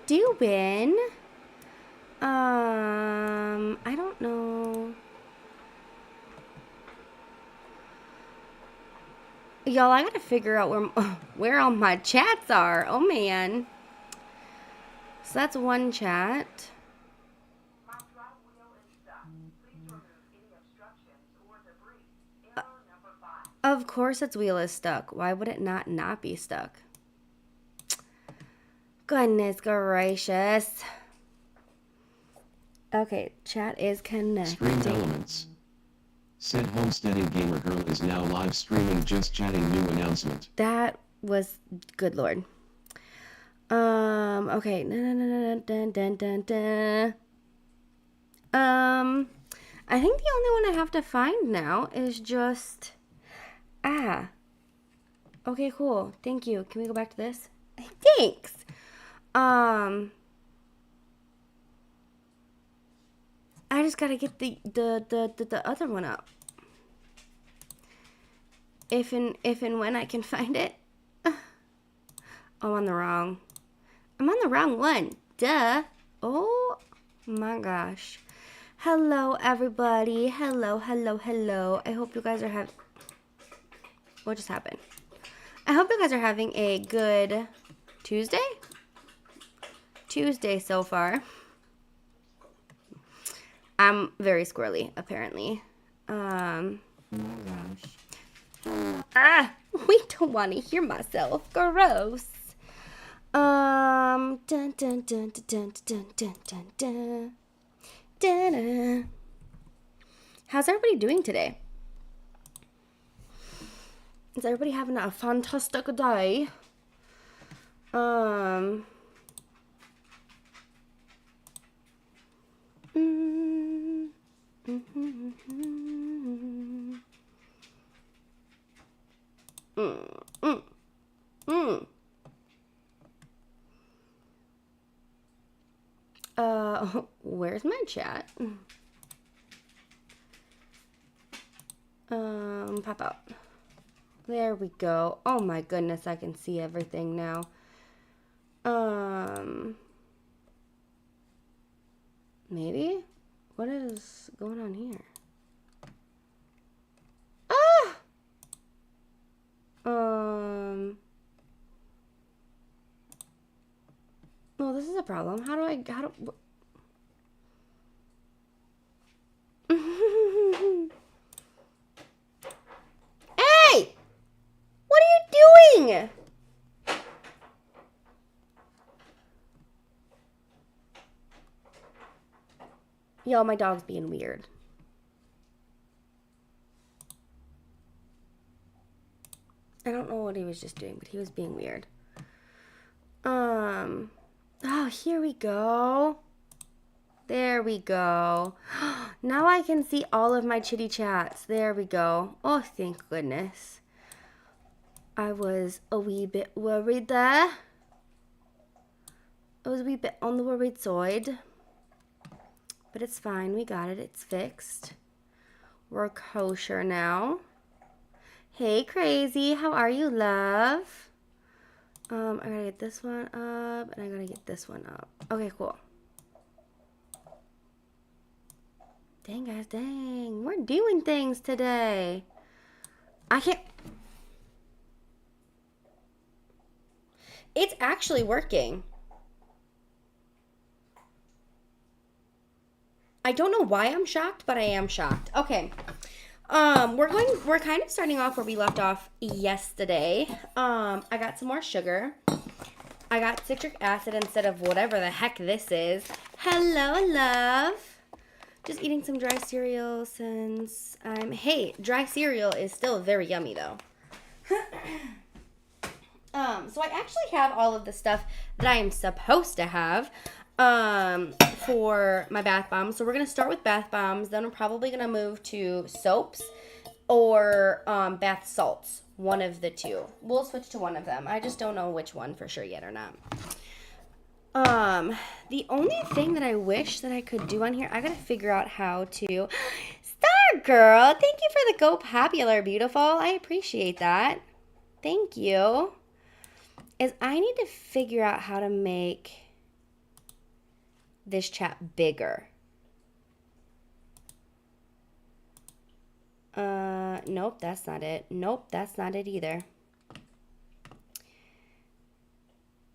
doing? I don't know. Y'all, I gotta figure out where all my chats are. Oh, man. So that's one chat. Of course its wheel is stuck. Why would it not be stuck? Goodness gracious. Okay, chat is connecting. Stream elements. Said homesteading gamer girl is now live streaming just chatting new announcement. That was good lord. Okay. I think the only one I have to find now is just okay, cool. Thank you. Can we go back to this? Thanks. I just gotta get the other one up. If and when I can find it. Oh, I'm on the wrong one. Duh. Oh my gosh. Hello, everybody. Hello. I hope you guys are having... What just happened? I hope you guys are having a good Tuesday so far. I'm very squirrely, apparently. Oh my gosh. We don't want to hear myself. Gross. Dun dun dun dun dun dun dun dun dun. Da-da. How's everybody doing today? Is everybody having a fantastic day? Where's my chat? Pop out. There we go. Oh my goodness, I can see everything now. Maybe? What is going on here? Well, this is a problem. How do Hey! What are you doing? Yo, my dog's being weird. I don't know what he was just doing, but he was being weird. Oh, here we go. There we go. Now I can see all of my chitty chats. There we go. Oh, thank goodness. I was a wee bit worried there. I was a wee bit on the worried side. But it's fine. We got it. It's fixed. We're kosher now. Hey, Crazy. How are you, love? I gotta get this one up, and I gotta get this one up. Okay, cool. Dang, guys, dang. We're doing things today. I can't... It's actually working. I don't know why I'm shocked, but I am shocked. Okay. We're kind of starting off where we left off yesterday. I got some more sugar. I got citric acid instead of whatever the heck this is. Hello, love. Just eating some dry cereal since hey, dry cereal is still very yummy though. So I actually have all of the stuff that I am supposed to have for my bath bombs. So we're gonna start with bath bombs, then we're probably gonna move to soaps or bath salts. One of the two. We'll switch to one of them. I just don't know which one for sure yet or not. The only thing that I wish that I could do on here, I gotta figure out how to... Star Girl, thank you for the Go Popular, beautiful. I appreciate that. Thank you. Is I need to figure out how to make this chat bigger? Nope, that's not it. Nope, that's not it either.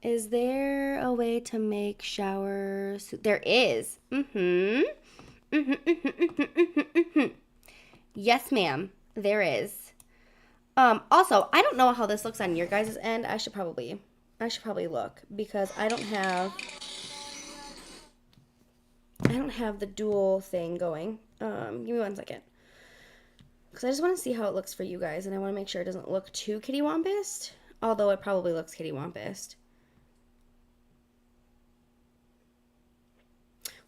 Is there a way to make showers? There is. Yes, ma'am. There is. Also, I don't know how this looks on your guys' end. I should probably look because I don't have the dual thing going. Give me 1 second. Because I just want to see how it looks for you guys, and I want to make sure it doesn't look too kittywampus. Although it probably looks kittywampus.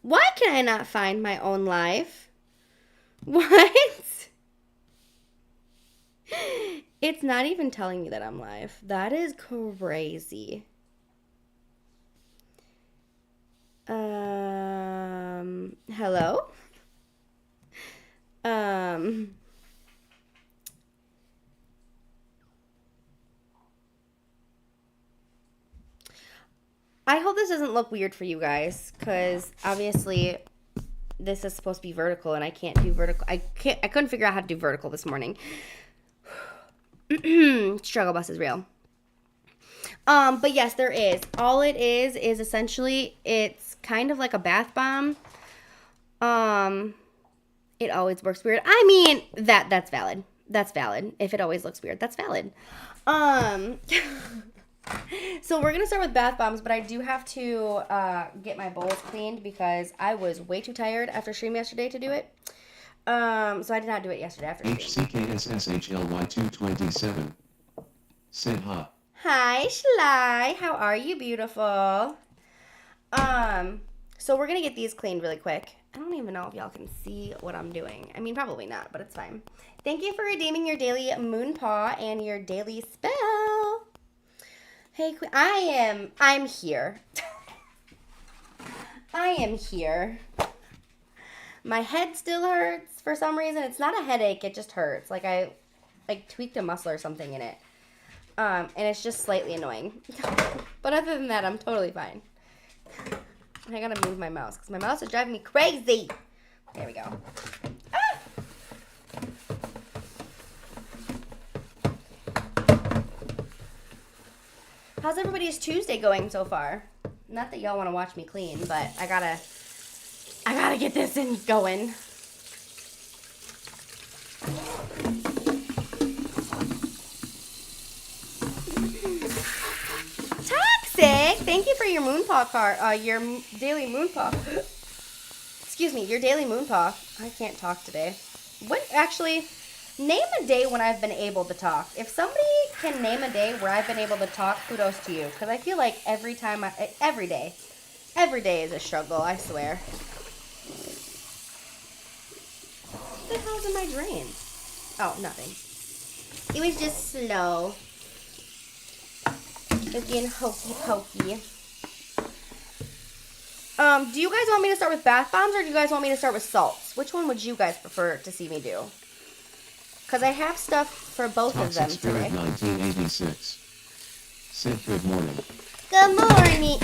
Why can I not find my own live? What? It's not even telling me that I'm live. That is crazy. Hello? I hope this doesn't look weird for you guys, because obviously this is supposed to be vertical, and I can't do vertical. I couldn't figure out how to do vertical this morning. Struggle bus is real. But yes, there is. All it is essentially, it's kind of like a bath bomb. It always works weird. I mean, that's valid. That's valid. If it always looks weird, that's valid. So we're gonna start with bath bombs, but I do have to get my bowls cleaned because I was way too tired after stream yesterday to do it. So I did not do it yesterday after stream. HCKSSHLY227 said ha. Hi, Schley. How are you, beautiful? So we're gonna get these cleaned really quick. I don't even know if y'all can see what I'm doing. I mean, probably not, but it's fine. Thank you for redeeming your daily moon paw and your daily spell. Hey, Queen. I'm here. I am here. My head still hurts for some reason. It's not a headache, it just hurts. Like I tweaked a muscle or something in it. And it's just slightly annoying. But other than that, I'm totally fine. I gotta move my mouse because my mouse is driving me crazy. There we go. Ah! How's everybody's Tuesday going so far? Not that y'all want to watch me clean, but I gotta get this in going. Toxic! Thank you for your moonpaw card, your daily moonpaw. Excuse me, your daily moonpaw. I can't talk today. Actually, name a day when I've been able to talk. If somebody can name a day where I've been able to talk, kudos to you. Because I feel like every day is a struggle, I swear. What the hell's in my drain? Oh, nothing. It was just slow. It's being hokey pokey. Do you guys want me to start with bath bombs or do you guys want me to start with salts? Which one would you guys prefer to see me do? Because I have stuff for both of them today. 1986 said good morning. Good morning.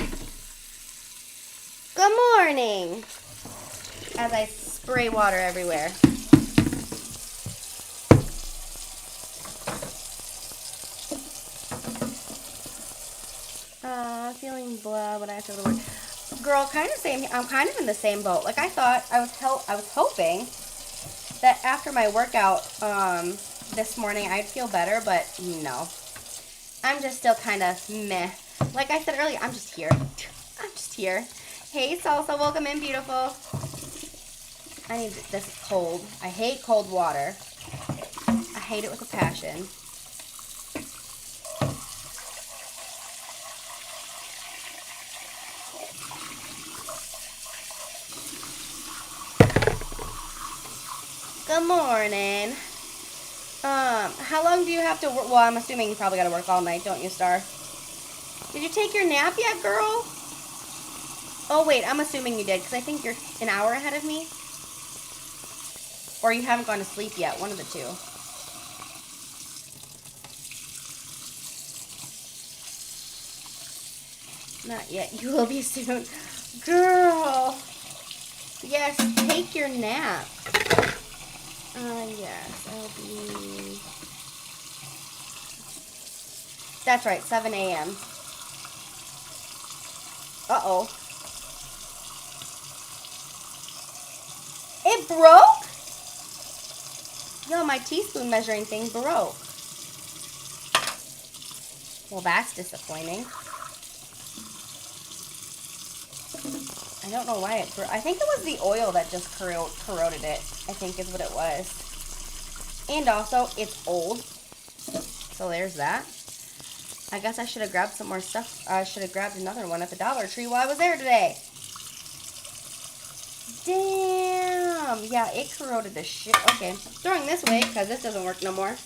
Good morning. As I spray water everywhere. Feeling blah when I have to go to work. Girl, kind of same. I'm kind of in the same boat. Like I thought, I was hoping that after my workout this morning I'd feel better, but no. I'm just still kind of meh. Like I said earlier, I'm just here. I'm just here. Hey, Salsa, welcome in, beautiful. I need this cold. I hate cold water. I hate it with a passion. Good morning. How long do you have to work? Well, I'm assuming you probably got to work all night, don't you, Star? Did you take your nap yet, girl? Oh, wait, I'm assuming you did, because I think you're an hour ahead of me. Or you haven't gone to sleep yet, one of the two. Not yet. You will be soon. Girl. Yes, take your nap. Yes, I'll be... That's right, 7 a.m. Uh-oh. It broke? Yo, my teaspoon measuring thing broke. Well, that's disappointing. I don't know why it broke. I think it was the oil that just corroded it. I think is what it was. And also, it's old. So there's that. I guess I should have grabbed some more stuff. I should have grabbed another one at the Dollar Tree while I was there today. Damn. Yeah, it corroded the shit. Okay. Throwing this away because this doesn't work no more.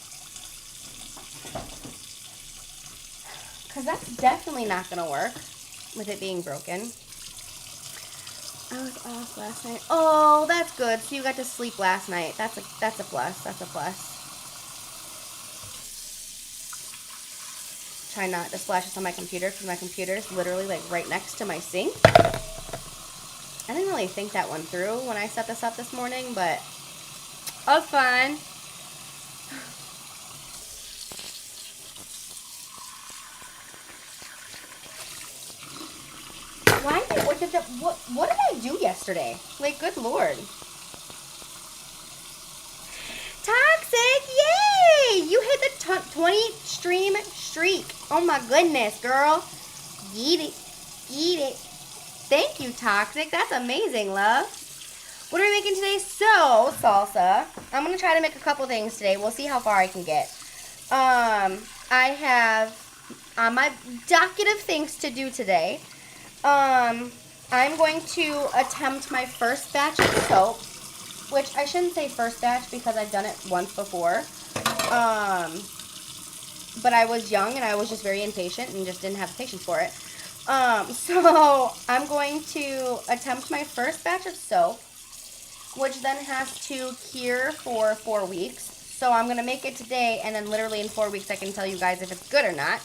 Because that's definitely not going to work with it being broken. I was off last night. Oh, that's good. So you got to sleep last night. That's a plus. That's a plus. Try not to splash this on my computer because my computer is literally like right next to my sink. I didn't really think that one through when I set this up this morning, but oh, fine. Why did what did I do yesterday? Like, good Lord. Toxic, yay! You hit the 20 stream streak. Oh my goodness, girl. Eat it. Eat it. Thank you, Toxic. That's amazing, love. What are we making today? So, salsa. I'm going to try to make a couple things today. We'll see how far I can get. I have on my docket of things to do today. I'm going to attempt my first batch of soap. Which I shouldn't say first batch because I've done it once before. But I was young and I was just very impatient and just didn't have the patience for it. So I'm going to attempt my first batch of soap, which then has to cure for 4 weeks. So I'm going to make it today, and then literally in 4 weeks I can tell you guys if it's good or not.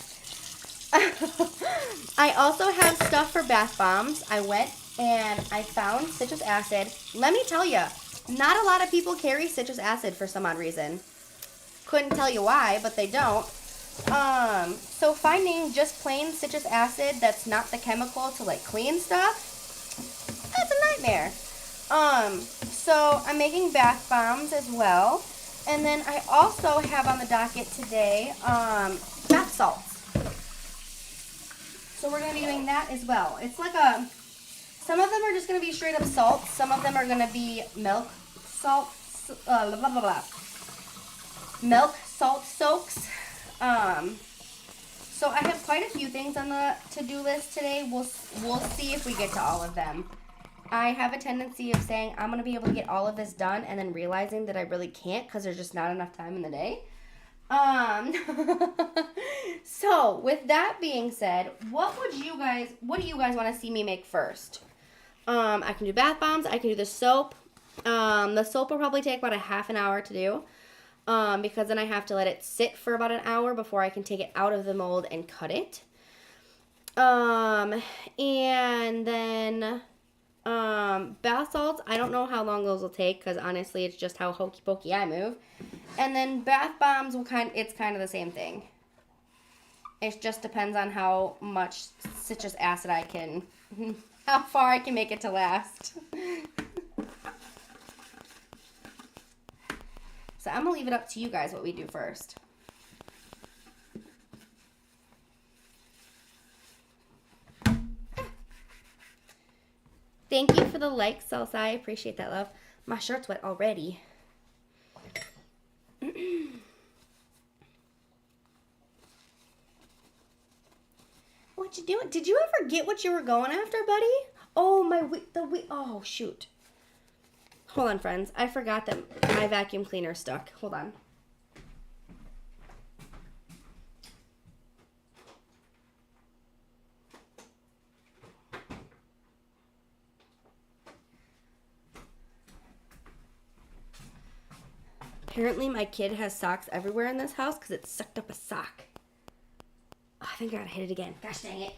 I also have stuff for bath bombs. I went and I found citrus acid. Let me tell you, not a lot of people carry citrus acid for some odd reason. Couldn't tell you why, but they don't. So finding just plain citrus acid that's not the chemical to like clean stuff, that's a nightmare. So I'm making bath bombs as well. And then I also have on the docket today, bath salts. So we're going to be doing that as well. It's like some of them are just going to be straight up salt. Some of them are going to be milk salt, blah, blah, blah, blah. Milk salt soaks. So I have quite a few things on the to-do list today. We'll see if we get to all of them. I have a tendency of saying I'm going to be able to get all of this done and then realizing that I really can't because there's just not enough time in the day. So with that being said, what do you guys want to see me make first? I can do bath bombs. I can do the soap. The soap will probably take about a half an hour to do. Because then I have to let it sit for about an hour before I can take it out of the mold and cut it. And then, bath salts, I don't know how long those will take because honestly it's just how hokey pokey I move. And then bath bombs it's kind of the same thing. It just depends on how much citrus acid how far I can make it to last. So I'm going to leave it up to you guys what we do first. Thank you for the like, Salsa. I appreciate that, love. My shirt's wet already. What you doing? Did you ever get what you were going after, buddy? Oh, oh, shoot. Hold on, friends. I forgot that my vacuum cleaner stuck. Hold on. Apparently, my kid has socks everywhere in this house because it sucked up a sock. Oh, I think I gotta hit it again. Gosh dang it.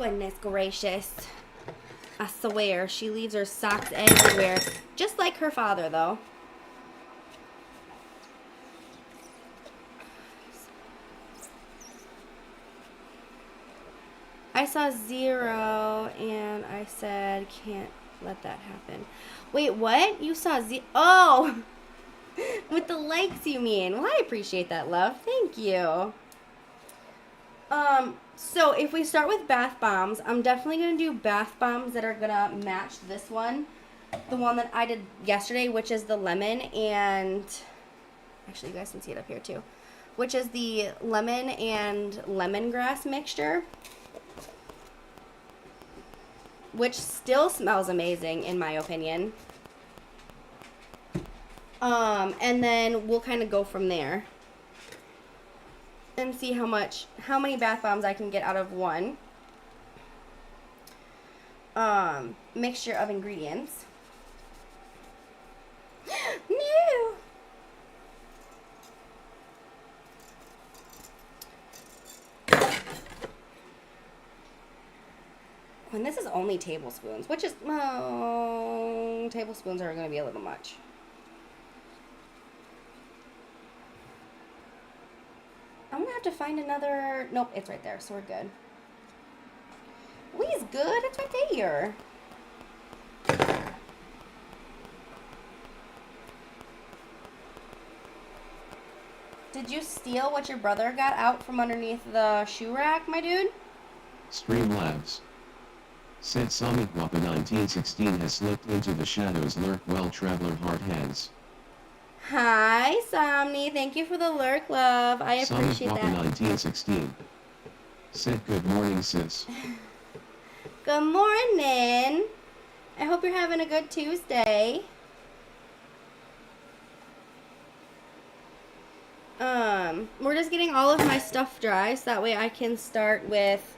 Goodness gracious. I swear, she leaves her socks everywhere. Just like her father, though. I saw 0, and I said, can't let that happen. Wait, what? You saw Oh! With the likes, you mean. Well, I appreciate that, love. Thank you. So if we start with bath bombs, I'm definitely going to do bath bombs that are going to match this one. The one that I did yesterday, which is the lemon and... Actually, you guys can see it up here, too. Which is the lemon and lemongrass mixture. Which still smells amazing, in my opinion. And then we'll kind of go from there. And see how many bath bombs I can get out of one mixture of ingredients. No. And this is only tablespoons, which is, tablespoons are going to be a little much. I'm going to have to find another... Nope, it's right there, so we're good. We's good. It's right there. Did you steal what your brother got out from underneath the shoe rack, my dude? Streamlabs. Said Sonic Wappa 1916 has slipped into the shadows. Lurk well, traveler heart hands. Hi, Somni. Thank you for the lurk, love. I appreciate Sonic that. Wappa 1916. Said good morning, sis. Good morning. I hope you're having a good Tuesday. We're just getting all of my stuff dry so that way I can start with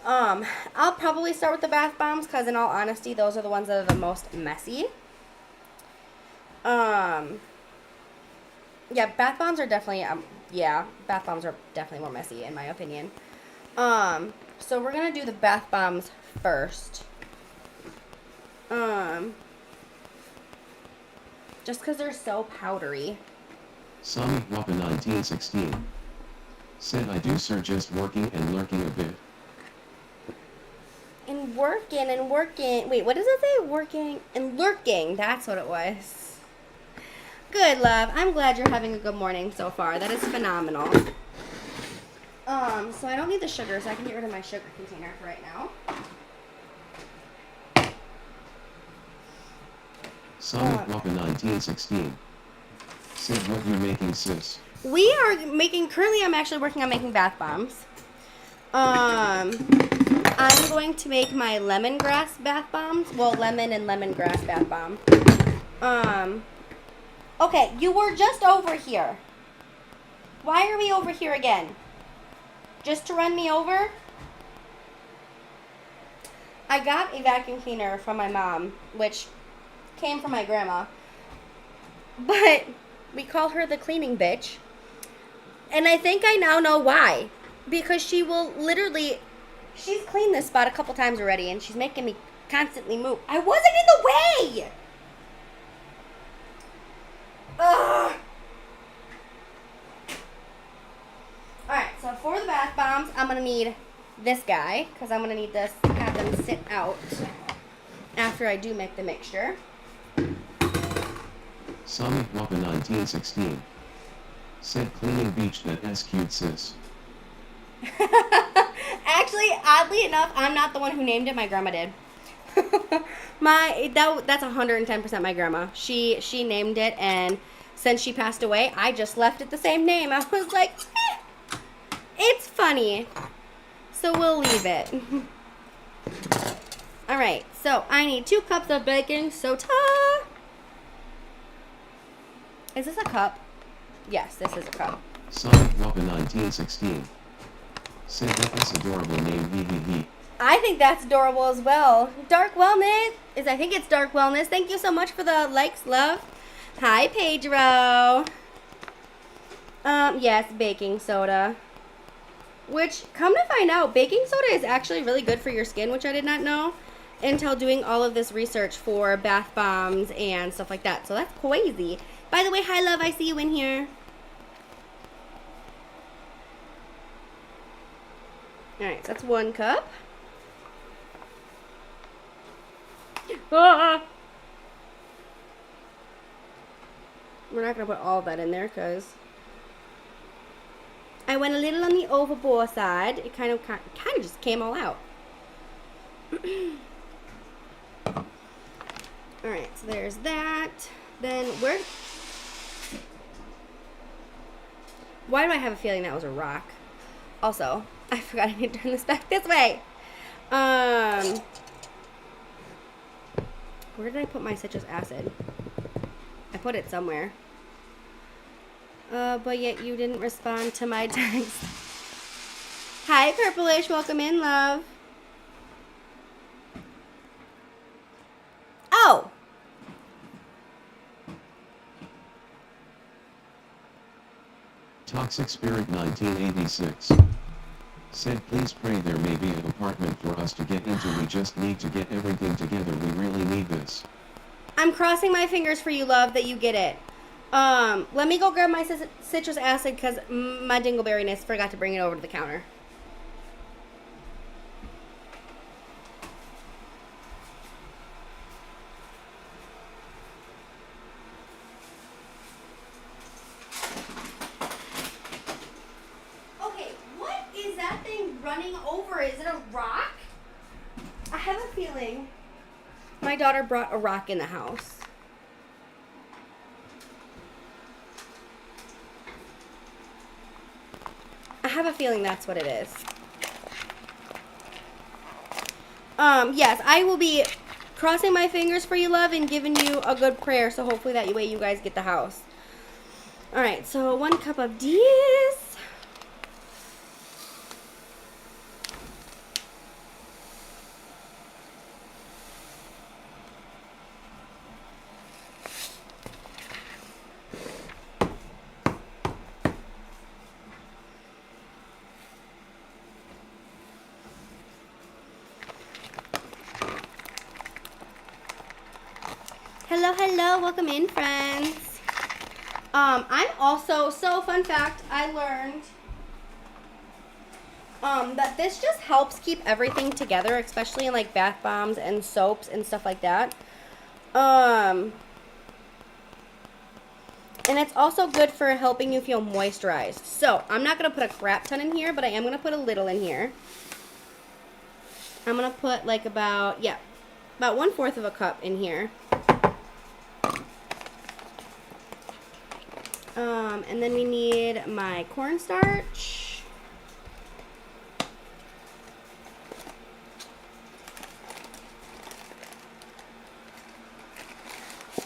I'll probably start with the bath bombs because in all honesty those are the ones that are the most messy. Yeah, bath bombs are definitely bath bombs are definitely more messy in my opinion. So we're gonna do the bath bombs first. Just because they're so powdery. Sonic Wappa 1916. Said I do sir, just working and lurking a bit. And working. Wait, what does it say? Working and lurking. That's what it was. Good, love. I'm glad you're having a good morning so far. That is phenomenal. So I don't need the sugar, so I can get rid of my sugar container for right now. Sonic Wappa 1916. Said what you making, sis? We are currently I'm actually working on making bath bombs. I'm going to make my lemongrass bath bombs. Well, lemon and lemongrass bath bomb. Okay, you were just over here. Why are we over here again? Just to run me over? I got a vacuum cleaner from my mom, which came from my grandma. But we call her the cleaning bitch. And I think I now know why. Because she will literally... She's cleaned this spot a couple times already, and she's making me constantly move. I wasn't in the way! Ugh! Alright, so for the bath bombs, I'm going to need this guy. Because I'm going to need to have them sit out after I do make the mixture. Sonic Wappa 1916. Said cleaning beach that s cute, sis. Actually, oddly enough, I'm not the one who named it. My grandma did. That's 110% my grandma. She named it, and since she passed away, I just left it the same name. I was like, it's funny. So we'll leave it. Alright, so I need 2 cups of baking soda. Is this a cup? Yes, this is a cup. Sonic Wappa 1916. Said that's adorable name, hee hee hee. I think that's adorable as well. Dark Wellness. I think it's Dark Wellness. Thank you so much for the likes, love. Hi, Pedro. Yes, baking soda. Which, come to find out, baking soda is actually really good for your skin, which I did not know until doing all of this research for bath bombs and stuff like that. So that's crazy. By the way, hi love, I see you in here. Alright, so that's 1 cup. Ah! We're not going to put all of that in there because I went a little on the overboard side. It kind of just came all out. Alright, so there's that. Then why do I have a feeling that was a rock? Also, I forgot I need to turn this back this way. Where did I put my citrus acid? I put it somewhere. But yet you didn't respond to my text. Hi, Purplish. Welcome in, love. Oh! Toxic Spirit 1986 said, please pray there may be an apartment for us to get into. We just need to get everything together. We really need this. I'm crossing my fingers for you, love, that you get it. Let me go grab my citrus acid because my dingleberryness forgot to bring it over to the counter. Okay, what is that thing running over? Is it a rock? I have a feeling my daughter brought a rock in the house. I have a feeling that's what it is. Yes, I will be crossing my fingers for you, love, and giving you a good prayer, so hopefully that way you guys get the house. Alright, so 1 cup of this. Hello, hello, welcome in, friends. I'm also, so fun fact, I learned that this just helps keep everything together, especially in like bath bombs and soaps and stuff like that. And it's also good for helping you feel moisturized. So, I'm not going to put a crap ton in here, but I am going to put a little in here. I'm going to put like about 1/4 of a cup in here. And then we need my cornstarch.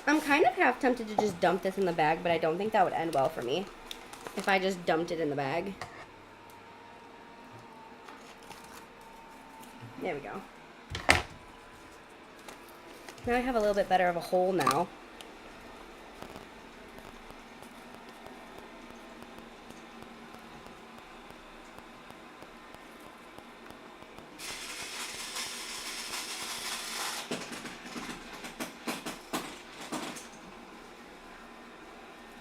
I'm kind of half tempted to just dump this in the bag, but I don't think that would end well for me if I just dumped it in the bag. There we go. Now I have a little bit better of a hole now.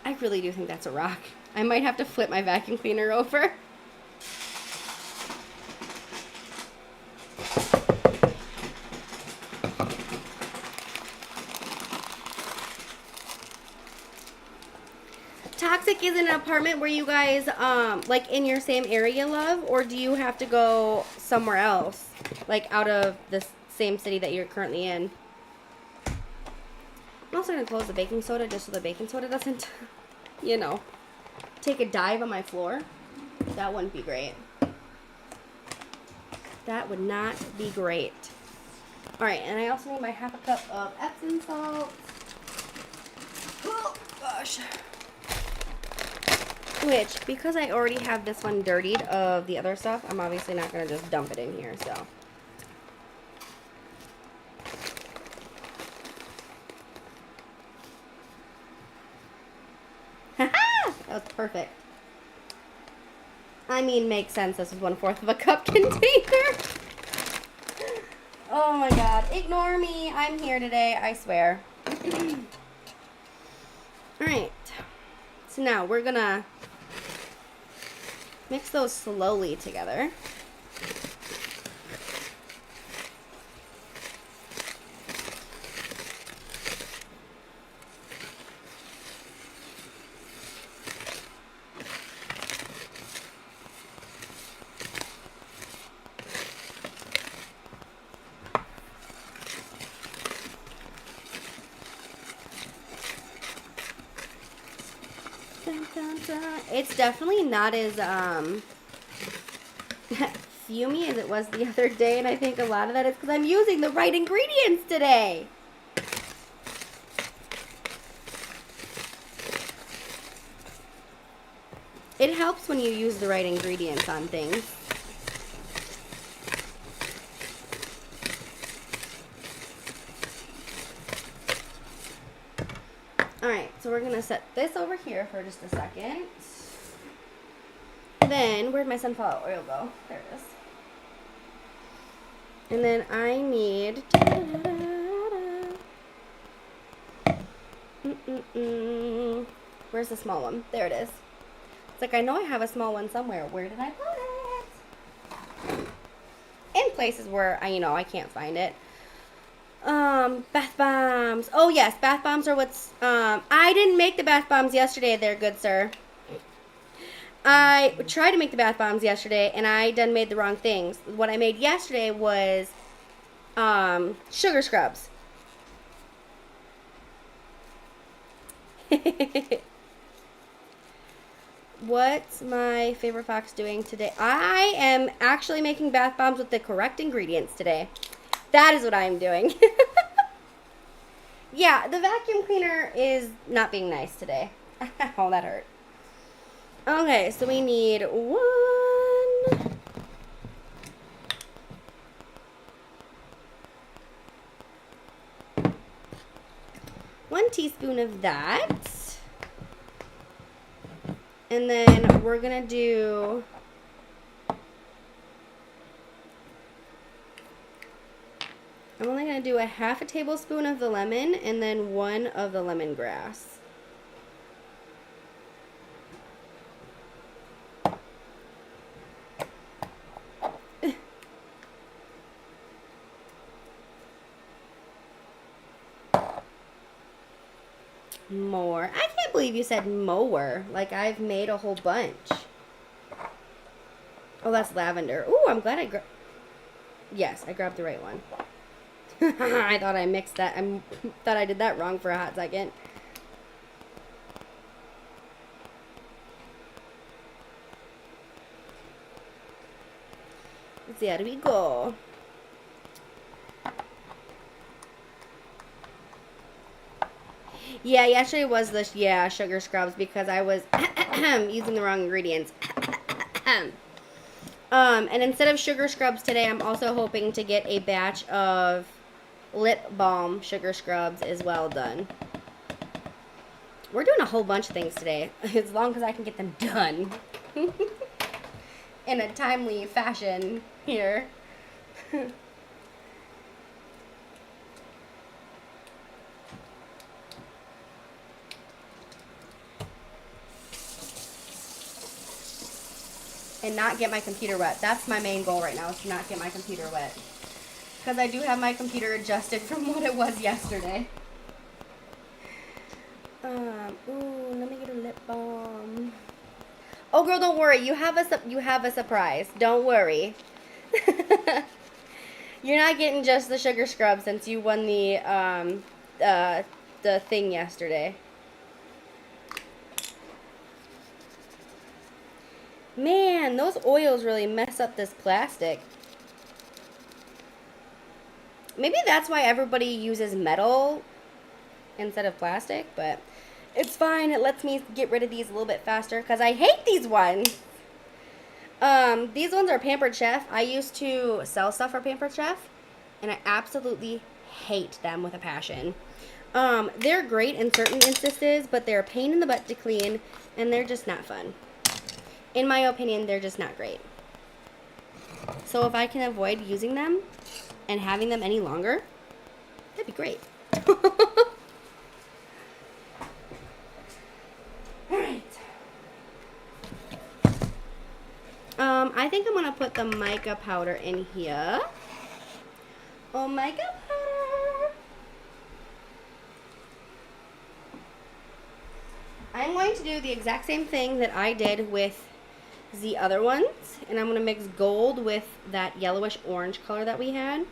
I really do think that's a rock. I might have to flip my vacuum cleaner over. Toxic is in an apartment where you guys, like in your same area, love? Or do you have to go somewhere else? Like out of the same city that you're currently in? I'm also going to close the baking soda just so the baking soda doesn't, you know, take a dive on my floor. That wouldn't be great. That would not be great. Alright, and I also need my 1/2 cup of Epsom salt. Oh, gosh. Which, because I already have this one dirtied of the other stuff, I'm obviously not going to just dump it in here, so. Haha! That was perfect. I mean, makes sense. This is 1/4 of a cup container. Oh my god. Ignore me. I'm here today, I swear. Alright. So now we're gonna mix those slowly together. It's definitely not as fumey as it was the other day, and I think a lot of that is because I'm using the right ingredients today. It helps when you use the right ingredients on things. Alright, so we're going to set this over here for just a second. Then, where'd my sunflower oil go? There it is. And then I need... Where's the small one? There it is. It's like, I know I have a small one somewhere. Where did I put it? In places where, I can't find it. Bath bombs. Oh, yes, bath bombs are what's, I didn't make the bath bombs yesterday there, good sir. I tried to make the bath bombs yesterday, and I done made the wrong things. What I made yesterday was, sugar scrubs. What's my favorite fox doing today? I am actually making bath bombs with the correct ingredients today. That is what I'm doing. Yeah, the vacuum cleaner is not being nice today. Oh, that hurt. Okay, so we need 1 teaspoon of that. And then we're going to do I'm only going to do a 1/2 tablespoon of the lemon and then 1 of the lemongrass. More. I can't believe you said mower. Like I've made a whole bunch. Oh, that's lavender. Ooh, I'm glad I grabbed... Yes, I grabbed the right one. I thought I mixed that. I thought I did that wrong for a hot second. There we go. Yeah, yesterday was the sugar scrubs because I was using the wrong ingredients. And instead of sugar scrubs today, I'm also hoping to get a batch of lip balm sugar scrubs as well done. We're doing a whole bunch of things today, as long as I can get them done in a timely fashion here. And not get my computer wet. That's my main goal right now, is to not get my computer wet. Because I do have my computer adjusted from what it was yesterday. Ooh, let me get a lip balm. Oh, girl, don't worry. You have a surprise. Don't worry. You're not getting just the sugar scrub since you won the thing yesterday. Man, those oils really mess up this plastic. Maybe that's why everybody uses metal instead of plastic, but it's fine. It lets me get rid of these a little bit faster because I hate these ones. These ones are Pampered Chef. I used to sell stuff for Pampered Chef, and I absolutely hate them with a passion. They're great in certain instances, but they're a pain in the butt to clean, and they're just not fun. in my opinion, they're just not great. So if I can avoid using them and having them any longer, that'd be great. Alright. I think I'm gonna put the mica powder in here. Oh, mica powder. I'm going to do the exact same thing that I did with the other ones, and I'm going to mix gold with that yellowish orange color that we had.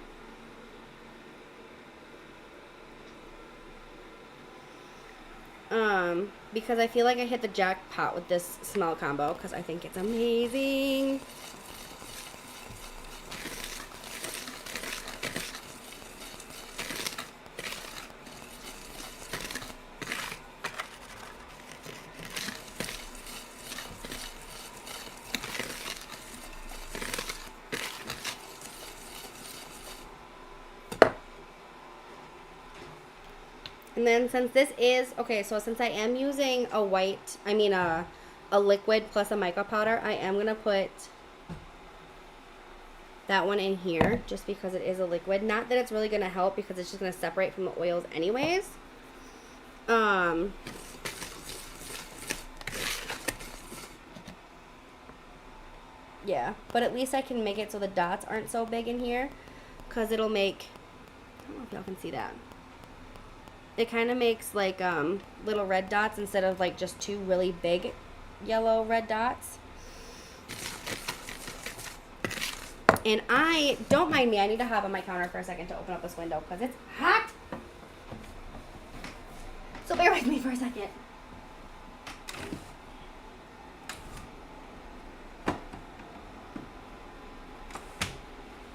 Because I feel like I hit the jackpot with this smell combo, because I think it's amazing. And then since this is, okay, so since I am using a liquid plus a mica powder, I am going to put that one in here just because it is a liquid. Not that it's really going to help because it's just going to separate from the oils anyways. Yeah, but at least I can make it so the dots aren't so big in here because it'll make, I don't know if y'all can see that. It kind of makes like little red dots instead of like just two really big yellow red dots. And don't mind me, I need to hop on my counter for a second to open up this window because it's hot. So bear with me for a second.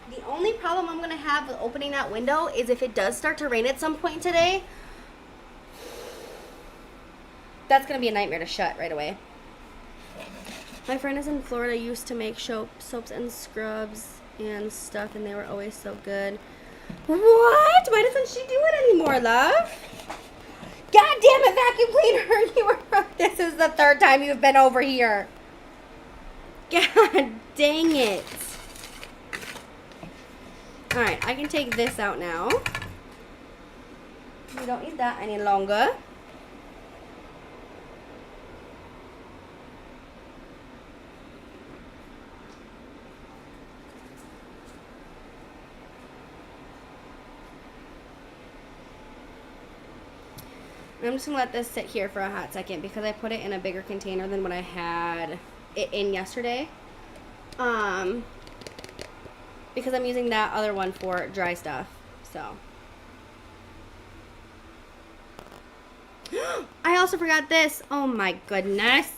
The only problem I'm going to have with opening that window is if it does start to rain at some point today. That's going to be a nightmare to shut right away. My friend is in Florida, used to make soaps and scrubs and stuff, and they were always so good. What? Why doesn't she do it anymore, love? God damn it, vacuum cleaner. This is the third time you've been over here. God dang it. Alright, I can take this out now. We don't need that any longer. I'm just going to let this sit here for a hot second because I put it in a bigger container than what I had it in yesterday. Because I'm using that other one for dry stuff. So. I also forgot this. Oh my goodness.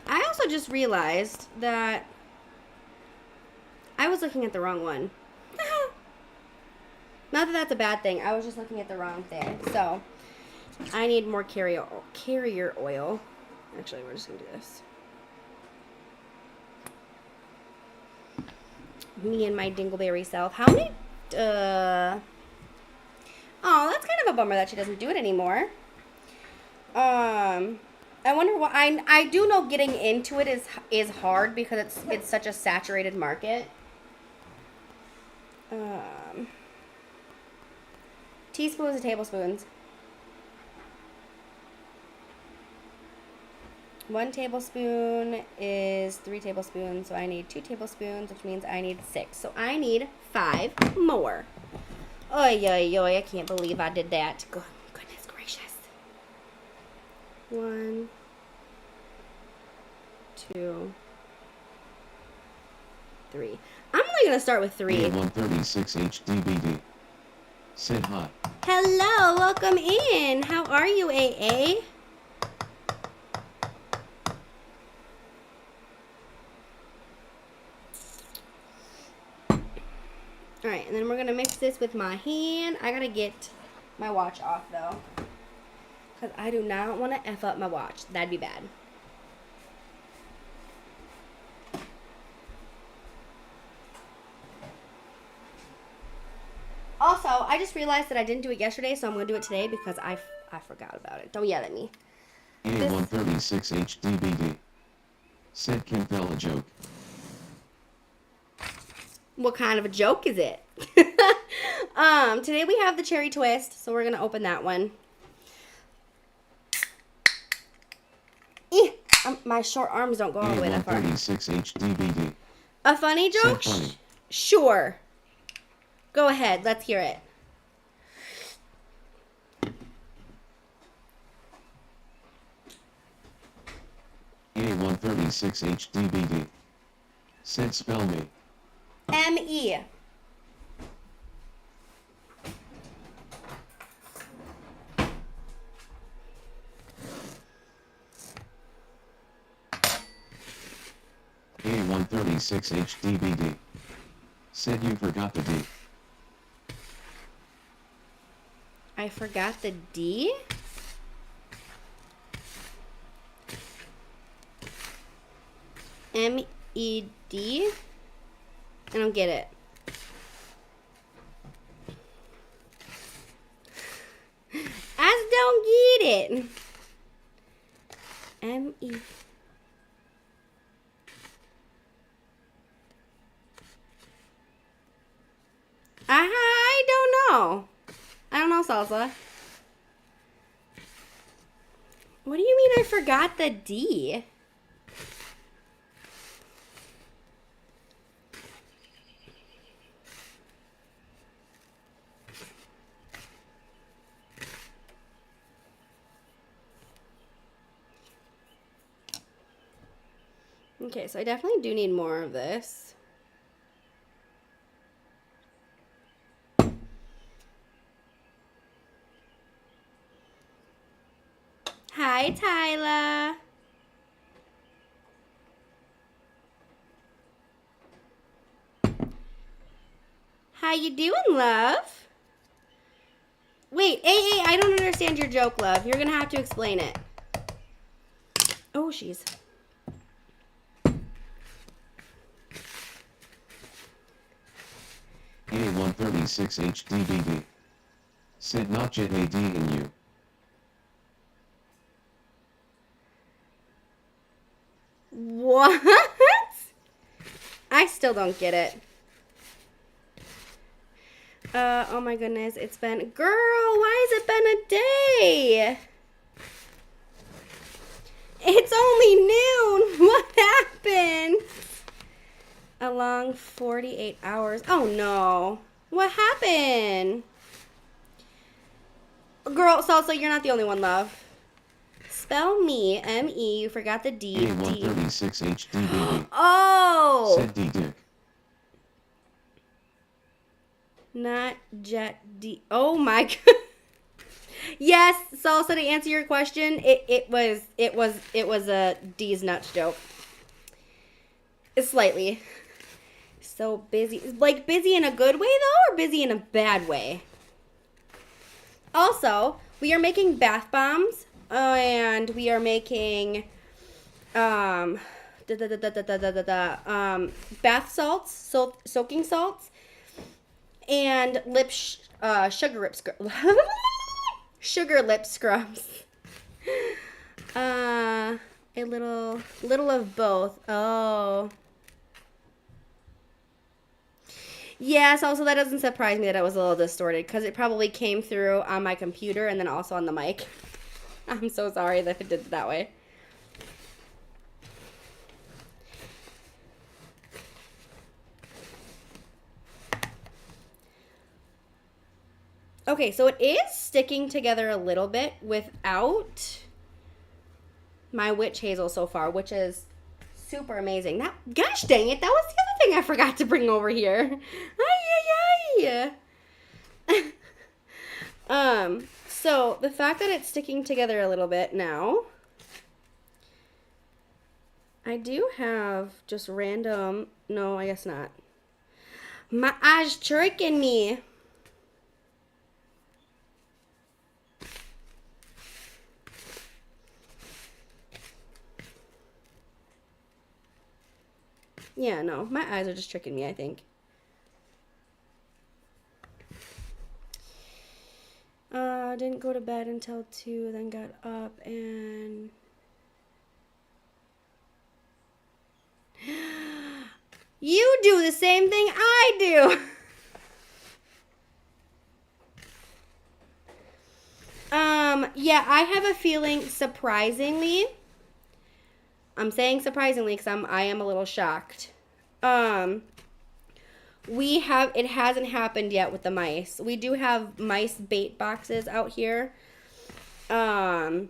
I also just realized that I was looking at the wrong one. Not that that's a bad thing. I was just looking at the wrong thing. So, I need more carrier oil. Actually, we're just going to do this. Me and my dingleberry self. How many? Oh, that's kind of a bummer that she doesn't do it anymore. I wonder why. I do know getting into it is hard because it's such a saturated market. Teaspoons and tablespoons. 1 tablespoon is 3 tablespoons, so I need 2 tablespoons, which means I need 6. So I need 5 more. Oy, oy, oy, I can't believe I did that. Goodness gracious. 1, 2, 3. I'm only going to start with 3. 136 HDBD. Sit hot. Hello, welcome in. How are you, AA? Alright, and then we're going to mix this with my hand. I got to get my watch off, though. Because I do not want to F up my watch. That'd be bad. Also, I just realized that I didn't do it yesterday, so I'm going to do it today because I I forgot about it. Don't yell at me. A136 HDBD. Said Kim tell a joke. What kind of a joke is it? Today we have the cherry twist, so we're gonna open that one. My short arms don't go all the way that far. A136 HDBD. A funny joke? Said funny. Sure. Go ahead. Let's hear it. A136 HDBD. Said spell me. M-E. A136 HDBD. Said you forgot the D. I forgot the D? M-E-D? I don't get it. I don't get it. M-E... I don't know. I don't know, Salsa. What do you mean I forgot the D? Okay, so I definitely do need more of this. Hi, Tyler. How you doing, love? Wait, I don't understand your joke, love. You're gonna have to explain it. Oh, jeez. A136 HDBD. Said not jet AD in you. What? I still don't get it. Oh my goodness, it's been... Girl, why has it been a day? It's only noon. What happened? A long 48 hours. Oh no. What happened? Girl, Salsa, you're not the only one, love. Spell me, M-E, you forgot the D. A136 HDBD. Oh! Said D dick. Not jet D. Oh my god. Yes, Salsa, to answer your question, it was a D's nuts joke. Slightly. So busy. Like busy in a good way though, or busy in a bad way? Also, we are making bath bombs, and we are making bath salts, soaking salts, and sugar lip sugar lip scrubs. A little of both. Oh. Yes, also that doesn't surprise me that it was a little distorted because it probably came through on my computer and then also on the mic. I'm so sorry that it did it that way. Okay, so it is sticking together a little bit without my witch hazel so far, which is super amazing. That, gosh dang it, that was the other thing I forgot to bring over here. Ay, ay, ay. So the fact that it's sticking together a little bit now, I do have just random, no, I guess not. My eyes tricking me. Yeah, no, my eyes are just tricking me, I think. Didn't go to bed until 2, then got up and... You do the same thing I do. Yeah, I have a feeling, surprisingly, I'm saying surprisingly because I am a little shocked. It hasn't happened yet with the mice. We do have mice bait boxes out here. And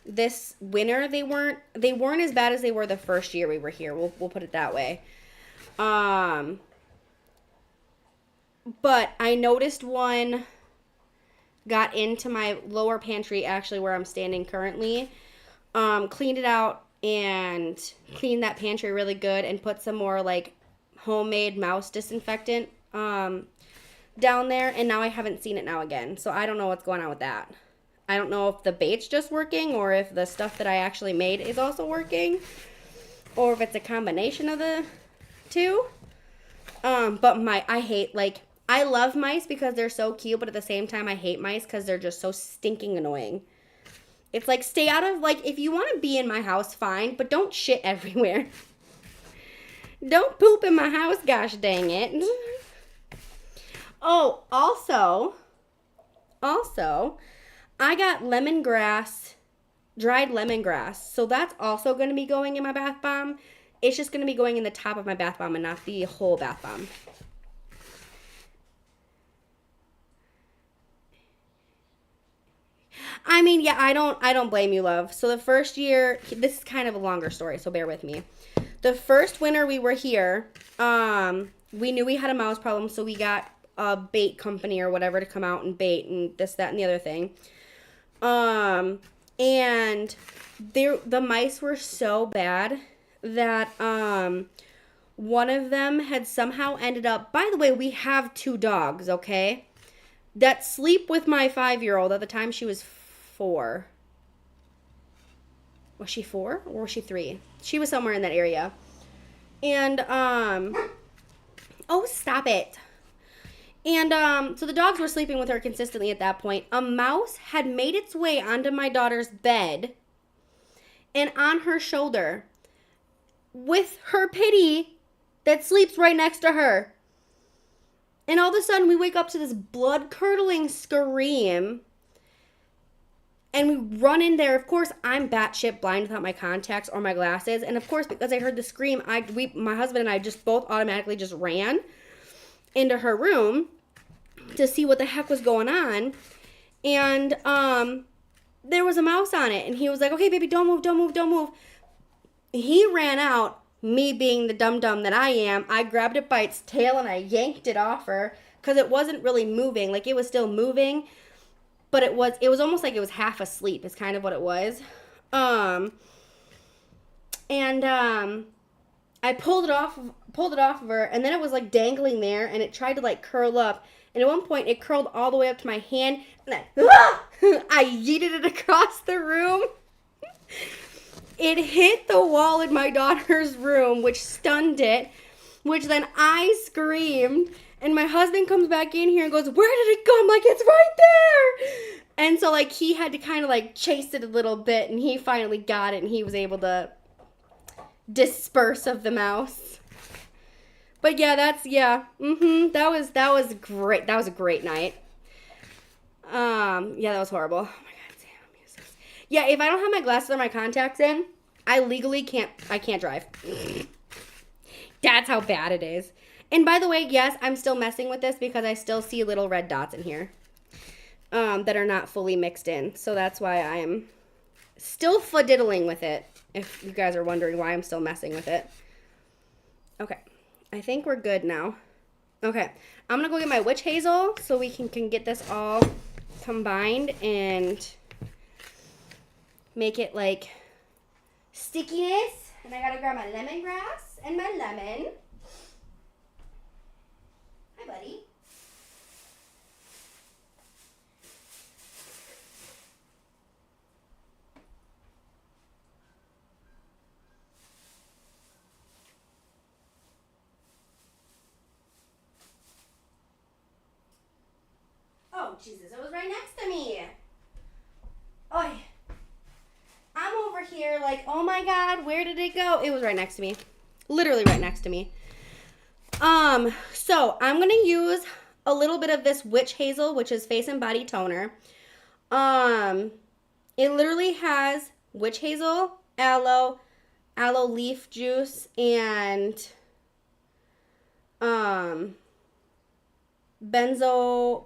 this winter they weren't as bad as they were the first year we were here. We'll put it that way. But I noticed one got into my lower pantry, actually where I'm standing currently. Cleaned it out and cleaned that pantry really good and put some more like homemade mouse disinfectant down there, and now I haven't seen it now again. So I don't know what's going on with that. I don't know if the bait's just working or if the stuff that I actually made is also working or if it's a combination of the two. But I love mice because they're so cute, but at the same time I hate mice because they're just so stinking annoying. It's like, stay out of, like, if you want to be in my house, fine, but don't shit everywhere. Don't poop in my house, gosh dang it. Oh, also, I got lemongrass, dried lemongrass. So that's also going to be going in my bath bomb. It's just going to be going in the top of my bath bomb and not the whole bath bomb. I mean, yeah, I don't blame you, love. So the first year, this is kind of a longer story, so bear with me. The first winter we were here, we knew we had a mouse problem, so we got a bait company or whatever to come out and bait and this, that, and the other thing. And the mice were so bad that one of them had somehow ended up, by the way, we have 2 dogs, okay, that sleep with my 5-year-old. At the time she was 4. Was she 4 or was she 3? She was somewhere in that area. And oh, stop it. And so the dogs were sleeping with her consistently at that point. A mouse had made its way onto my daughter's bed and on her shoulder with her Pitty that sleeps right next to her. And all of a sudden we wake up to this blood-curdling scream. And we run in there. Of course, I'm batshit blind without my contacts or my glasses. And of course, because I heard the scream, my husband and I just both automatically just ran into her room to see what the heck was going on. And there was a mouse on it. And he was like, okay, baby, don't move, don't move, don't move. He ran out. Me being the dum-dum that I am, I grabbed it by its tail and I yanked it off her because it wasn't really moving. Like, it was still moving. But it was almost like it was half asleep is kind of what it was. I pulled it off of her, and then it was like dangling there, and it tried to like curl up. And at one point it curled all the way up to my hand, and I yeeted it across the room. It hit the wall in my daughter's room, which stunned it, which then I screamed. And my husband comes back in here and goes, where did it go? I'm like, it's right there. And so, like, he had to kind of, like, chase it a little bit. And he finally got it. And he was able to disperse of the mouse. But, yeah, that was great. That was a great night. Yeah, that was horrible. Oh, my God, Sam, I'm useless. Yeah, if I don't have my glasses or my contacts in, I legally can't drive. That's how bad it is. And by the way, yes, I'm still messing with this because I still see little red dots in here that are not fully mixed in. So that's why I'm still fadiddling with it, if you guys are wondering why I'm still messing with it. Okay, I think we're good now. Okay, I'm going to go get my witch hazel so we can get this all combined and make it like stickiness. And I got to grab my lemongrass and my lemon. Hi, buddy. Jesus, it was right next to me. Oh, I'm over here like, oh my God, where did it go? It was right next to me. Literally right next to me. So I'm going to use a little bit of this Witch Hazel, which is face and body toner. It literally has witch hazel, aloe leaf juice, and benzoylic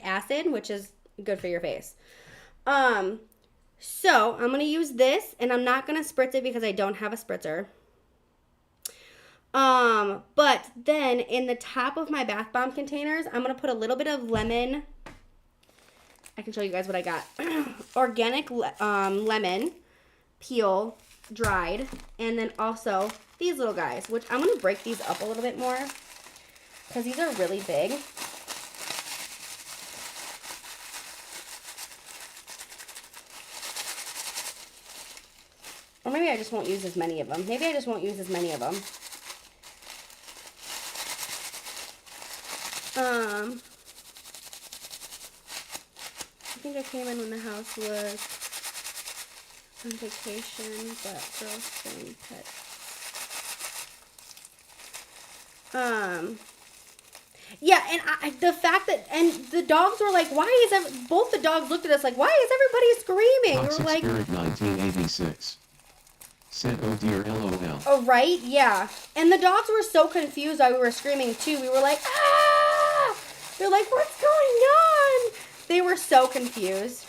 acid, which is good for your face. So I'm gonna use this, and I'm not gonna spritz it because I don't have a spritzer. But then in the top of my bath bomb containers, I'm gonna put a little bit of lemon. I can show you guys what I got. Organic lemon peel, dried, and then also these little guys, which I'm going to break these up a little bit more because these are really big. Or maybe I just won't use as many of them. Maybe I just won't use as many of them. I think I came in when the house was on vacation, but girls staying pets. Yeah, and the fact that, and the dogs were like, why is both the dogs looked at us like, why is everybody screaming? Toxic We were like, Spirit 1986. Said, oh dear, LOL. oh, right? Yeah. And the dogs were so confused while we were screaming too. We were like, ah! They're like, what's going on? They were so confused.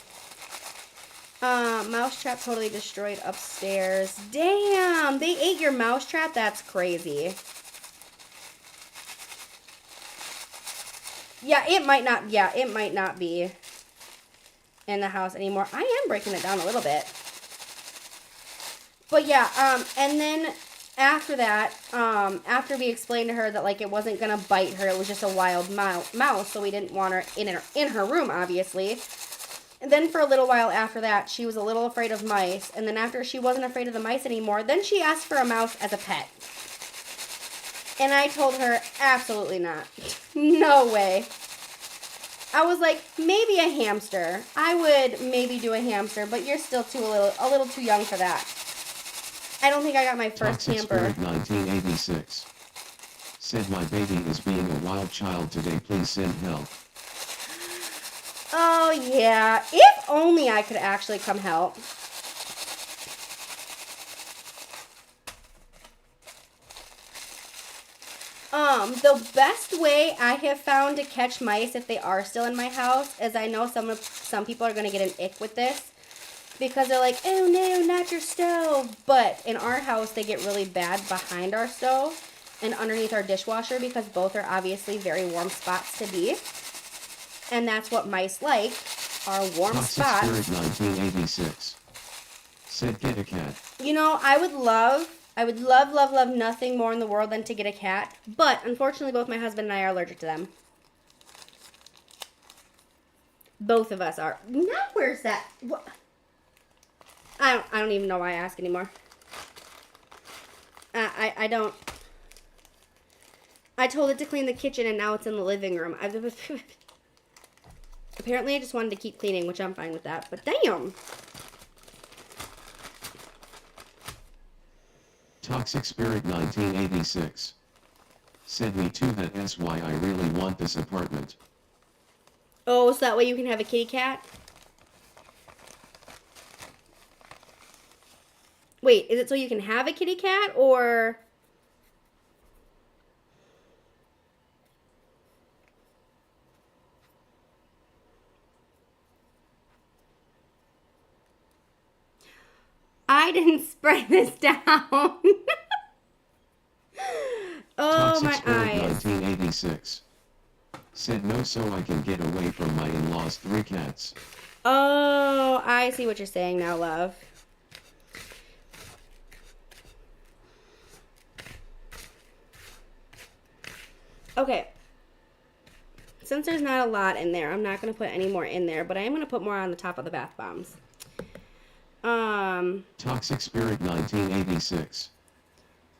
Mousetrap totally destroyed upstairs. Damn, they ate your mousetrap? That's crazy. Yeah, it might not be in the house anymore. I am breaking it down a little bit. But yeah, and then after that, after we explained to her that like it wasn't gonna bite her, it was just a wild mouse, so we didn't want her in her room, obviously. And then for a little while after that, she was a little afraid of mice. And then after she wasn't afraid of the mice anymore, then she asked for a mouse as a pet. And I told her, absolutely not. No way. I was like, maybe a hamster. I would maybe do a hamster, but you're still a little too young for that. I don't think I got my first Toxic hamper. Spirit 1986. Said my baby is being a wild child today, please send help. Oh, yeah. If only I could actually come help. The best way I have found to catch mice if they are still in my house is I know some people are going to get an ick with this because they're like, oh no, not your stove. But in our house, they get really bad behind our stove and underneath our dishwasher because both are obviously very warm spots to be. And that's what mice like, are warm Toxic spots. Spirit 1986. Said get a cat. You know, I would love nothing more in the world than to get a cat. But unfortunately, both my husband and I are allergic to them. Both of us are. Now where's that? What? I don't even know why I ask anymore. I don't. I told it to clean the kitchen and now it's in the living room. Apparently I just wanted to keep cleaning, which I'm fine with that. But damn. Toxic Spirit 1986. Said me too, that's why I really want this apartment. Oh, so that way you can have a kitty cat? Wait, is it so you can have a kitty cat or... I didn't spread this down. Oh, Toxic my Spirit eyes. 1986. Said no so I can get away from my in-laws' 3 cats. Oh, I see what you're saying now, love. Okay. Since there's not a lot in there, I'm not going to put any more in there, but I am going to put more on the top of the bath bombs. Toxic Spirit 1986.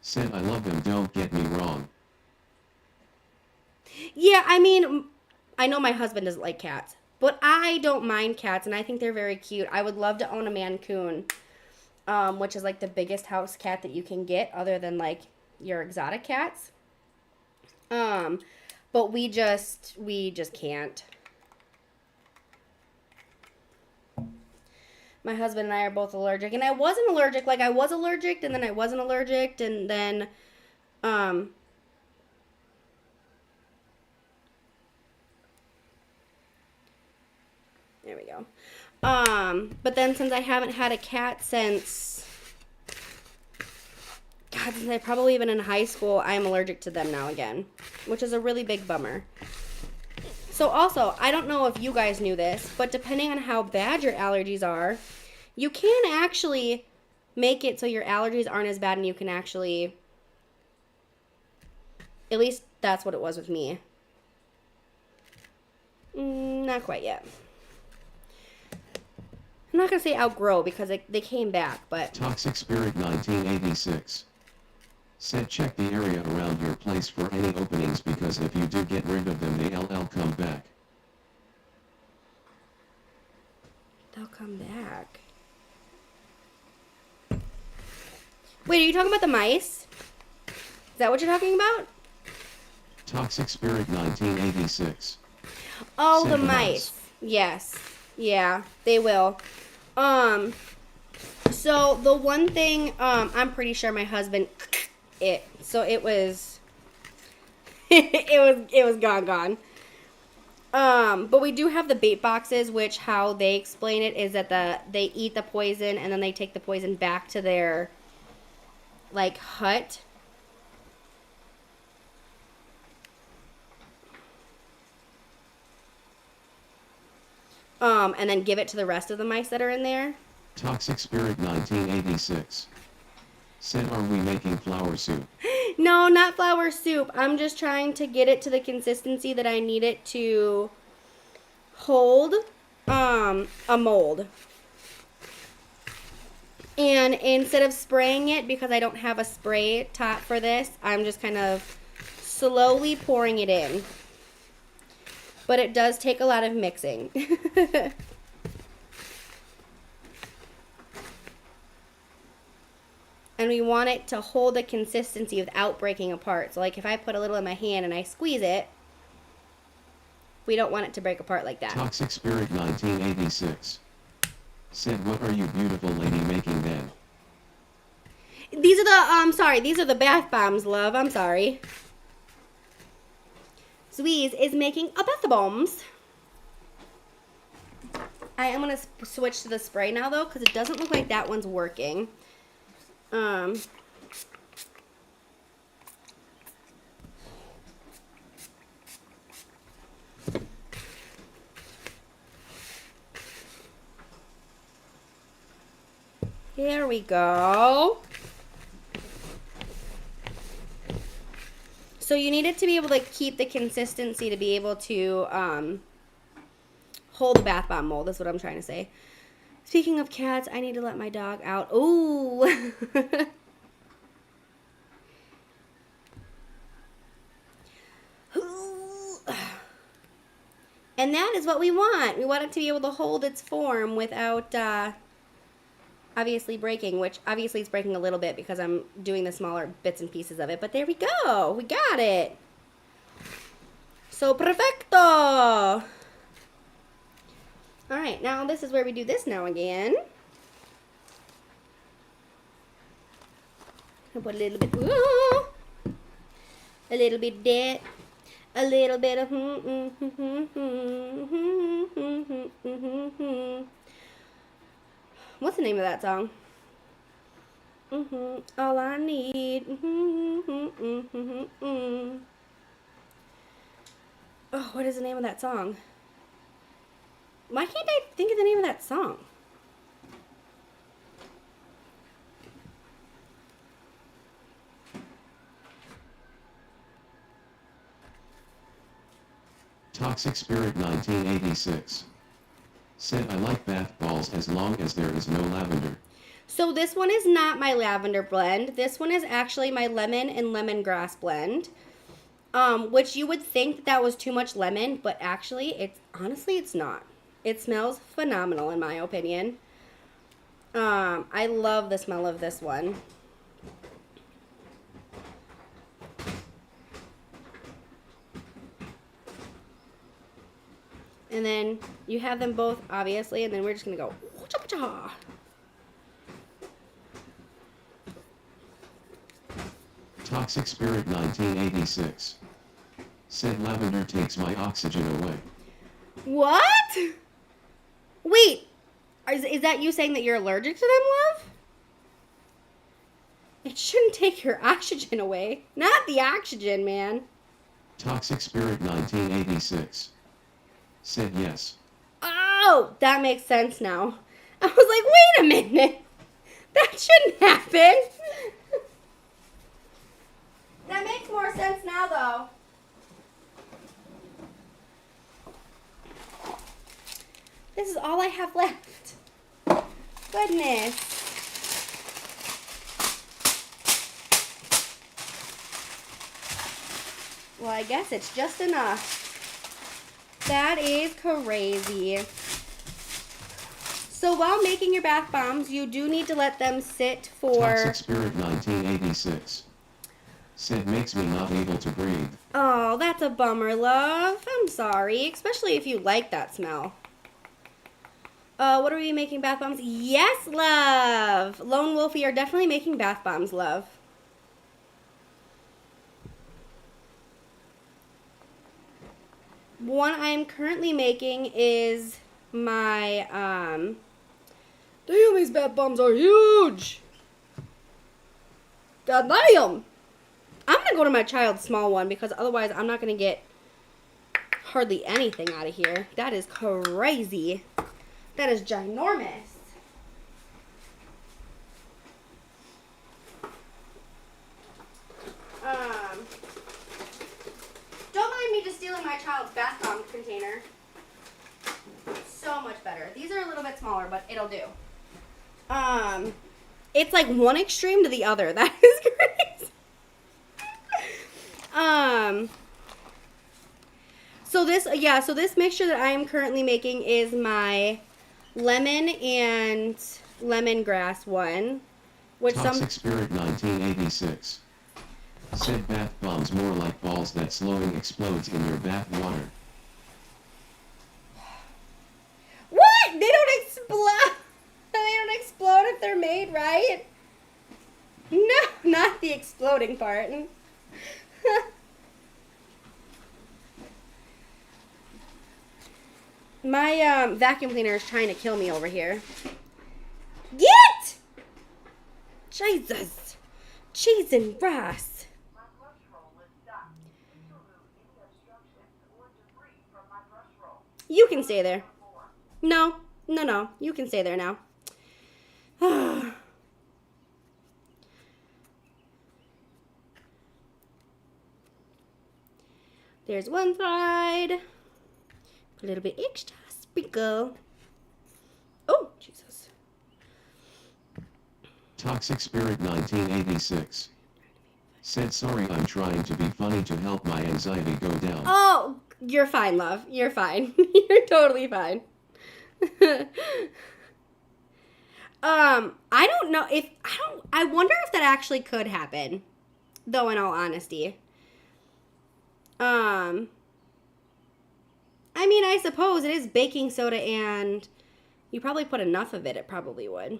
Said I love them, don't get me wrong. Yeah, I mean, I know my husband doesn't like cats, but I don't mind cats, and I think they're very cute. I would love to own a Mancoon, which is like the biggest house cat that you can get other than like your exotic cats. But we just can't. My husband and I are both allergic, and I wasn't allergic. Like, I was allergic, and then I wasn't allergic, and then, there we go. But then since I haven't had a cat since, God, since I've probably been in high school, I am allergic to them now again, which is a really big bummer. So also, I don't know if you guys knew this, but depending on how bad your allergies are, you can actually make it so your allergies aren't as bad and you can actually, at least that's what it was with me. Not quite yet. I'm not going to say outgrow because they came back, but... Toxic Spirit 1986 said check the area around your place for any openings because if you do get rid of them they'll come back. They'll come back. Wait, are you talking about the mice? Is that what you're talking about? Toxic Spirit 1986. Oh, said the mice. Yes. Yeah, they will. So the one thing, I'm pretty sure my husband it. So it was it was gone. But we do have the bait boxes, which how they explain it is that they eat the poison and then they take the poison back to their like hut. And then give it to the rest of the mice that are in there. Toxic Spirit 1986 said, are we making flour soup? No, not flour soup. I'm just trying to get it to the consistency that I need it to hold a mold. And instead of spraying it, because I don't have a spray top for this, I'm just kind of slowly pouring it in. But it does take a lot of mixing. And we want it to hold a consistency without breaking apart. So like if I put a little in my hand and I squeeze it, we don't want it to break apart like that. Toxic Spirit 1986 said, what are you beautiful lady making then? These are the, these are the bath bombs, love. I'm sorry. Louise is making a bath bombs. I am going to switch to the spray now, though, because it doesn't look like that one's working. Here we go. So you need it to be able to keep the consistency to be able to hold the bath bomb mold. That's what I'm trying to say. Speaking of cats, I need to let my dog out. Ooh. And that is what we want. We want it to be able to hold its form without obviously breaking, which obviously it's breaking a little bit because I'm doing the smaller bits and pieces of it. But there we go. We got it. So perfecto. All right, now this is where we do this now again. I'll put a little bit, ooh, a little bit that, a little bit of, what's the name of that song? All I need. Oh, what is the name of that song? Why can't I think of the name of that song? Toxic Spirit 1986 said, I like bath balls as long as there is no lavender. So this one is not my lavender blend. This one is actually my lemon and lemongrass blend. Which you would think that was too much lemon, but actually, it's not. It smells phenomenal in my opinion. I love the smell of this one. And then you have them both, obviously, and then we're just gonna go. Toxic Spirit 1986 said lavender takes my oxygen away. What? Wait, is that you saying that you're allergic to them, love? It shouldn't take your oxygen away. Not the oxygen, man. Toxic Spirit 1986 said yes. Oh, that makes sense now. I was like, wait a minute. That shouldn't happen. That makes more sense now, though. This is all I have left. Goodness. Well, I guess it's just enough. That is crazy. So while making your bath bombs, you do need to let them sit for... Toxic Spirit 1986 said makes me not able to breathe. Oh, that's a bummer, love. I'm sorry, especially if you like that smell. What are we making bath bombs? Yes, love. Lone Wolf, we are definitely making bath bombs, love. One I'm currently making is my, damn, these bath bombs are huge. God damn. I'm going to go to my child's small one because otherwise I'm not going to get hardly anything out of here. That is crazy. That is ginormous. Don't mind me just stealing my child's bath bomb container. So much better. These are a little bit smaller, but it'll do. It's like one extreme to the other. That is crazy. So this mixture that I am currently making is my lemon and lemongrass one, which Toxic Spirit 1986 said bath bombs more like balls that slowing explodes in your bath water. What? They don't explode. They don't explode if they're made right. No, not the exploding part. My vacuum cleaner is trying to kill me over here. Get! Jesus. Cheese and rice. My brush roll is stuck. Please remove any obstructions or debris from my brush roll. You can stay there. No. You can stay there now. There's one side. A little bit extra sprinkle. Oh, Jesus. Toxic Spirit 1986 said sorry, I'm trying to be funny to help my anxiety go down. Oh, you're fine, love. You're fine. You're totally fine. I don't know if I wonder if that actually could happen, though, in all honesty. I mean, I suppose it is baking soda and you probably put enough of it, it probably would.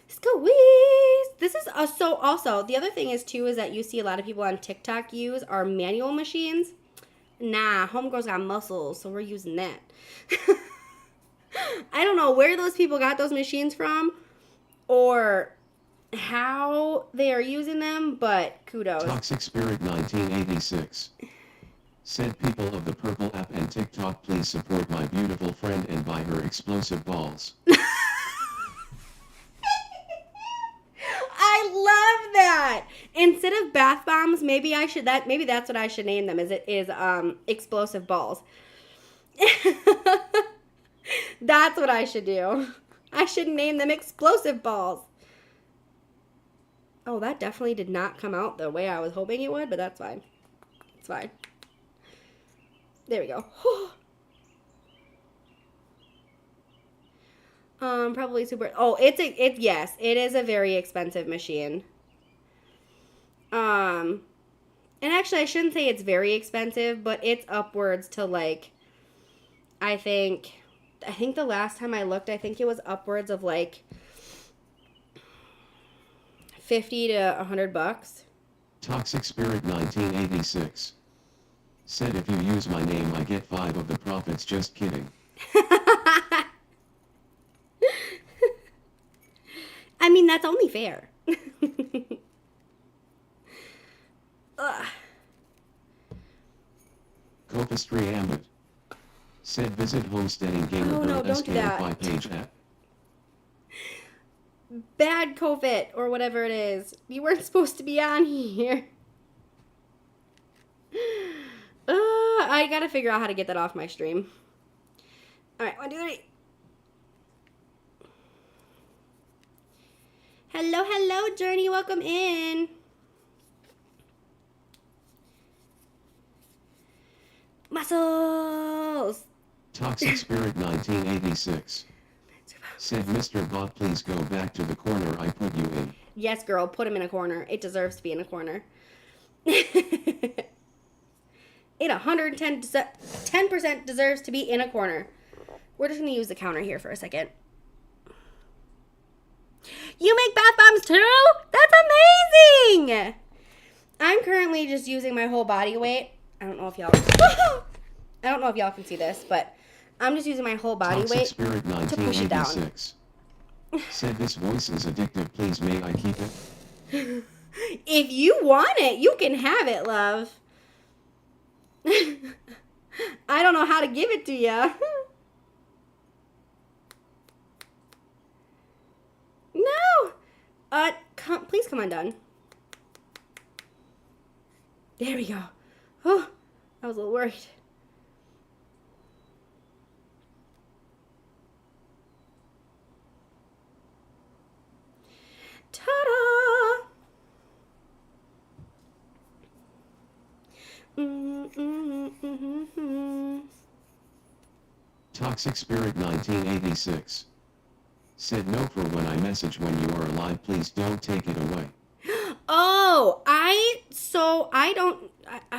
Squeeze! This is so also, the other thing is too is that you see a lot of people on TikTok use our manual machines. Nah, homegirls got muscles, so we're using that. I don't know where those people got those machines from or how they are using them, but kudos. Toxic Spirit 1986 said people of the Purple app and TikTok, please support my beautiful friend and buy her explosive balls. I love that. Instead of bath bombs, maybe that's what I should name them. Is explosive balls. That's what I should do. I should name them explosive balls. Oh, that definitely did not come out the way I was hoping it would, but that's fine. It's fine. There we go. Probably super. Oh, yes, it is a very expensive machine. And actually, I shouldn't say it's very expensive, but it's upwards to like, I think the last time I looked, I think it was upwards of like 50 to $100. Toxic Spirit 1986. Said if you use my name I get 5 of the profits, just kidding. I mean, that's only fair. Ugh. Copistry Ambit. Said visit Homesteading Gamer Oh, no, Girl don't do that. SKFI page at. Bad COVID or whatever it is. You weren't supposed to be on here. I gotta figure out how to get that off my stream. Alright, 1, 2, 3. Hello, Journey. Welcome in. Muscles. Toxic Spirit 1986. Said Mr. Bot please go back to the corner I put you in. Yes, girl. Put him in a corner. It deserves to be in a corner. It 10% deserves to be in a corner. We're just going to use the counter here for a second. You make bath bombs too? That's amazing! I'm currently just using my whole body weight. I don't know if y'all can see this, but I'm just using my whole body Toxic weight Spirit to push it down. 1986. Said this voice is addictive, please may I keep it? If you want it, you can have it, love. I don't know how to give it to you. No. Please come undone. There we go. Oh, I was a little worried. Ta-da! Toxic Spirit 1986. Said no for when I message when you are alive, please don't take it away. Oh, I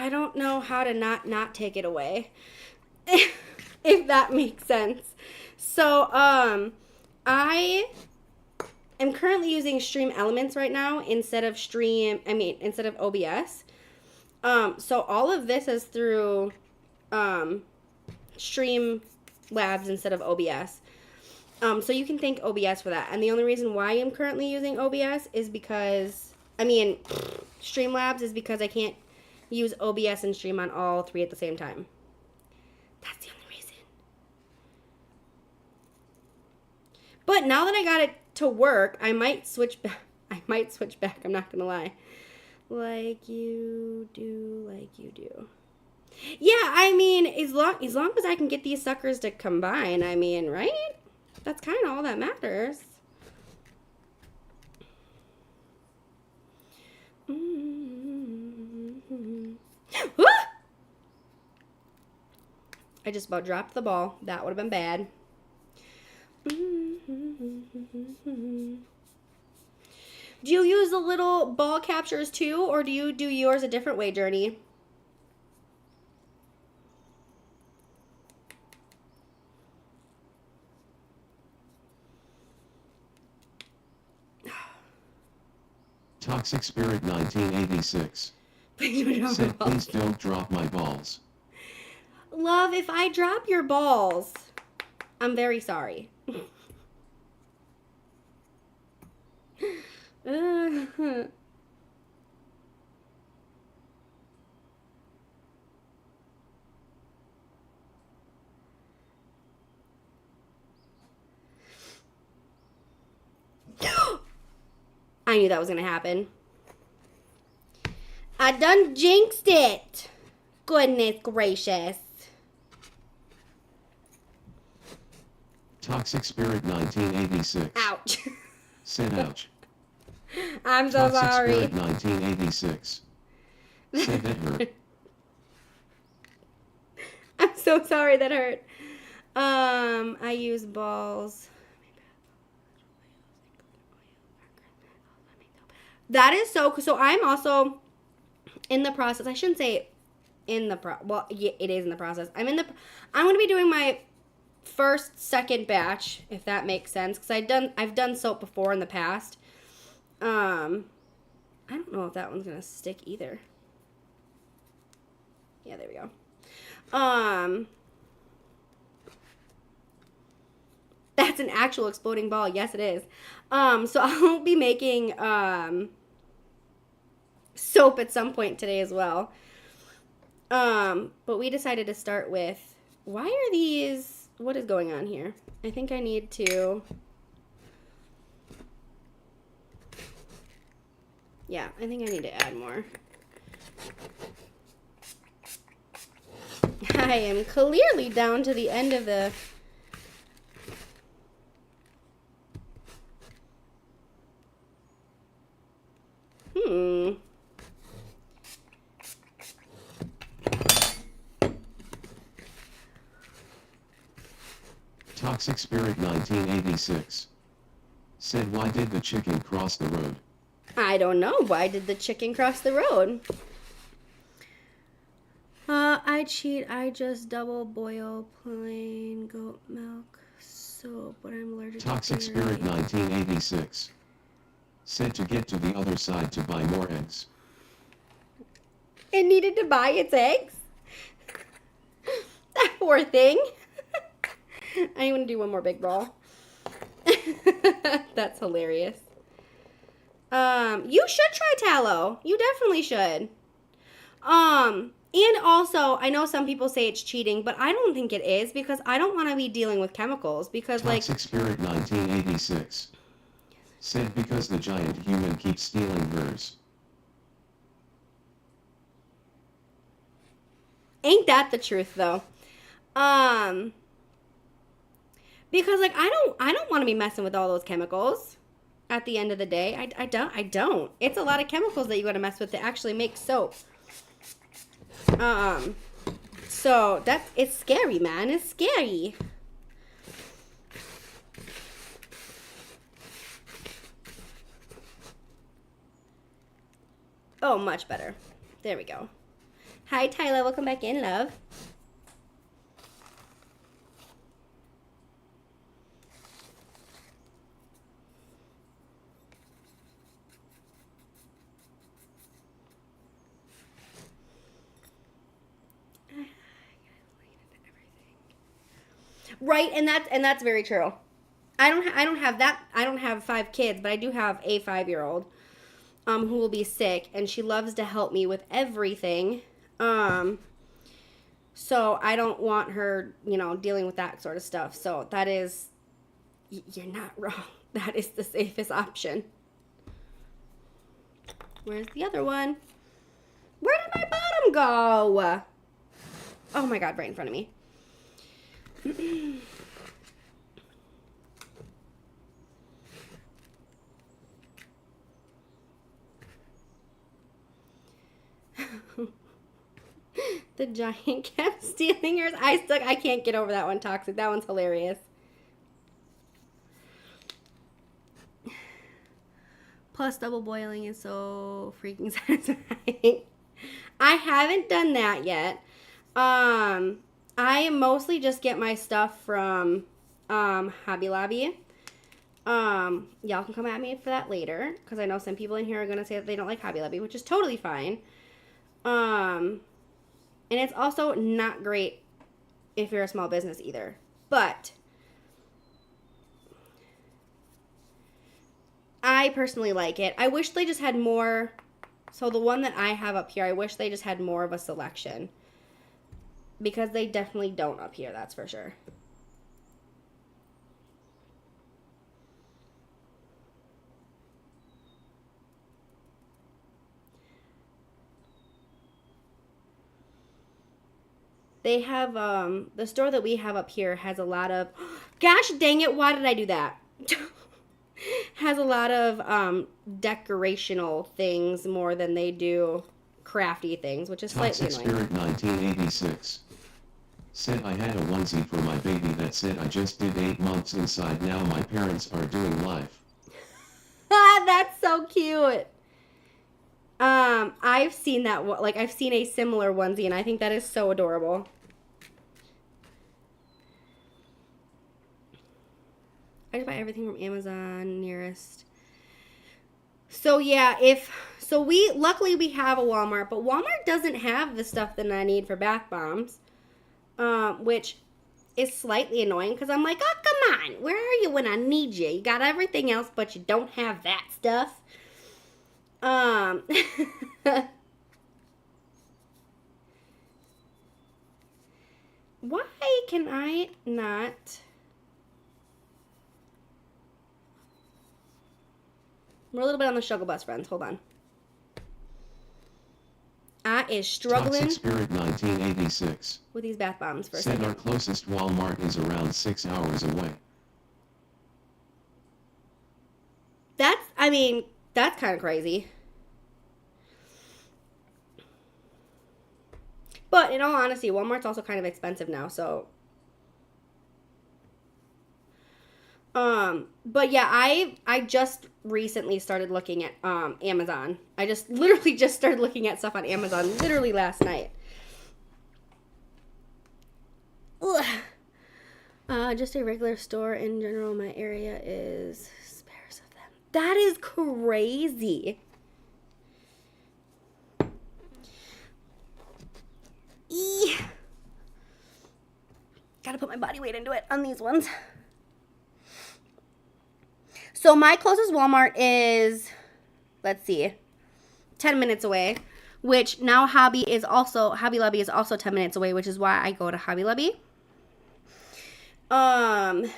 don't know how to not take it away. If that makes sense. So, I am currently using Stream Elements right now instead of OBS. So all of this is through Stream Labs instead of OBS. So you can thank OBS for that. And the only reason why I'm currently using OBS is because, Streamlabs is because I can't use OBS and stream on all 3 at the same time. That's the only reason. But now that I got it to work, I might switch back. I'm not going to lie. Like you do. Yeah, as long as I can get these suckers to combine, right? That's kind of all that matters. I just about dropped the ball. That would have been bad. Do you use the little ball captures too, or do you do yours a different way, Journey? Toxic Spirit 1986. Said please don't drop my balls. Love, if I drop your balls, I'm very sorry. I knew that was going to happen. I done jinxed it. Goodness gracious. Toxic Spirit 1986. Ouch. Said ouch. I'm so Toxic sorry. Spirit 1986. Said that hurt. I'm so sorry that hurt. I use balls. That is so. So I'm also in the process. I shouldn't say in the well, yeah, it is in the process. I'm going to be doing my second batch, if that makes sense, because I've done soap before in the past. I don't know if that one's gonna stick either. Yeah, there we go. That's an actual exploding ball. Yes, it is. So I'll be making soap at some point today as well. But we decided to start with, why are these, what is going on here? I think I need to, yeah, I think I need to add more. I am clearly down to the end of the, Toxic Spirit 1986. Said why did the chicken cross the road? I don't know. Why did the chicken cross the road? I cheat. I just double boil plain goat milk soap, but I'm allergic Toxic to Spirit dairy. 1986. Said to get to the other side to buy more eggs. It needed to buy its eggs? That poor thing. I'm going to do one more big roll. That's hilarious. You should try tallow. You definitely should. And also, I know some people say it's cheating, but I don't think it is, because I don't want to be dealing with chemicals, because Toxic Spirit 1986. Said because the giant human keeps stealing hers. ain't that the truth though? Because I don't want to be messing with all those chemicals at the end of the day. I don't. It's a lot of chemicals that you got to mess with to actually make soap. So it's scary, man. It's scary. Oh, much better. There we go. Hi, Tyler. Welcome back in, love. Right, and that's very true. I don't have 5 kids, but I do have a 5-year-old who will be sick, and she loves to help me with everything. So I don't want her, dealing with that sort of stuff. So that is, you're not wrong. That is the safest option. Where's the other one? Where did my bottom go? Oh my God, right in front of me. The giant kept stealing yours. I can't get over that one, Toxic. That one's hilarious. Plus, double boiling is so freaking satisfying. I haven't done that yet. I mostly just get my stuff from Hobby Lobby. Y'all can come at me for that later, because I know some people in here are going to say that they don't like Hobby Lobby, which is totally fine. And it's also not great if you're a small business either. But I personally like it. I wish they just had more. So the one that I have up here, I wish they just had more of a selection. Because they definitely don't up here, that's for sure. They have, the store that we have up here has a lot of, gosh dang it, why did I do that? has a lot of decorational things more than they do crafty things, which is slightly Toxic annoying. Spirit 1986. Said I had a onesie for my baby that said I just did 8 months inside, now my parents are doing life. Ah, that's so cute. I've seen that, like, I've seen a similar onesie, and I think that is so adorable. I just buy everything from Amazon nearest. So yeah, luckily we have a Walmart, but Walmart doesn't have the stuff that I need for bath bombs, which is slightly annoying because I'm like, oh, come on, where are you when I need you? You got everything else, but you don't have that stuff. Why can I not? We're a little bit on the struggle bus, friends. Hold on. I is struggling Toxic Spirit 1986. with these bath bombs for a Said second. our closest Walmart is around 6 hours away. That's kind of crazy. But in all honesty, Walmart's also kind of expensive now, so. But yeah, I just recently started looking at Amazon. I just literally just started looking at stuff on Amazon literally last night. Ugh. Just a regular store in general. My area is sparse of them. That is crazy. Gotta put my body weight into it on these ones. So my closest Walmart is, let's see, 10 minutes away, which now Hobby Lobby is also 10 minutes away, which is why I go to Hobby Lobby. And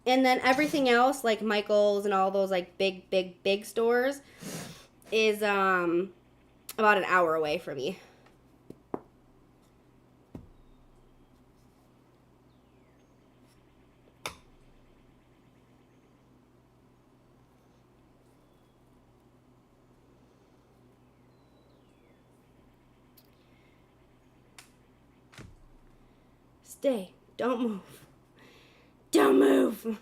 then everything else, like Michael's and all those like big stores, is about an hour away from me. Stay. Don't move. Don't move.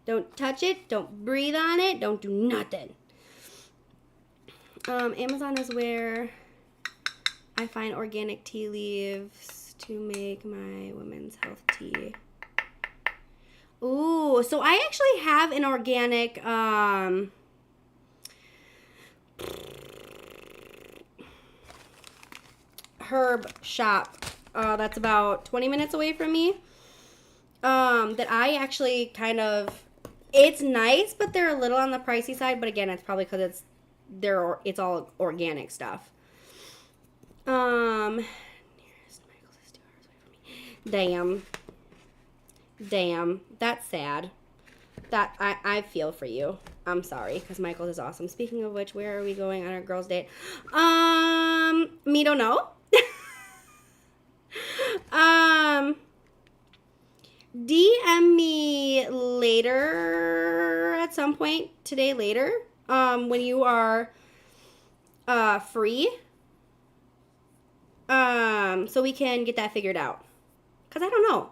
Don't touch it. Don't breathe on it. Don't do nothing. Amazon is where I find organic tea leaves to make my women's health tea. Ooh, so I actually have an organic herb shop that's about 20 minutes away from me, that I actually it's nice, but they're a little on the pricey side, but again, it's probably because it's all organic stuff. Nearest Michael's is 2 hours away from me. Damn, that's sad. That I feel for you. I'm sorry, because Michael's is awesome. Speaking of which, where are we going on our girls' date? Me don't know. DM me later at some point today later, when you are free, so we can get that figured out, because I don't know.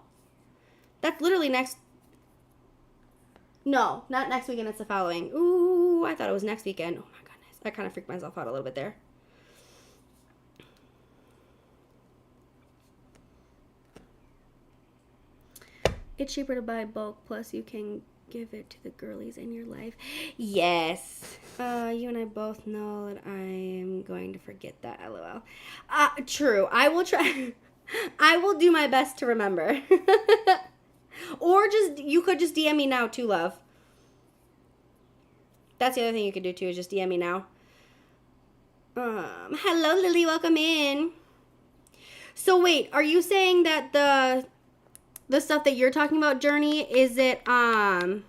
That's literally no, not next weekend, it's the following. Ooh, I thought it was next weekend. Oh my goodness, I kind of freaked myself out a little bit there. It's cheaper to buy bulk, plus you can give it to the girlies in your life. Yes. You and I both know that I am going to forget that, LOL. True. I will try. I will do my best to remember. Or you could just DM me now too, love. That's the other thing you could do too, is just DM me now. Hello, Lily. Welcome in. So wait, are you saying that the stuff that you're talking about, Journey, is it Amazon?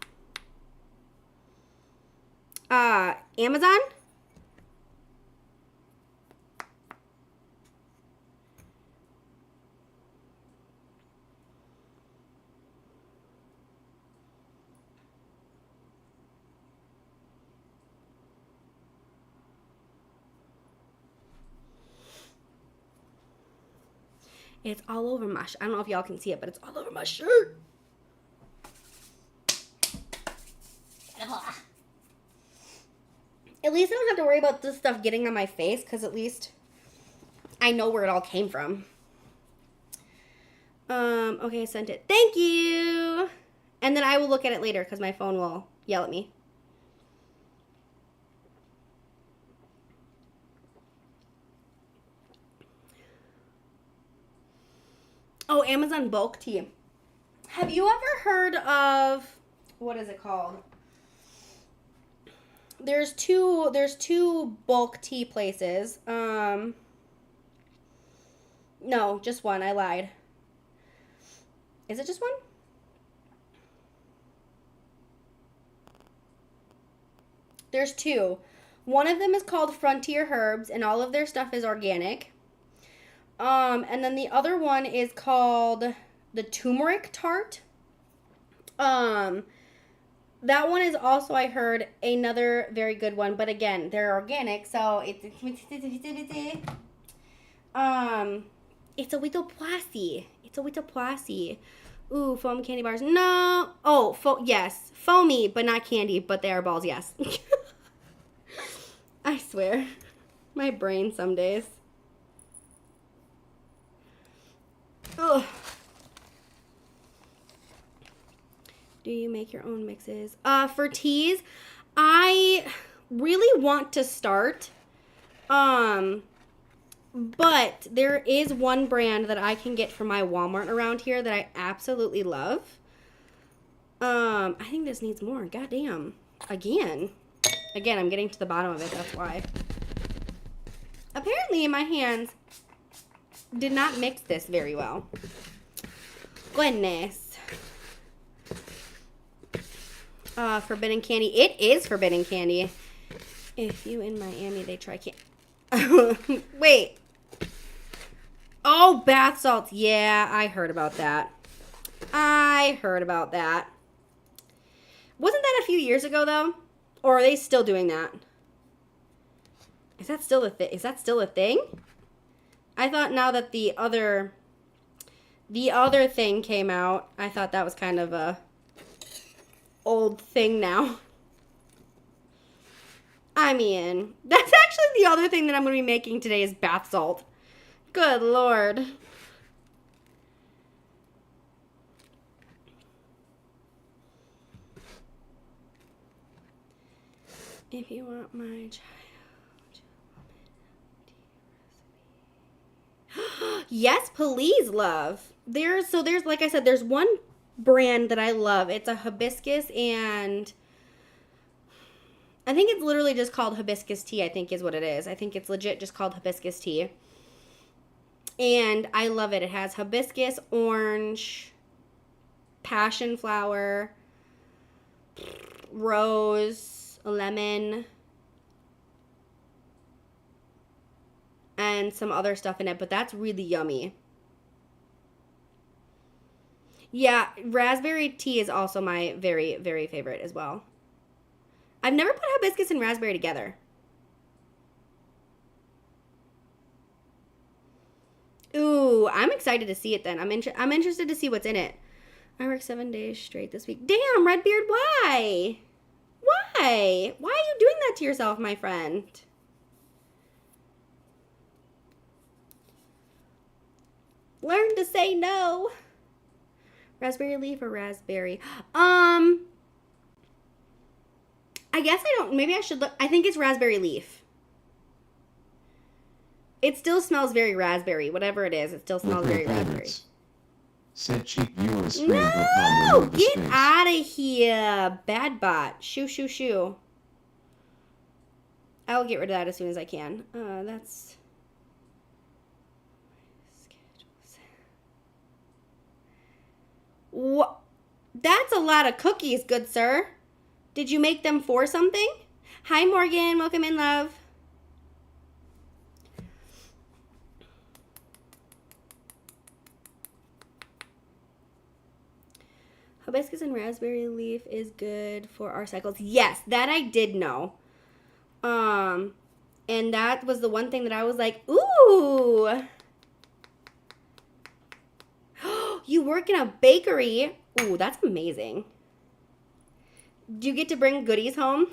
It's all over my I don't know if y'all can see it, but it's all over my shirt. At least I don't have to worry about this stuff getting on my face, because at least I know where it all came from. Okay, I sent it. Thank you. And then I will look at it later because my phone will yell at me. Oh, Amazon bulk tea. Have you ever heard of, what is it called? There's two bulk tea places. No, just one. I lied. Is it just one? There's two. One of them is called Frontier Herbs, and all of their stuff is organic. And then the other one is called the Turmeric Tart. That one is also, I heard, another very good one, but again, they're organic, so it's a little plasty. It's a little plasty. Ooh, foam candy bars. No. Oh, yes. Foamy, but not candy, but they are balls, yes. I swear. My brain some days. Ugh. Do you make your own mixes? For teas, I really want to start. But there is one brand that I can get from my Walmart around here that I absolutely love. I think this needs more. Goddamn. Again, I'm getting to the bottom of it. That's why. Apparently, my hands did not mix this very well. Goodness. Forbidden candy. It is forbidden candy. If you in Miami, they try candy. Wait. Oh, bath salts. Yeah, I heard about that. Wasn't that a few years ago, though? Or are they still doing that? Is that still a thing? Is that still a thing? I thought now that the other thing came out, I thought that was kind of a old thing now. I mean, that's actually the other thing that I'm going to be making today is bath salt. Good Lord. If you want my child. Yes, please, love. There's like I said, there's one brand that I love. It's a hibiscus, and I think it's literally just called hibiscus tea, I think is what it is. I think it's legit just called hibiscus tea. And I love it. It has hibiscus, orange, passion flower, rose, lemon, and some other stuff in it, but that's really yummy. Yeah, raspberry tea is also my very, very favorite as well. I've never put hibiscus and raspberry together. Ooh, I'm excited to see it then. I'm interested to see what's in it. I worked 7 days straight this week. Damn, Redbeard, why? Why? Why are you doing that to yourself, my friend? Learn to say no. Raspberry leaf or raspberry? I guess I don't. Maybe I should look. I think it's raspberry leaf. It still smells very raspberry. Whatever it is, it still smells very raspberry. Said cheap viewer No! Get out of here, bad bot. Shoo, shoo, shoo. I will get rid of that as soon as I can. That's... What? That's a lot of cookies, good sir. Did you make them for something? Hi, Morgan. Welcome in, love. Hibiscus and raspberry leaf is good for our cycles. Yes, that I did know. And that was the one thing that I was like, ooh. You work in a bakery. Ooh, that's amazing. Do you get to bring goodies home?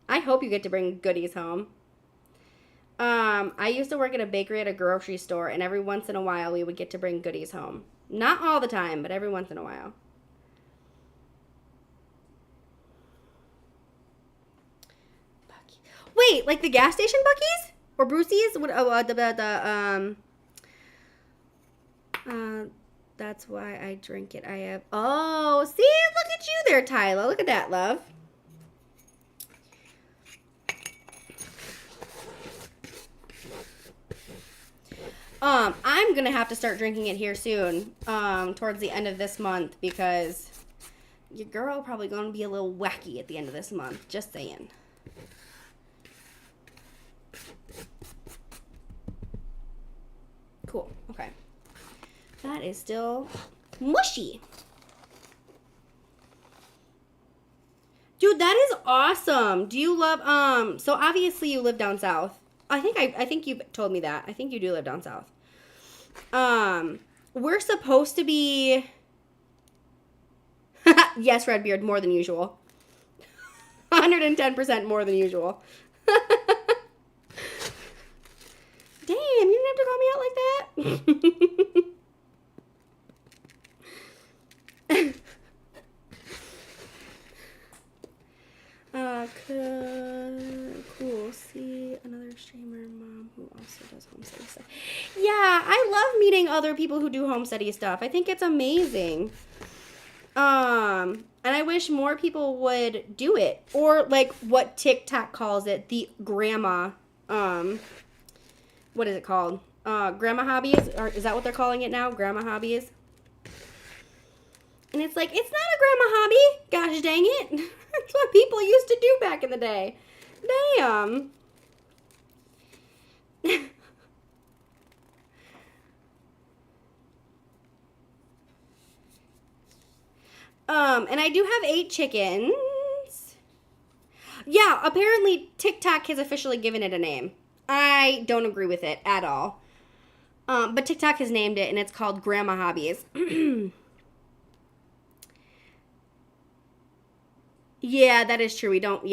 I hope you get to bring goodies home. I used to work at a bakery at a grocery store, and every once in a while we would get to bring goodies home. Not all the time, but every once in a while. Wait, like the gas station Buc-ee's? Or Brucey's? What, that's why I drink it. I have, oh, see, look at you there, Tyler. Look at that, love. I'm gonna have to start drinking it here soon, towards the end of this month, because your girl probably gonna be a little wacky at the end of this month. Just saying. Cool. Okay. That is still mushy. Dude, that is awesome. Do you love so obviously you live down south. I think you've told me that. I think you do live down south. We're supposed to be yes, Redbeard, more than usual. 110% more than usual. Damn, you didn't have to call me out like that. Cool. See another streamer mom who also does home study stuff. Yeah, I love meeting other people who do home study stuff. I think it's amazing. And I wish more people would do it, or like what TikTok calls it, the grandma. What is it called? Grandma hobbies, or is that what they're calling it now? Grandma hobbies. And it's like, it's not a grandma hobby. Gosh dang it. That's what people used to do back in the day. Damn. And I do have 8 chickens. Yeah, apparently TikTok has officially given it a name. I don't agree with it at all. But TikTok has named it, and it's called Grandma Hobbies. Yeah, that is true. We don't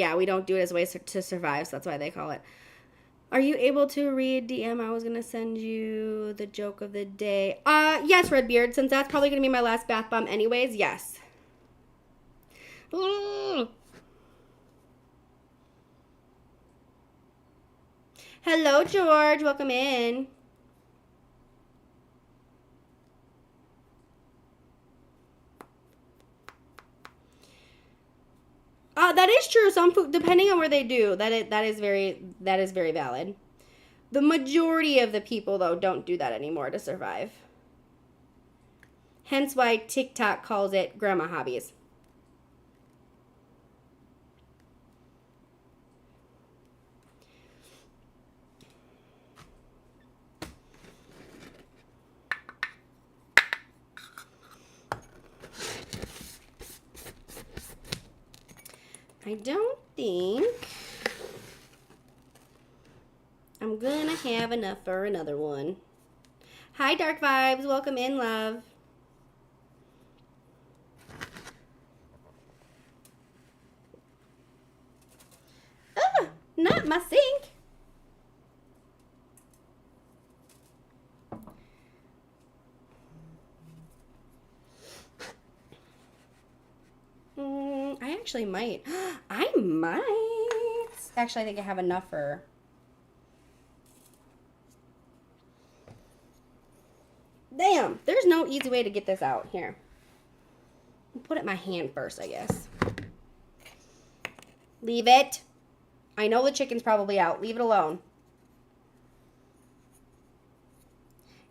do it as ways to survive, so that's why they call it. Are you able to read DM? I was going to send you the joke of the day. Yes, Redbeard, since that's probably going to be my last bath bomb anyways, yes. Ooh. Hello, George. Welcome in. That is true. Some food, depending on where they do, that is very valid. The majority of the people, though, don't do that anymore to survive. Hence why TikTok calls it Grandma Hobbies. I don't think I'm gonna have enough for another one. Hi, Dark Vibes. Welcome in, love. Not my sink. I actually might. I might. Actually, I think I have enough for... Damn, there's no easy way to get this out. Here. Put it in my hand first, I guess. Leave it. I know the chicken's probably out. Leave it alone.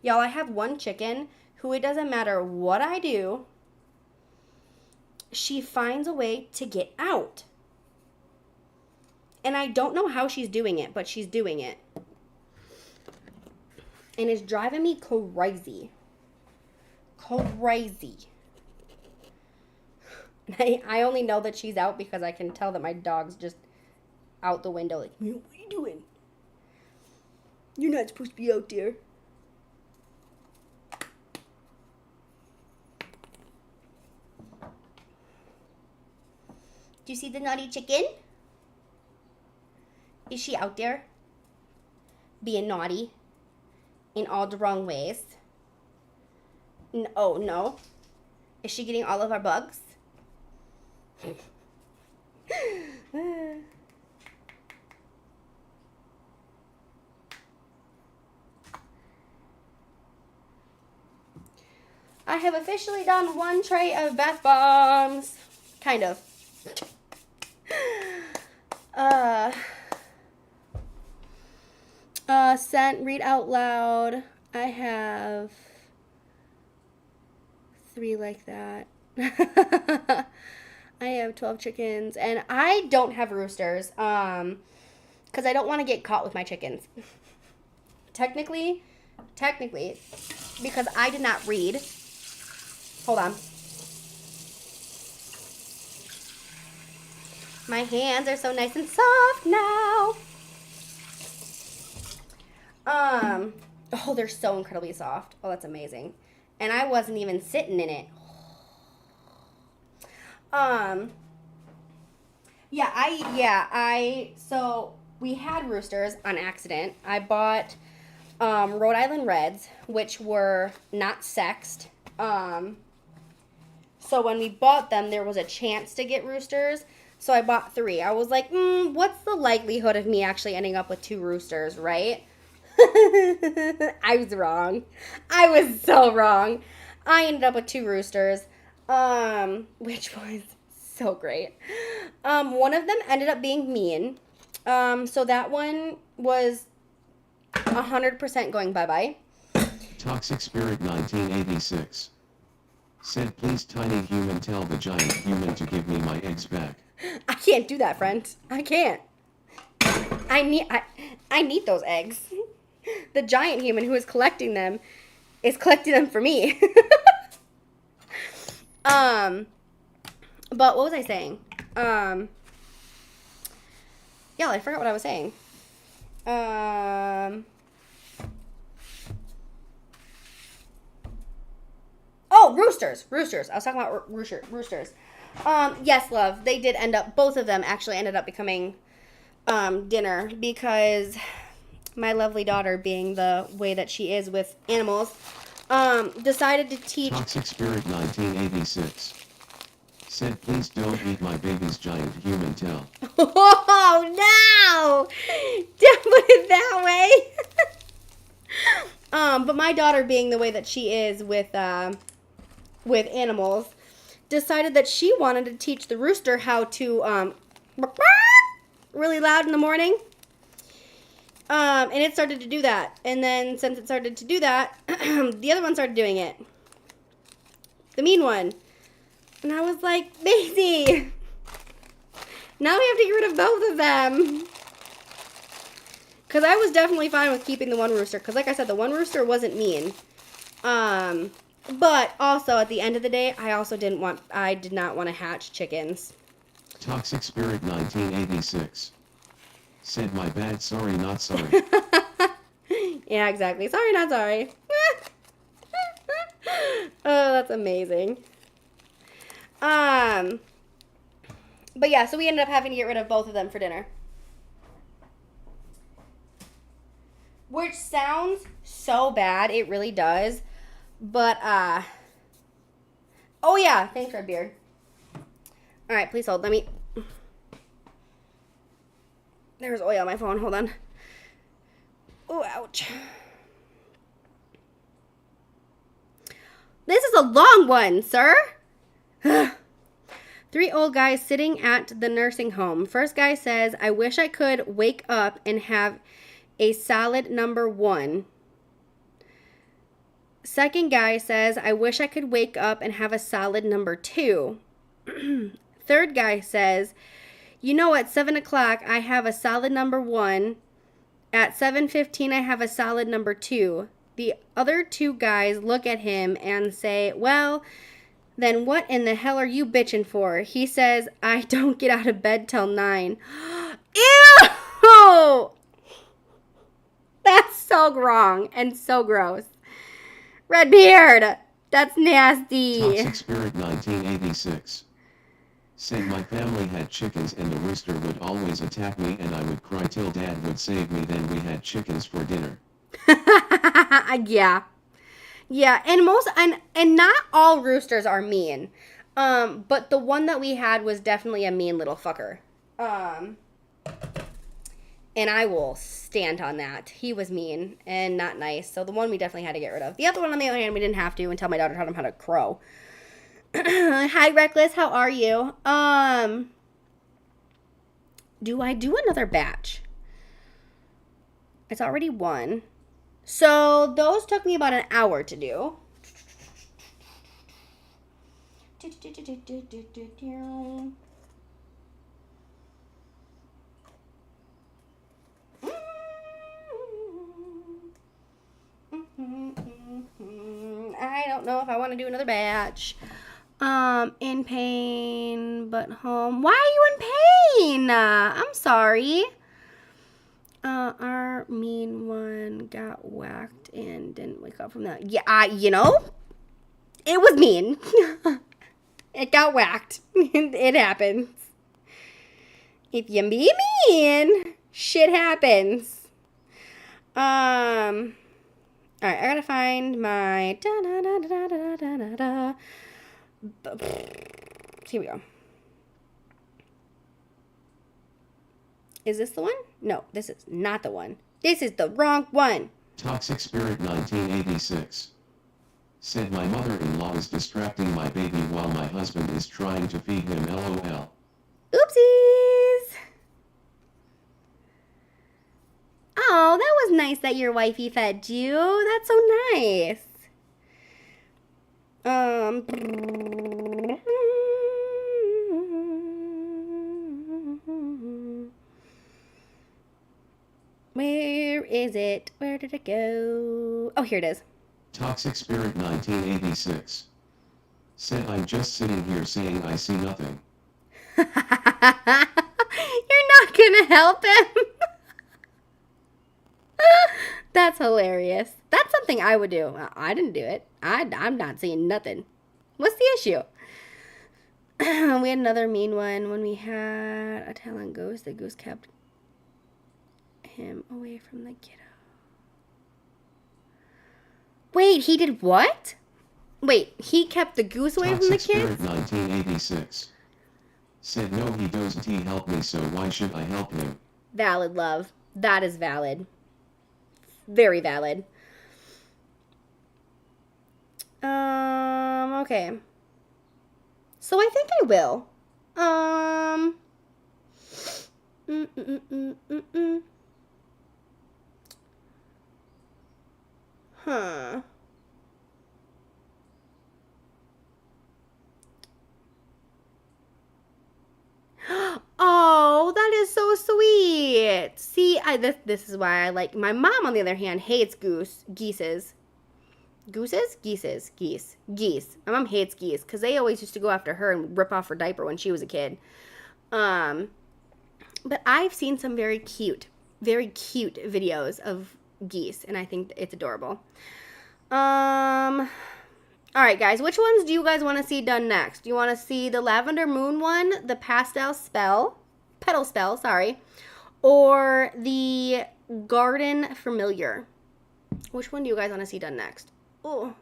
Y'all, I have one chicken who, it doesn't matter what I do, she finds a way to get out. And I don't know how she's doing it, but she's doing it. And it's driving me crazy. Crazy. I only know that she's out because I can tell that my dog's just out the window like, what are you doing? You're not supposed to be out there. Do you see the naughty chicken? Is she out there being naughty in all the wrong ways? Oh, no. Is she getting all of our bugs? I have officially done 1 tray of bath bombs. Kind of. Sent, read out loud. I have 3 like that. I have 12 chickens, and I don't have roosters, because I don't want to get caught with my chickens. Technically, because I did not read. Hold on. My hands are so nice and soft now. Oh, they're so incredibly soft. Oh, that's amazing. And I wasn't even sitting in it. So we had roosters on accident. I bought, Rhode Island Reds, which were not sexed. So when we bought them, there was a chance to get roosters. So I bought 3. I was like, what's the likelihood of me actually ending up with 2 roosters, right? I was wrong. I was so wrong. I ended up with 2 roosters, which was so great. One of them ended up being mean. So that one was 100% going bye-bye. Toxic Spirit 1986. Said please tiny human tell the giant human to give me my eggs back. I can't do that, friend. I can't. I need those eggs. The giant human who is collecting them is collecting them for me. But what was I saying? Yeah, I forgot what I was saying. Oh, roosters. I was talking about roosters. Yes, love. They did end up, both of them actually ended up becoming dinner, because my lovely daughter, being the way that she is with animals, decided to teach... Toxic Spirit 1986. Said please don't eat my baby's giant human tail. Oh, no! Don't put it that way. But my daughter, being the way that she is with animals, decided that she wanted to teach the rooster how to really loud in the morning. And it started to do that. And then since it started to do that, the other one started doing it. The mean one. And I was like, Maisie, now we have to get rid of both of them. Because I was definitely fine with keeping the one rooster. Because like I said, the one rooster wasn't mean. But also at the end of the day, I did not want to hatch chickens. Toxic Spirit 1986. Said my bad, sorry, not sorry. Yeah, exactly. Sorry, not sorry. Oh, that's amazing. But yeah, so we ended up having to get rid of both of them for dinner. Which sounds so bad. It really does. But, oh yeah, thanks, Redbeard. Alright, please hold. There's oil on my phone. Hold on. Oh, ouch. This is a long one, sir. 3 old guys sitting at the nursing home. First guy says, I wish I could wake up and have a solid number 1. Second guy says, I wish I could wake up and have a solid number 2. Third guy says, you know, at 7 o'clock, I have a solid number 1. At 7:15, I have a solid number 2. The other 2 guys look at him and say, well, then what in the hell are you bitching for? He says, I don't get out of bed till 9. Ew! That's so wrong and so gross. Redbeard, that's nasty. Toxic Spirit 1986. Said my family had chickens and the rooster would always attack me and I would cry till dad would save me, then we had chickens for dinner. Yeah. Yeah, and not all roosters are mean. But the one that we had was definitely a mean little fucker. And I will stand on that. He was mean and not nice. So the one we definitely had to get rid of. The other one, on the other hand, we didn't have to until my daughter taught him how to crow. Hi, Reckless. How are you? Do I do another batch? It's already 1. So those took me about an hour to do. I don't know if I want to do another batch. In pain, but home. Why are you in pain? I'm sorry. Our mean one got whacked and didn't wake up from that. Yeah, it was mean. It got whacked. It happens. If you be mean, shit happens. Alright, I gotta find my Here we go. Is this the one? No, this is not the one. This is the wrong one. Toxic Spirit 1986. Said my mother-in-law is distracting my baby while my husband is trying to feed him, LOL. Oopsies. Oh, that was nice that your wifey fed you. That's so nice. Where is it? Where did it go? Oh, here it is. Toxic Spirit 1986. Said I'm just sitting here saying I see nothing. You're not gonna help him. That's hilarious. That's something I would do. I didn't do it. I'm not seeing nothing. What's the issue? We had another mean one when we had a talent goose. The goose kept him away from the kiddo. Wait, he did what? Wait, he kept the goose away from the Toxic kids? Spirit 1986. Said no, he doesn't. He helped me, so why should I help him? Valid, love. That is valid. Very valid. Okay. So I think I will. Huh. Oh, that is so sweet. See, this is why I like my mom. On the other hand, hates geese. My mom hates geese because they always used to go after her and rip off her diaper when she was a kid. But I've seen some very cute videos of geese, and I think it's adorable. All right, guys, which ones do you guys want to see done next? Do you want to see the Lavender Moon one, the petal spell, or the Garden Familiar? Which one do you guys want to see done next? Oh,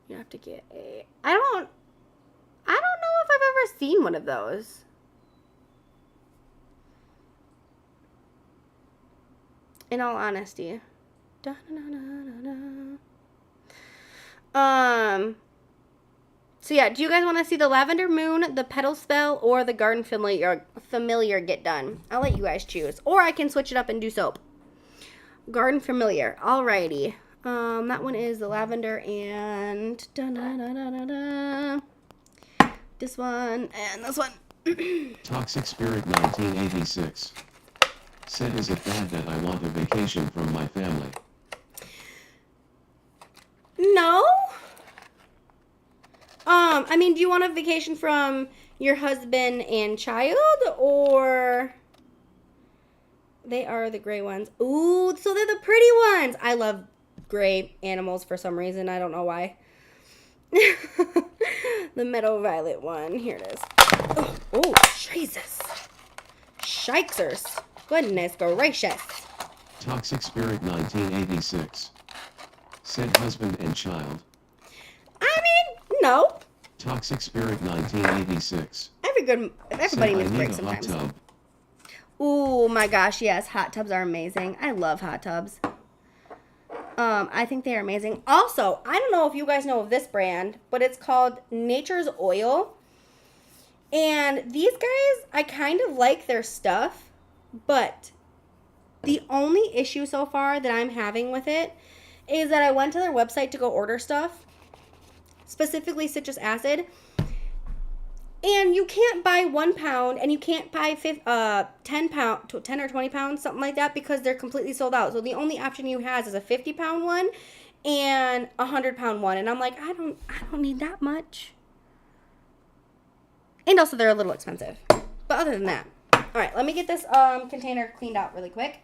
you have to get a. I don't know if I've ever seen one of those. In all honesty. So yeah, do you guys want to see the Lavender Moon, the Petal Spell, or the Garden Familiar get done? I'll let you guys choose. Or I can switch it up and do soap. Garden Familiar. Alrighty. That one is the lavender and this one and this one. Toxic Spirit 1986. Said is it bad that I want a vacation from my family? No. I mean, do you want a vacation from your husband and child, or they are the gray ones? Ooh, so they're the pretty ones. I love gray animals for some reason. I don't know why. The Meadow Violet one. Here it is. Oh, Jesus. Shikesers. Goodness gracious. Toxic Spirit 1986. Said husband and child. I mean, no. Toxic Spirit 1986. Everybody Said I needs need breaks a hot sometimes. tub. Oh my gosh, yes, hot tubs are amazing. I love hot tubs. I think they are amazing. Also, I don't know if you guys know of this brand, but it's called Nature's Oil. And these guys, I kind of like their stuff, but the only issue so far that I'm having with it is that I went to their website to go order stuff, specifically citrus acid, and you can't buy 1 pound and you can't buy 10 or 20 pounds, something like that, because they're completely sold out. So the only option you have is a 50-pound one and a 100-pound one. And I'm like, I don't need that much. And also they're a little expensive. But other than that, all right, let me get this container cleaned out really quick.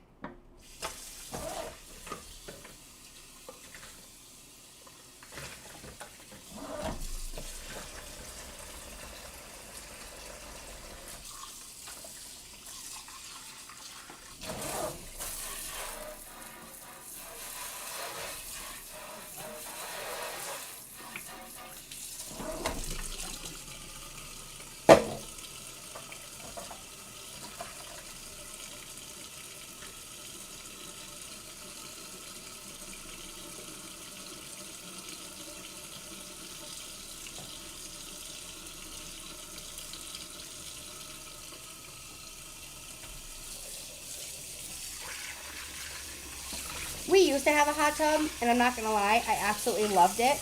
We used to have a hot tub, and I'm not gonna lie, I absolutely loved it.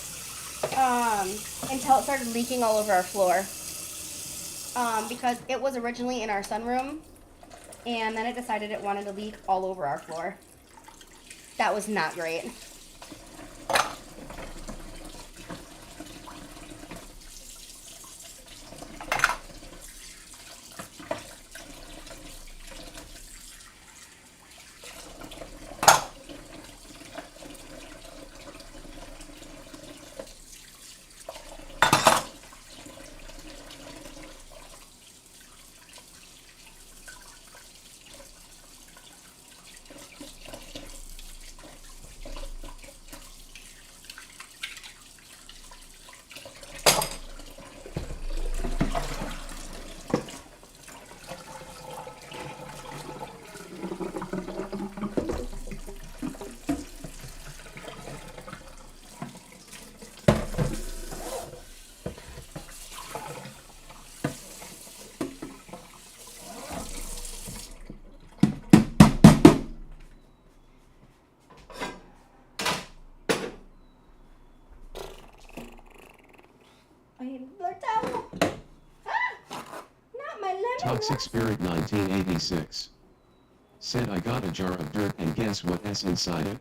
Until it started leaking all over our floor. Because it was originally in our sunroom, and then it decided it wanted to leak all over our floor. That was not great. I need a blood towel. Ah, not my lemon. Toxic Spirit 1986. Said I got a jar of dirt and guess what's inside it?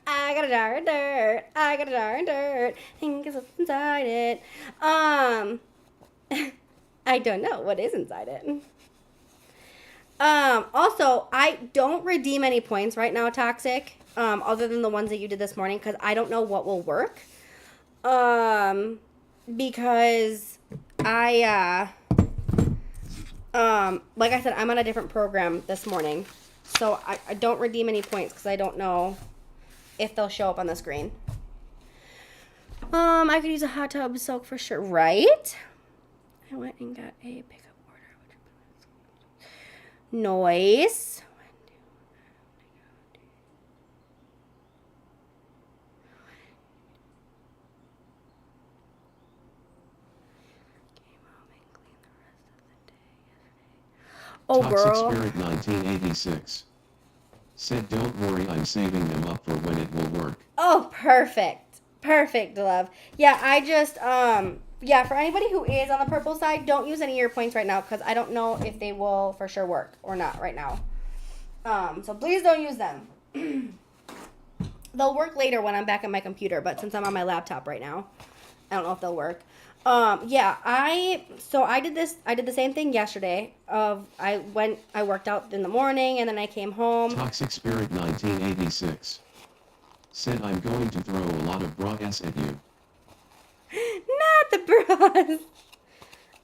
I got a jar of dirt. I got a jar of dirt. And guess what's inside it? I don't know what is inside it. Also, I don't redeem any points right now, Toxic. Other than the ones that you did this morning, because I don't know what will work. Because I, like I said, I'm on a different program this morning. So I don't redeem any points because I don't know if they'll show up on the screen. I could use a hot tub soak for sure, right? I went and got a pickup order. Noise. Oh, Toxic girl. Spirit 1986. Said don't worry, I'm saving them up for when it will work. Oh, perfect. Perfect, love. Yeah, I just, yeah, for anybody who is on the purple side, don't use any of your points right now because I don't know if they will for sure work or not right now. So please don't use them. They'll work later when I'm back at my computer, but since I'm on my laptop right now, I don't know if they'll work. Yeah, I did the same thing yesterday. I worked out in the morning and then I came home. Toxic Spirit 1986. Said I'm going to throw a lot of bra-ass at you. the bras.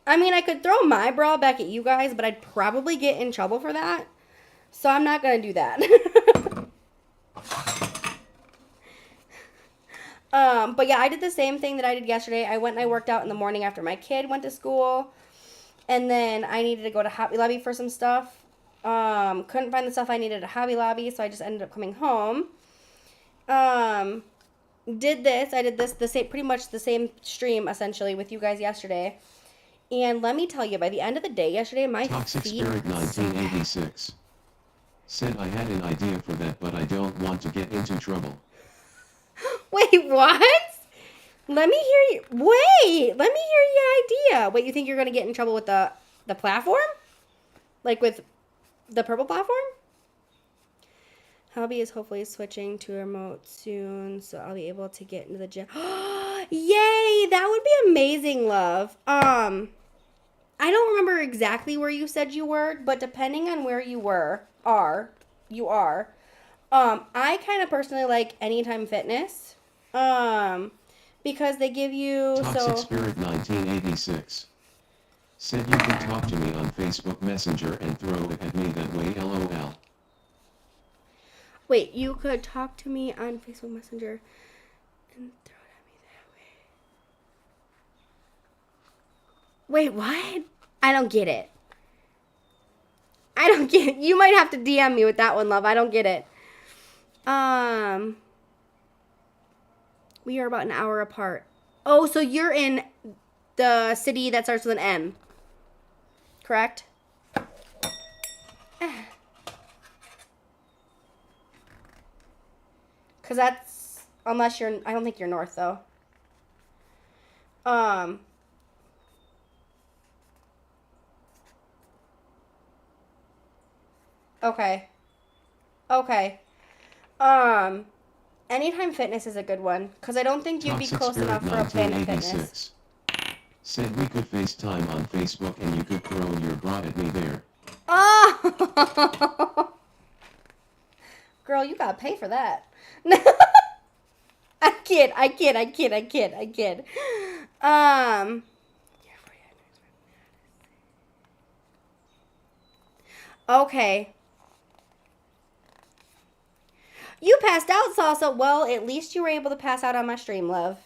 I mean, I could throw my bra back at you guys, but I'd probably get in trouble for that. So I'm not going to do that. But yeah, I did the same thing that I did yesterday. I went and I worked out in the morning after my kid went to school. And then I needed to go to Hobby Lobby for some stuff. Couldn't find the stuff I needed at Hobby Lobby, so I just ended up coming home. Did this. I did this pretty much the same stream essentially with you guys yesterday. And let me tell you, by the end of the day yesterday, my Toxic feet. Spirit 1986 said I had an idea for that, but I don't want to get into trouble. Wait, what? Let me hear you. Wait, let me hear your idea. Wait, you think you're gonna get in trouble with the platform? Like with the purple platform? Hubby is hopefully switching to remote soon, so I'll be able to get into the gym. Yay! That would be amazing, love. I don't remember exactly where you said you were, but depending on where you are. I kind of personally like Anytime Fitness. Because they give you Toxic Spirit 1986 said you can talk to me on Facebook Messenger and throw it at me that way, LOL. Wait, you could talk to me on Facebook Messenger and throw it at me that way. Wait, what? I don't get it. You might have to DM me with that one, love. I don't get it. We are about an hour apart. Oh, so you're in the city that starts with an M. Correct? Because that's, unless you're, I don't think you're north, though. Okay. Anytime Fitness is a good one, because I don't think you'd be Toxic close Spirit enough for a Planet Fitness. 1986 said we could FaceTime on Facebook and you could throw your bra at me there. Oh! Girl, you gotta pay for that. I kid. Okay. You passed out, Salsa. Well, at least you were able to pass out on my stream, love.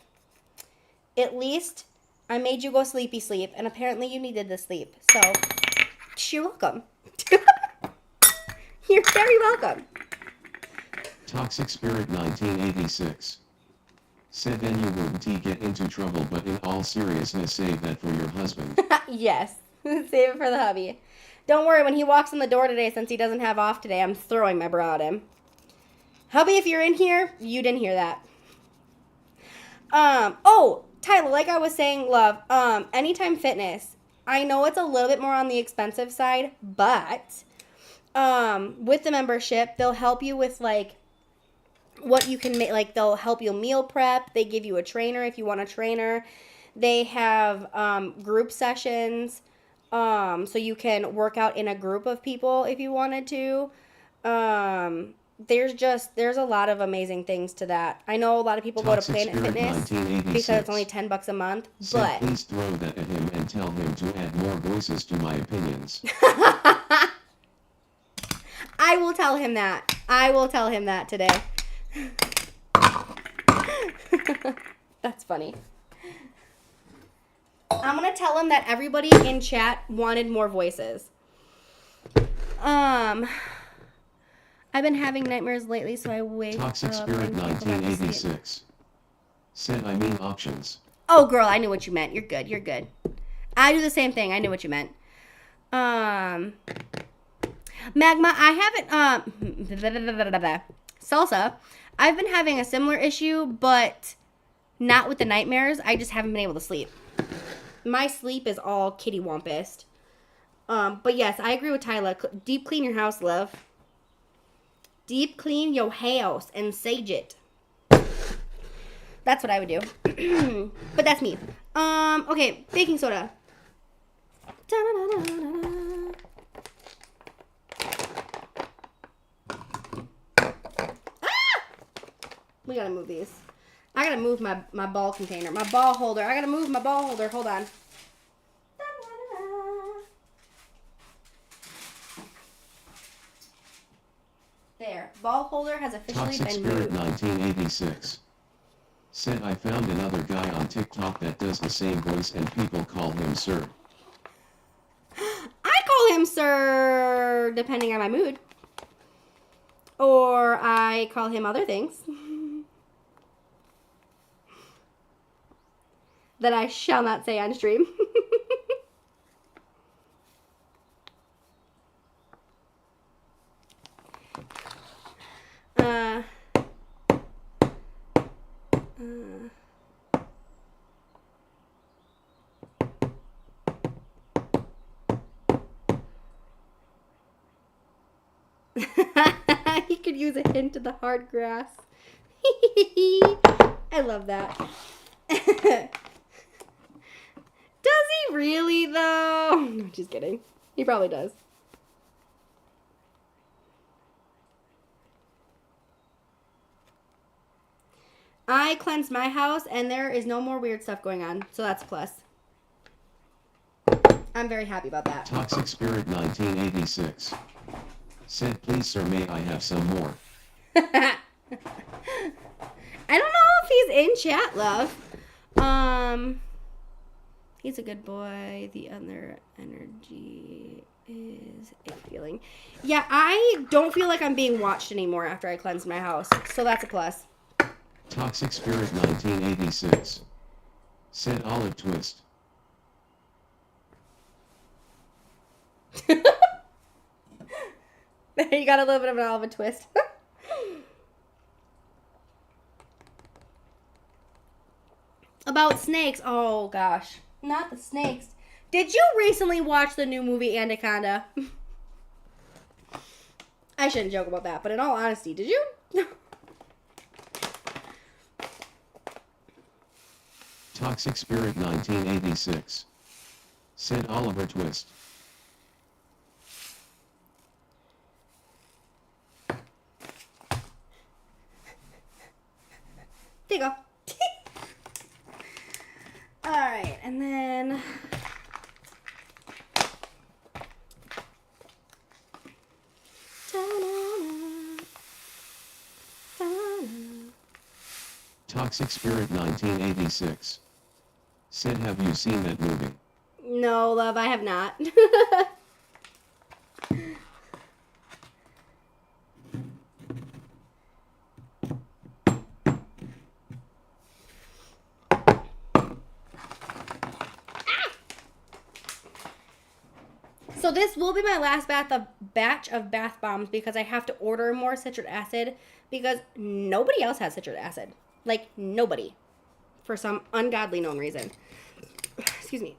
At least I made you go sleepy sleep, and apparently you needed the sleep. So, you're welcome. You're very welcome. Toxic Spirit 1986 said then you wouldn't get into trouble, but in all seriousness save that for your husband. Yes. Save it for the hubby. Don't worry, when he walks in the door today, since he doesn't have off today, I'm throwing my bra at him. Hubby, if you're in here, you didn't hear that. Oh, Tyler, like I was saying, love, Anytime Fitness, I know it's a little bit more on the expensive side, but with the membership, they'll help you with, like, what you can make. Like, they'll help you meal prep. They give you a trainer if you want a trainer. They have group sessions, so you can work out in a group of people if you wanted to. There's a lot of amazing things to that. I know a lot of people go to Toxic Planet Spirit Fitness 1986 because it's only $10 a month, said but please throw that at him and tell him to add more voices to my opinions. I will tell him that. I will tell him that today. That's funny. I'm gonna tell him that everybody in chat wanted more voices. I've been having nightmares lately, so I wake Toxic up Spirit and think about the sleep. 1986 said I mean options. Oh, girl, I knew what you meant. You're good. You're good. I do the same thing. I knew what you meant. Magma, I haven't, Salsa, I've been having a similar issue, but not with the nightmares. I just haven't been able to sleep. My sleep is all kittywampus. But yes, I agree with Tyler. Deep clean your house, love. Deep clean your house and sage it. That's what I would do. But that's me. Okay, baking soda. Da-da-da-da-da-da. We gotta move these. I gotta move my ball container. My ball holder. I gotta move my ball holder. Hold on. There. Ball holder has officially Toxic been Spirit moved. 1986. Said I found another guy on TikTok that does the same voice and people call him sir. I call him sir depending on my mood. Or I call him other things. That I shall not say on stream. uh, he could use a hint of the hard grass. I love that. Does he really, though? No, just kidding. He probably does. I cleansed my house, and there is no more weird stuff going on. So that's a plus. I'm very happy about that. Toxic Spirit 1986. Said please sir may I have some more. I don't know if he's in chat, love. He's a good boy. The other energy is a feeling. Yeah, I don't feel like I'm being watched anymore after I cleansed my house. So that's a plus. Toxic Spirit 1986. Said olive twist. You got a little bit of an olive twist. About snakes. Oh, gosh. Not the snakes. Did you recently watch the new movie Anaconda? I shouldn't joke about that, but in all honesty, did you? Toxic Spirit 1986. Said Oliver Twist. There you go. All right, and then Toxic Spirit 1986. Said have you seen that movie? no, love, I have not. So this will be my last batch of bath bombs because I have to order more citric acid because nobody else has citric acid. Like, nobody. For some ungodly known reason. Excuse me.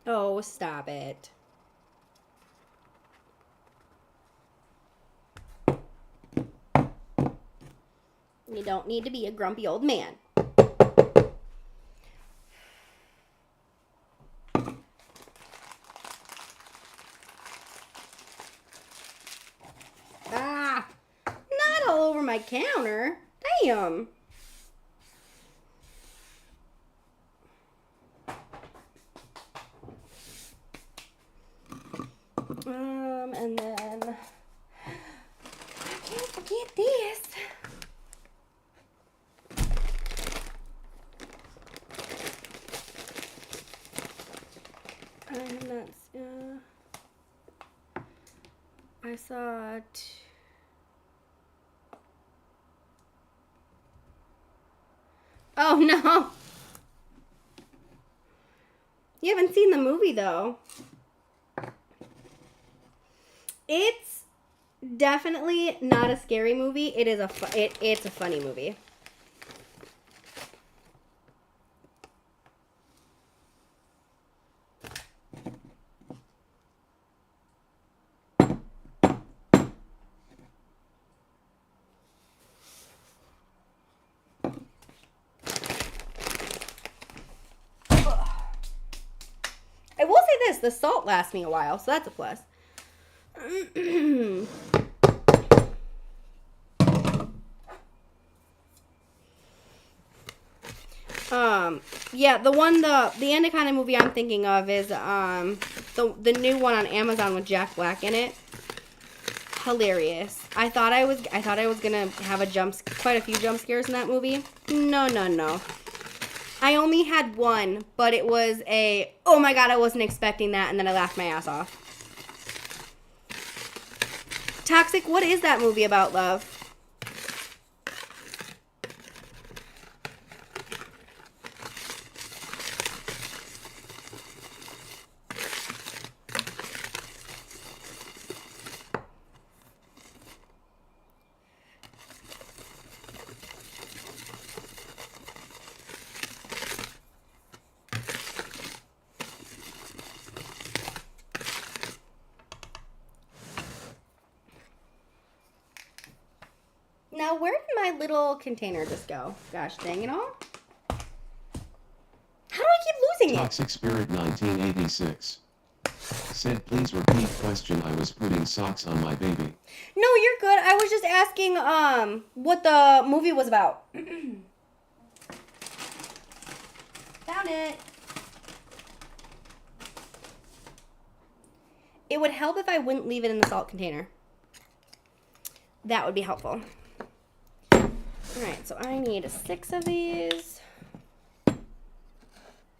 Oh, stop it. You don't need to be a grumpy old man. Ah, not all over my counter. Damn. And then I can't forget this. And that's I saw it. Oh no. You haven't seen the movie though. It's definitely not a scary movie. It is it's a funny movie. goodness, the salt lasts me a while, so that's a plus. Yeah, the Anaconda movie I'm thinking of is the new one on Amazon with Jack Black in it. Hilarious. I thought I was gonna have quite a few jump scares in that movie. No. I only had one, but it was oh my god, I wasn't expecting that, and then I laughed my ass off. Toxic, what is that movie about, love? Now, where did my little container just go? Gosh dang it all. How do I keep losing it? Toxic Spirit 1986. Said please repeat question. I was putting socks on my baby. No, you're good. I was just asking what the movie was about. Found it. It would help if I wouldn't leave it in the salt container. That would be helpful. Alright, so I need 6 of these.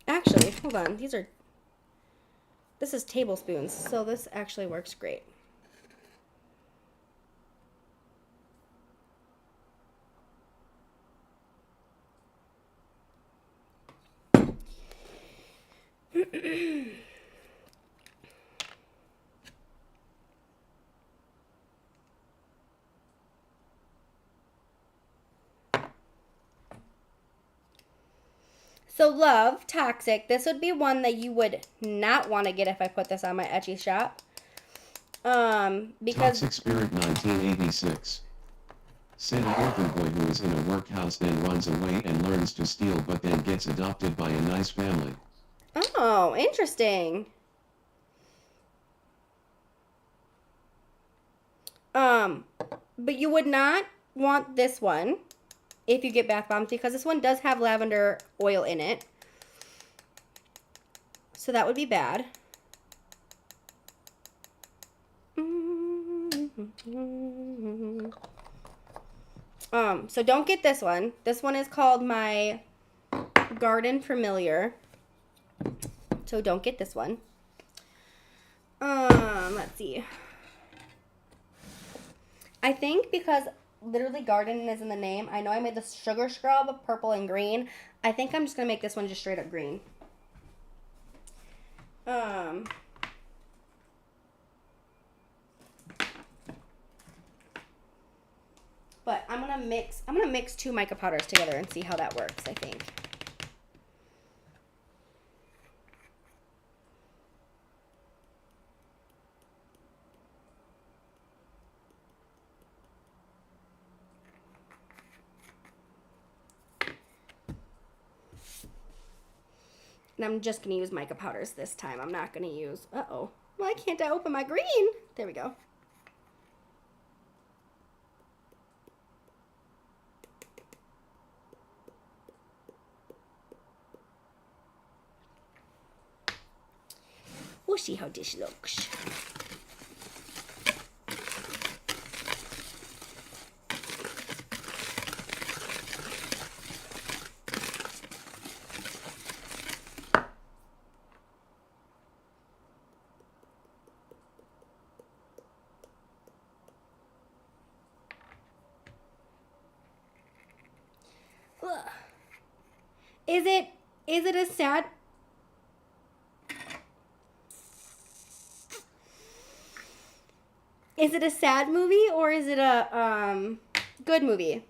Actually, hold on. This is tablespoons, so this actually works great. So, love, Toxic, this would be one that you would not want to get if I put this on my Etsy shop. Because... Toxic Spirit 1986. Said an orphan boy who is in a workhouse then runs away and learns to steal but then gets adopted by a nice family. Oh, interesting. But you would not want this one if you get bath bombs, because this one does have lavender oil in it. So that would be bad. So don't get this one. This one is called my Garden Familiar. So don't get this one. Let's see. I think because literally garden is in the name, I know I made the sugar scrub purple and green. I think I'm just going to make this one just straight up green. But I'm going to mix 2 mica powders together and see how that works, I think. And I'm just going to use mica powders this time. I'm not going to use... Uh-oh. Why can't I open my green? There we go. We'll see how this looks. Is it a sad... Is it a sad movie or is it a good movie?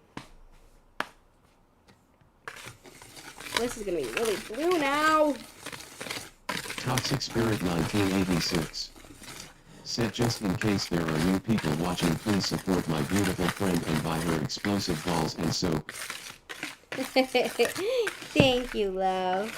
This is gonna be really blue now. Toxic Spirit 1986. Said just in case there are new people watching, please support my beautiful friend and buy her explosive balls and soap. Thank you, love.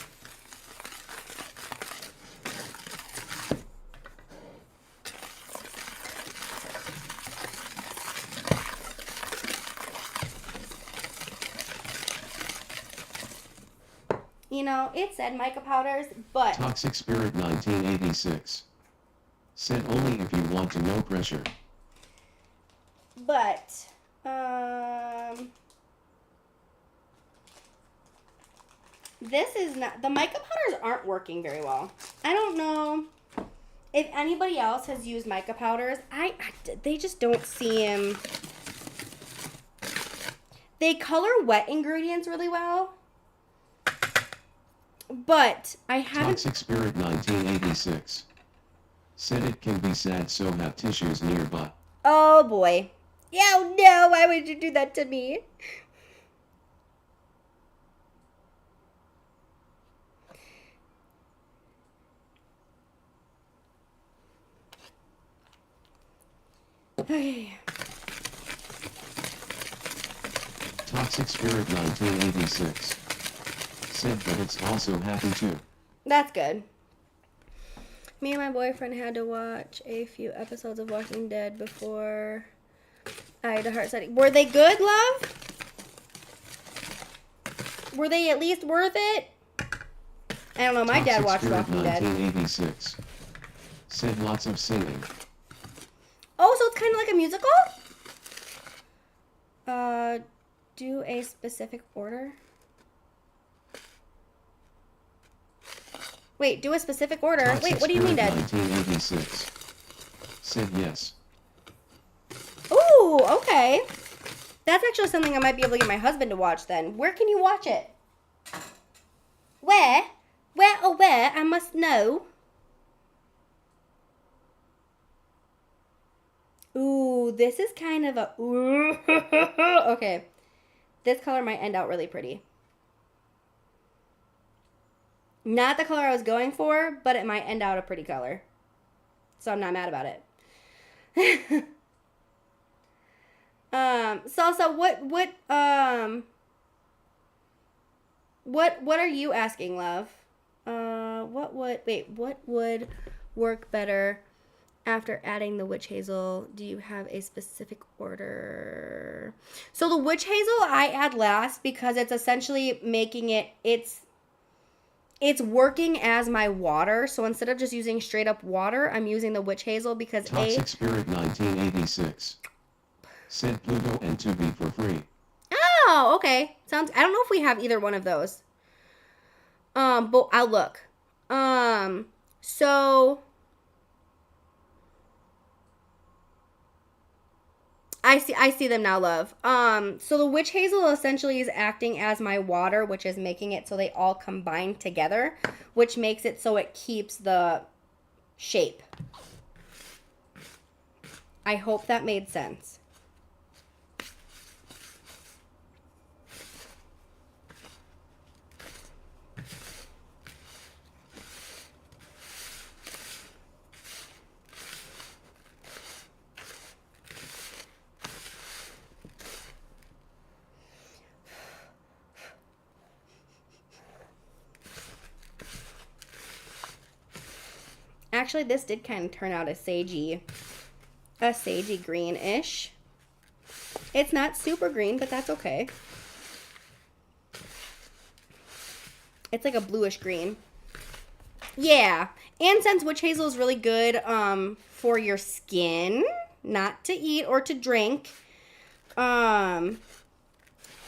You know, it said mica powders, but Toxic Spirit 1986. Said only if you want to, no pressure. but this is not, the mica powders aren't working very well. I don't know if anybody else has used mica powders. They just don't seem, they color wet ingredients really well, but I haven't. Toxic Spirit 1986. Said it can be sad, so have tissues nearby. Oh boy. Yeah, oh no, why would you do that to me? Okay. Toxic Spirit 1986. Said but it's also happy too. That's good. Me and my boyfriend had to watch a few episodes of Walking Dead before I had a heart study. Were they good, love? Were they at least worth it? I don't know. My dad Toxic watched Spirit Walking Dead. 1986. Said lots of singing. Oh, so it's kind of like a musical? Do a specific order. Wait, do a specific order. Toxic Wait, what do you mean, Spirit Dad? 1986. Said yes. Ooh, okay. That's actually something I might be able to get my husband to watch then. Where can you watch it? Where? Where, oh where? I must know. Ooh, this is kind of a... Ooh. Okay. This color might end out really pretty. Not the color I was going for, but it might end out a pretty color. So I'm not mad about it. Salsa, what are you asking, love? What would work better after adding the witch hazel? Do you have a specific order? So the witch hazel I add last because it's essentially making it's working as my water. So instead of just using straight up water, I'm using the witch hazel because Toxic Spirit 1986. Said Pluto and Tubi for free. Oh, okay. Sounds. I don't know if we have either one of those. But I'll look. So I see them now, love. So the witch hazel essentially is acting as my water, which is making it so they all combine together, which makes it so it keeps the shape. I hope that made sense. Actually, this did kind of turn out a sagey greenish. It's not super green, but that's okay. It's like a bluish green. Yeah, and since witch hazel is really good for your skin, not to eat or to drink,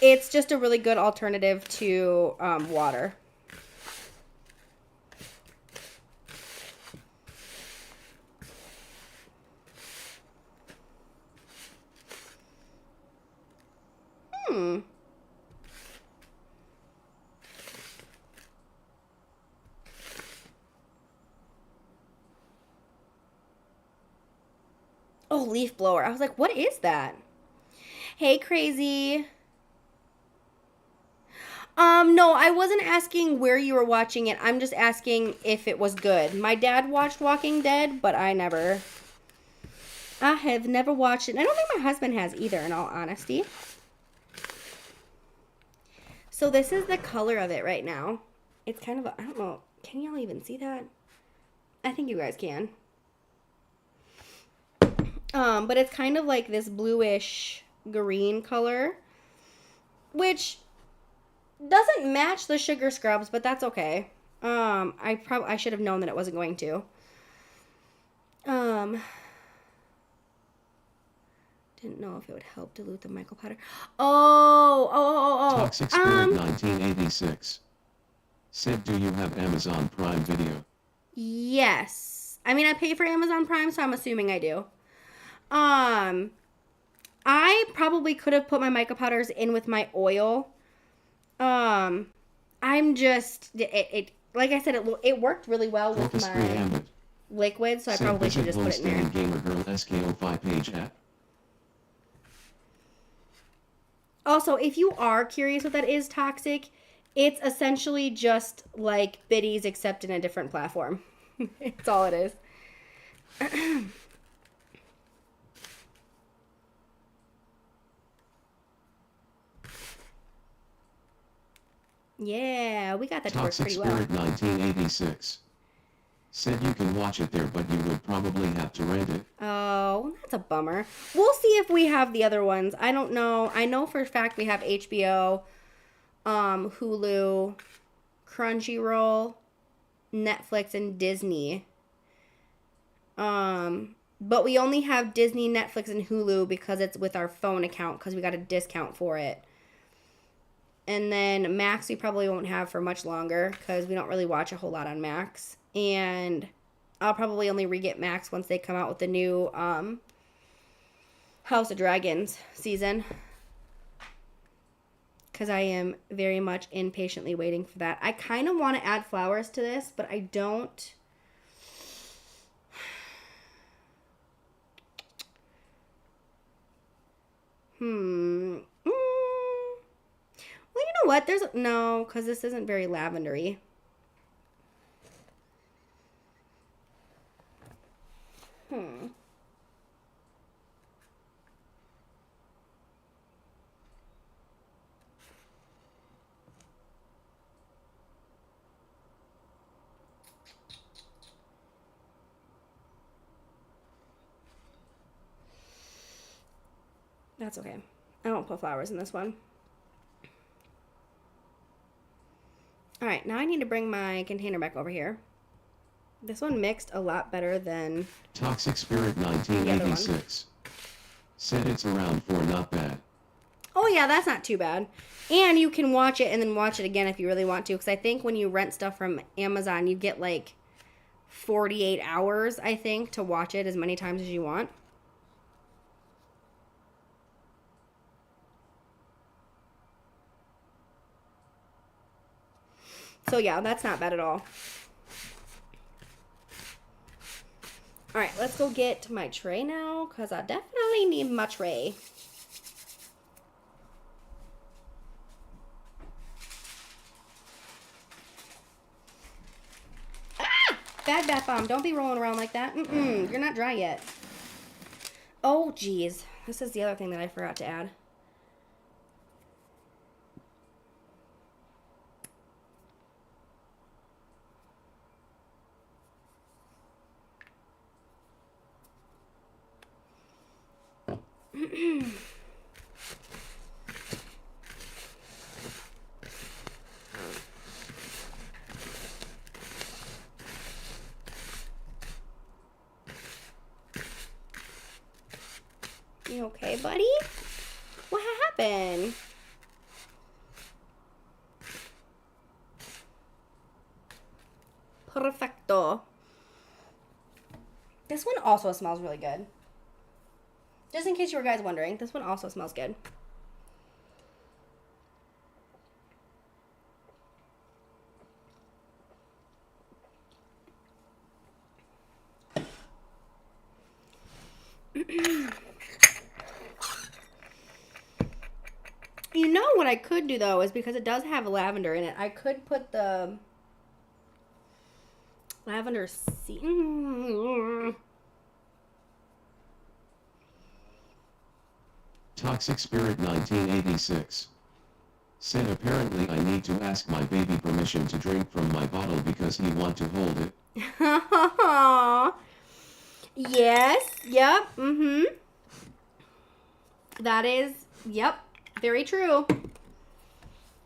it's just a really good alternative to water. Oh, leaf blower. I was like, what is that? Hey, crazy. No, I wasn't asking where you were watching it. I'm just asking if it was good. My dad watched Walking Dead, but I have never watched it. I don't think my husband has either, in all honesty. So this is the color of it right now. It's kind of a, I don't know. Can y'all even see that? I think you guys can. But it's kind of like this bluish green color, which doesn't match the sugar scrubs, but that's okay. I should have known that it wasn't going to. Didn't know if it would help dilute the mico powder. Oh. Toxic Spirit 1986 said, do you have Amazon Prime Video? Yes. I mean, I pay for Amazon Prime, so I'm assuming I do. I probably could have put my mica powders in with my oil. I'm just it like I said, it worked really well with Focus free my Ambit. liquid, so I Said, probably should visit just put it in there. Gamer Girl SKO5 page at. Also, if you are curious what that is, Toxic, it's essentially just like Biddies except in a different platform. It's all it is. Yeah, we got that to work Toxic pretty well. Spirit 1986 said you can watch it there, but you would probably have to rent it. Oh, that's a bummer. We'll see if we have the other ones. I don't know. I know for a fact we have HBO, Hulu, Crunchyroll, Netflix, and Disney. But we only have Disney, Netflix, and Hulu because it's with our phone account because we got a discount for it. And then Max we probably won't have for much longer because we don't really watch a whole lot on Max. And I'll probably only re-get Max once they come out with the new House of Dragons season. Because I am very much impatiently waiting for that. I kind of want to add flowers to this, but I don't. Well, you know what? There's no, because this isn't very lavendery. That's okay. I won't put flowers in this one. Alright, now I need to bring my container back over here. This one mixed a lot better than... Toxic Spirit 1986 said it's around 4, not bad. Oh yeah, that's not too bad. And you can watch it and then watch it again if you really want to. Because I think when you rent stuff from Amazon, you get like 48 hours, I think, to watch it as many times as you want. So yeah, that's not bad at all. Alright, let's go get my tray now, because I definitely need my tray. Ah! Bad bath bomb. Don't be rolling around like that. You're not dry yet. Oh, geez. This is the other thing that I forgot to add. You okay, buddy? What happened? Perfecto. This one also smells really good. Just in case you were guys wondering, this one also smells good. You know what I could do though is because it does have lavender in it, I could put the lavender seed. Toxic Spirit 1986 said apparently I need to ask my baby permission to drink from my bottle because he want to hold it. Yes, yep, That is, yep, very true.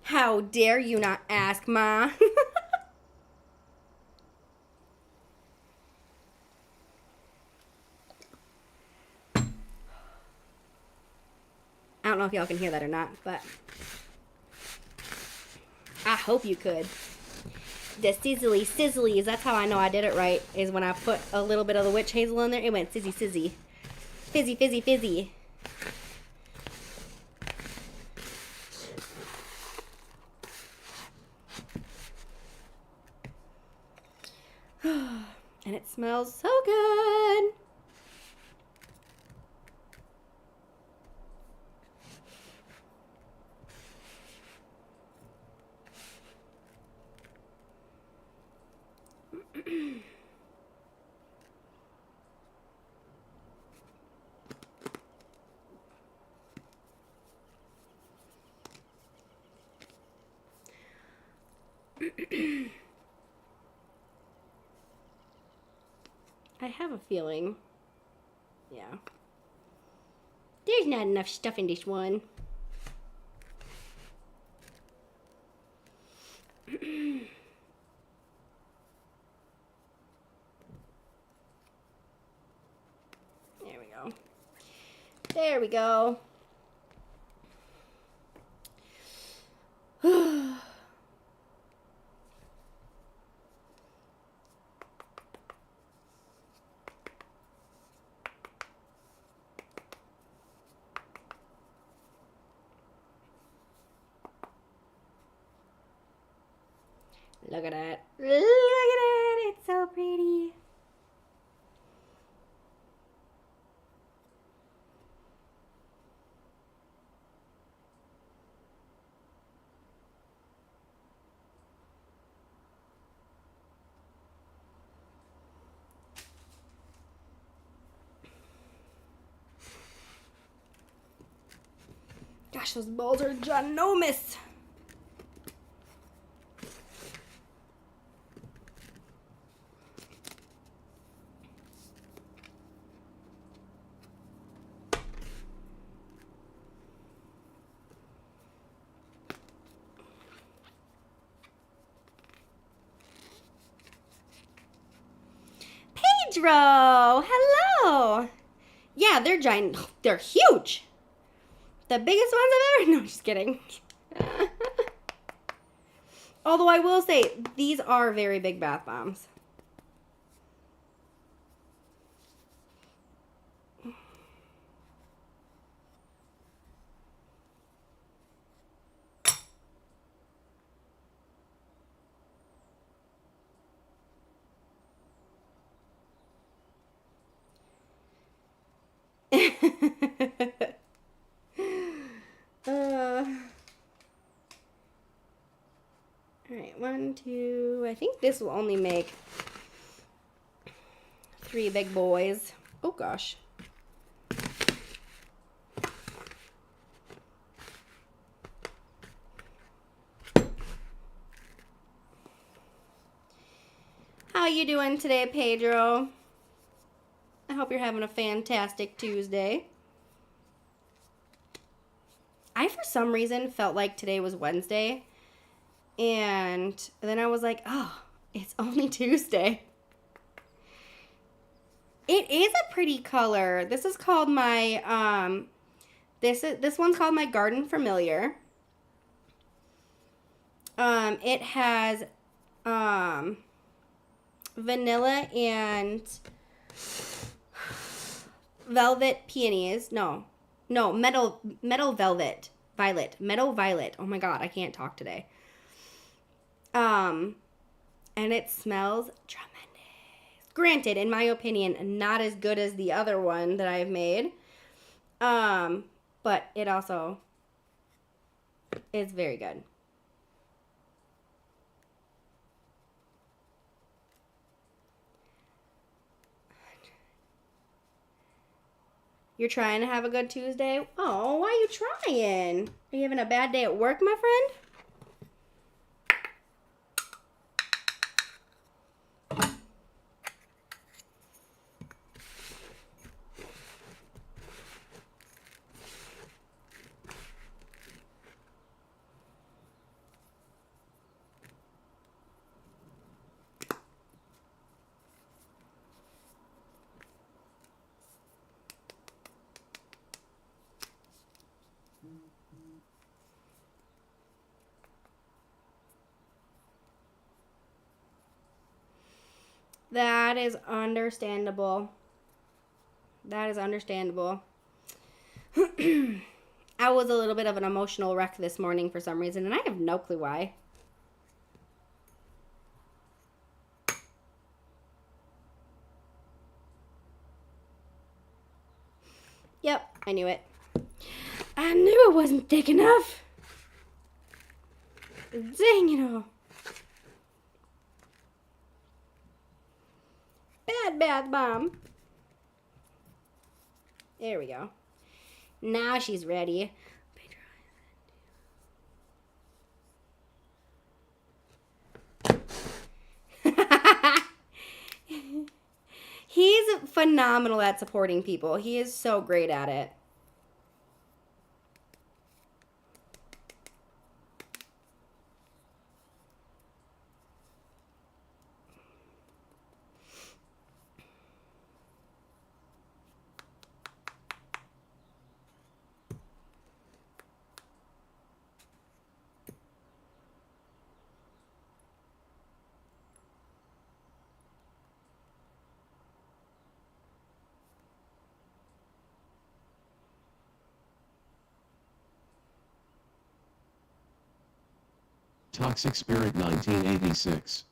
How dare you not ask, Ma? I don't know if y'all can hear that or not, but I hope you could. The sizzlies, that's how I know I did it right, is when I put a little bit of the witch hazel in there, it went sizzy. Fizzy. And it smells so good. I have a feeling. Yeah. There's not enough stuff in this one. There we go. Look at that. Look at it. It's so pretty. Gosh, those balls are ginormous. Pedro, hello. Yeah, they're giant. They're huge. The biggest ones I've ever. No, just kidding. Although I will say, these are very big bath bombs. Alright, 1, 2. I think this will only make 3 big boys. Oh gosh. How you doing today, Pedro? I hope you're having a fantastic Tuesday. I, for some reason, felt like today was Wednesday. And then I was like, oh, it's only Tuesday. It is a pretty color. This is called my, this one's called my Garden Familiar. It has, vanilla and velvet peonies. No, metal velvet violet. Meadow violet. Oh my god, I can't talk today. And it smells tremendous. Granted, in my opinion, not as good as the other one that I've made. But it also is very good. You're trying to have a good Tuesday? Oh, why are you trying? Are you having a bad day at work, my friend? That is understandable. That is understandable. I was a little bit of an emotional wreck this morning for some reason, and I have no clue why. Yep, I knew it. I knew it wasn't thick enough. Dang it all. Bad bath bomb. There we go. Now she's ready. He's phenomenal at supporting people. He is so great at it. Toxic Spirit 1986.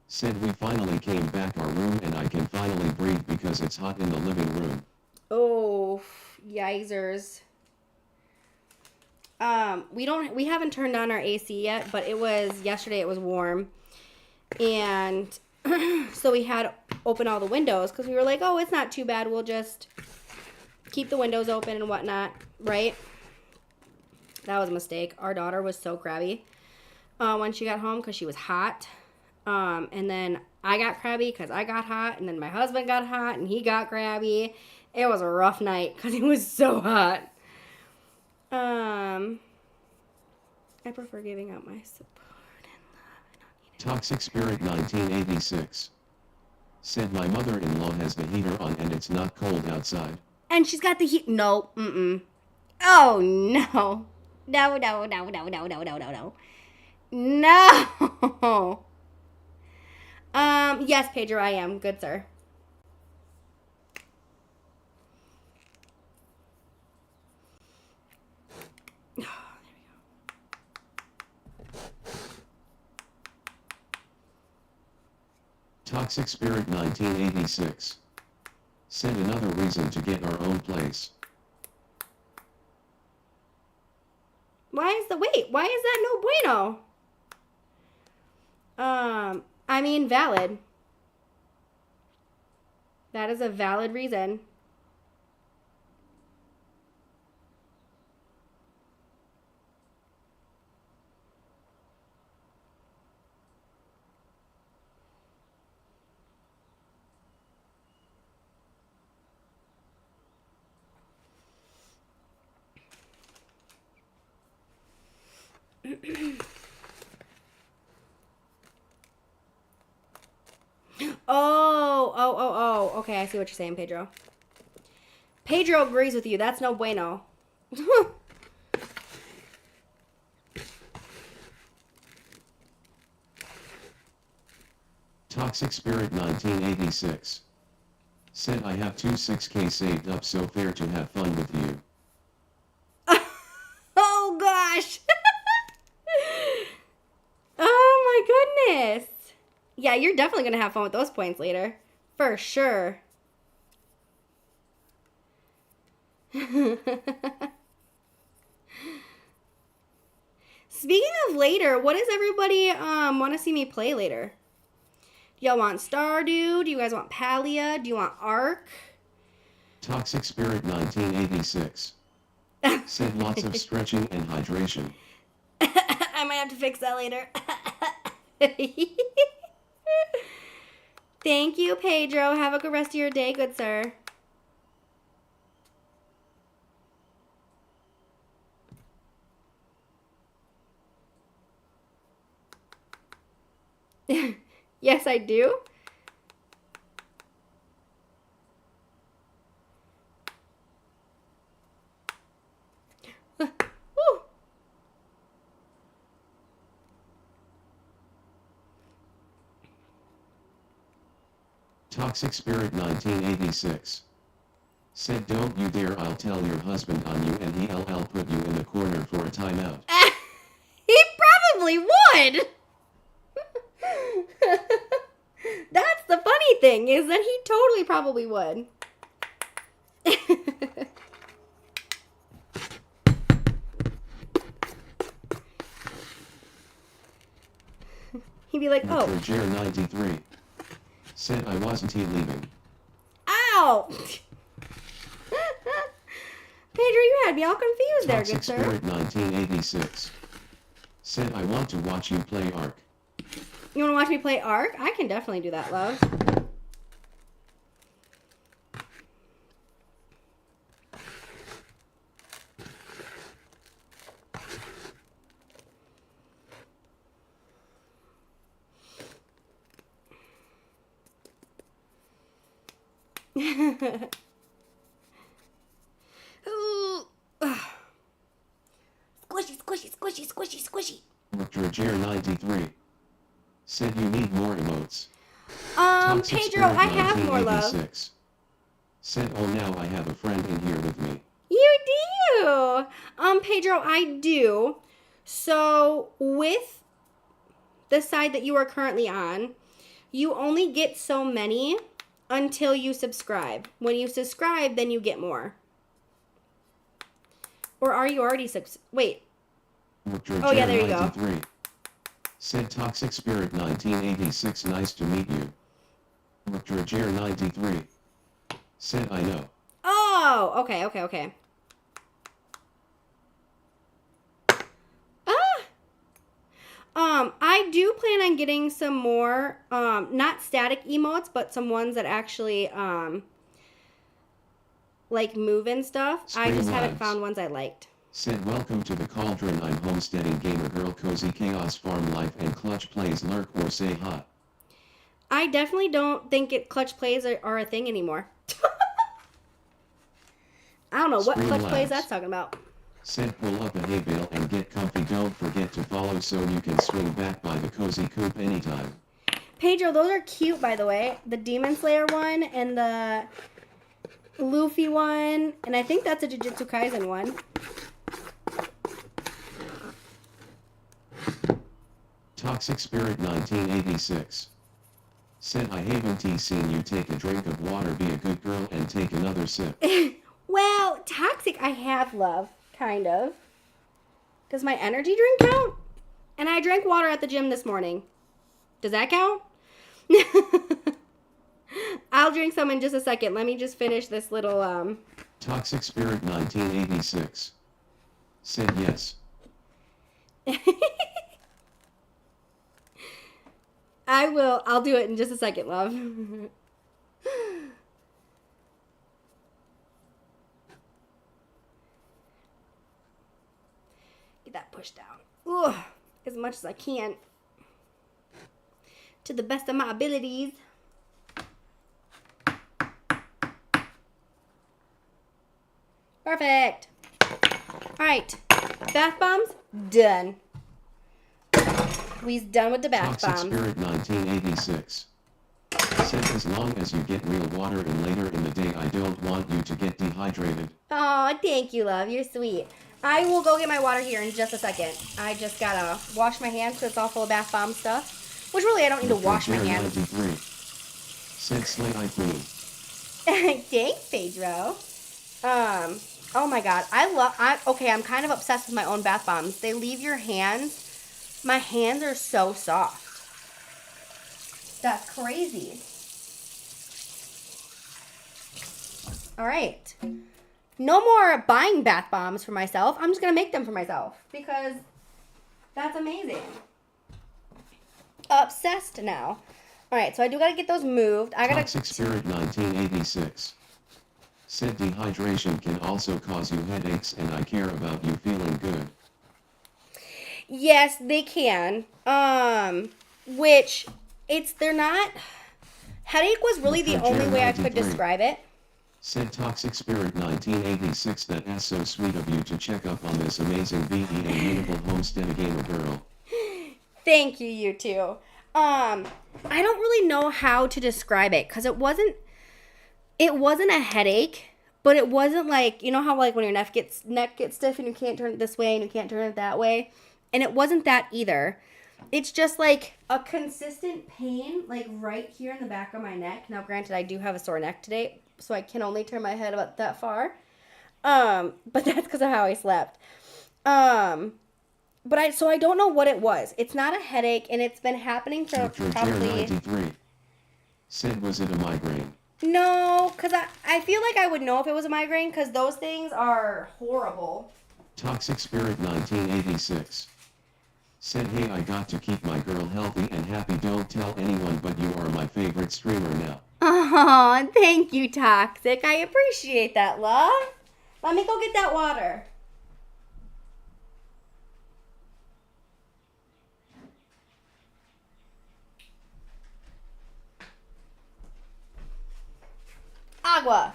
Said we finally came back our room and I can finally breathe because it's hot in the living room. Oh, yikesers. We haven't turned on our AC yet, but yesterday it was warm. And so we had open all the windows because we were like, oh, it's not too bad. We'll just keep the windows open and whatnot, right? That was a mistake. Our daughter was so crabby when she got home because she was hot. And then I got crabby because I got hot. And then my husband got hot and he got crabby. It was a rough night because it was so hot. I prefer giving out my support and love and not needing. Toxic Spirit 1986. Said my mother-in-law has the heater on and it's not cold outside. And she's got the heat. No, Oh, no. No, no, no, no, no, no, no, no, no. No. Yes, Pedro, I am. Good, sir. Toxic Spirit 1986. Said another reason to get our own place. Why is that no bueno? I mean, valid. That is a valid reason. Oh. Okay, I see what you're saying, Pedro. Pedro agrees with you. That's no bueno. Toxic Spirit 1986. Said I have 26K saved up, so fair to have fun with you. Oh, gosh. Oh, my goodness. Yeah, you're definitely going to have fun with those points later. For sure. Speaking of later, what does everybody want to see me play later? Do y'all want Stardew? Do you guys want Palia? Do you want Ark? Toxic Spirit 1986. Said lots of stretching and hydration. I might have to fix that later. Thank you, Pedro. Have a good rest of your day, good sir. Yes, I do. Woo. Toxic Spirit 1986. Said don't you dare, I'll tell your husband on you and he'll put you in the corner for a timeout. He probably would. That's the funny thing, is that he totally probably would. He'd be like, oh, Jer 93. Said I wasn't he leaving. ow. Pedro, you had me all confused there, Toxic good sir. Spirit 1986. Said I want to watch you play Ark. You want to watch me play Ark? I can definitely do that, love. Ooh. Squishy, squishy, squishy, squishy, squishy. Jer 93. Said you need more emotes. Toxic Pedro, Spirit I have more love. 1986. Said oh now I have a friend in here with me. You do. Pedro, I do. So with the side that you are currently on, you only get so many until you subscribe. When you subscribe, then you get more. Or are you already wait. Oh, yeah, there you go. Said Toxic Spirit 1986, nice to meet you. Jer 93. Said I know. Oh, okay. I do plan on getting some more, not static emotes, but some ones that actually, like move and stuff. I just haven't found ones I liked. Said welcome to the cauldron, I'm homesteading gamer girl, cozy chaos, farm life, and clutch plays, lurk or say hot. I definitely don't think clutch plays are a thing anymore. I don't know what Scream clutch Labs. plays that's talking about. Said pull up a hay bale and get comfy, don't forget to follow so you can swing back by the cozy coop anytime. Pedro, those are cute, by the way. The Demon Slayer one and the Luffy one, and I think that's a Jujutsu Kaisen one. Toxic Spirit 1986. Said I haven't seen you take a drink of water, be a good girl and take another sip. Well, Toxic I have, love, kind of. Does my energy drink count? And I drank water at the gym this morning. Does that count? I'll drink some in just a second. Let me just finish this little, Toxic Spirit 1986. Said yes. I'll do it in just a second, love. Get that pushed down. Ugh, as much as I can. To the best of my abilities. Perfect. Alright. Bath bombs, done. We's done with the bath Toxic bombs. Spirit 1986. Said as long as you get real water in later in the day, I don't want you to get dehydrated. Oh, thank you, love. You're sweet. I will go get my water here in just a second. I just gotta wash my hands because it's all full of bath bomb stuff. Which really, I don't need to wash my Jer hands. 93. Said slay I queen. Thanks, Pedro. Oh my god. Okay, I'm kind of obsessed with my own bath bombs. They leave your hands. My hands are so soft. That's crazy. All right. No more buying bath bombs for myself. I'm just going to make them for myself because that's amazing. Obsessed now. All right, so I do got to get those moved. Toxic Spirit 1986. Said dehydration can also cause you headaches and I care about you feeling good. Yes, they can. Which they're not. Headache was really the only way I could describe it. Said Toxic Spirit 1986, that is so sweet of you to check up on this amazing VEA mutable homestead gamer girl. Thank you, you two. I don't really know how to describe it because it wasn't a headache, but it wasn't like, you know how like when your neck gets stiff and you can't turn it this way and you can't turn it that way, and it wasn't that either. It's just like a consistent pain like right here in the back of my neck. Now granted, I do have a sore neck today, so I can only turn my head about that far. But that's because of how I slept. But I don't know what it was. It's not a headache, and it's been happening for Dr. probably... 93 said, was it a migraine? No, because I feel like I would know if it was a migraine, because those things are horrible. Toxic Spirit 1986 said, hey, I got to keep my girl healthy and happy. Don't tell anyone, but you are my favorite streamer now. Oh, thank you, Toxic. I appreciate that, love. Let me go get that water. Agua.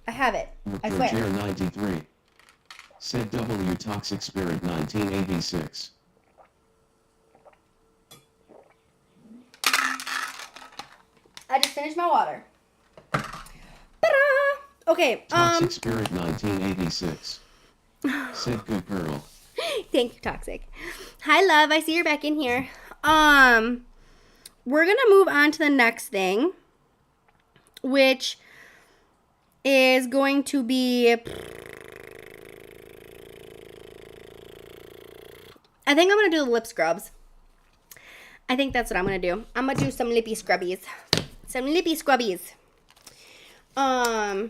I have it. I swear. Roger 93 said, W Toxic Spirit 1986. I just finished my water. Ta-da! Okay, Toxic Spirit 1986 said, good girl. Thank you, Toxic. Hi, love. I see you're back in here. We're gonna move on to the next thing, which is going to be... I think I'm gonna do the lip scrubs. I think that's what I'm gonna do. I'm gonna do some lippy scrubbies. Some lippy scrubbies. Ah!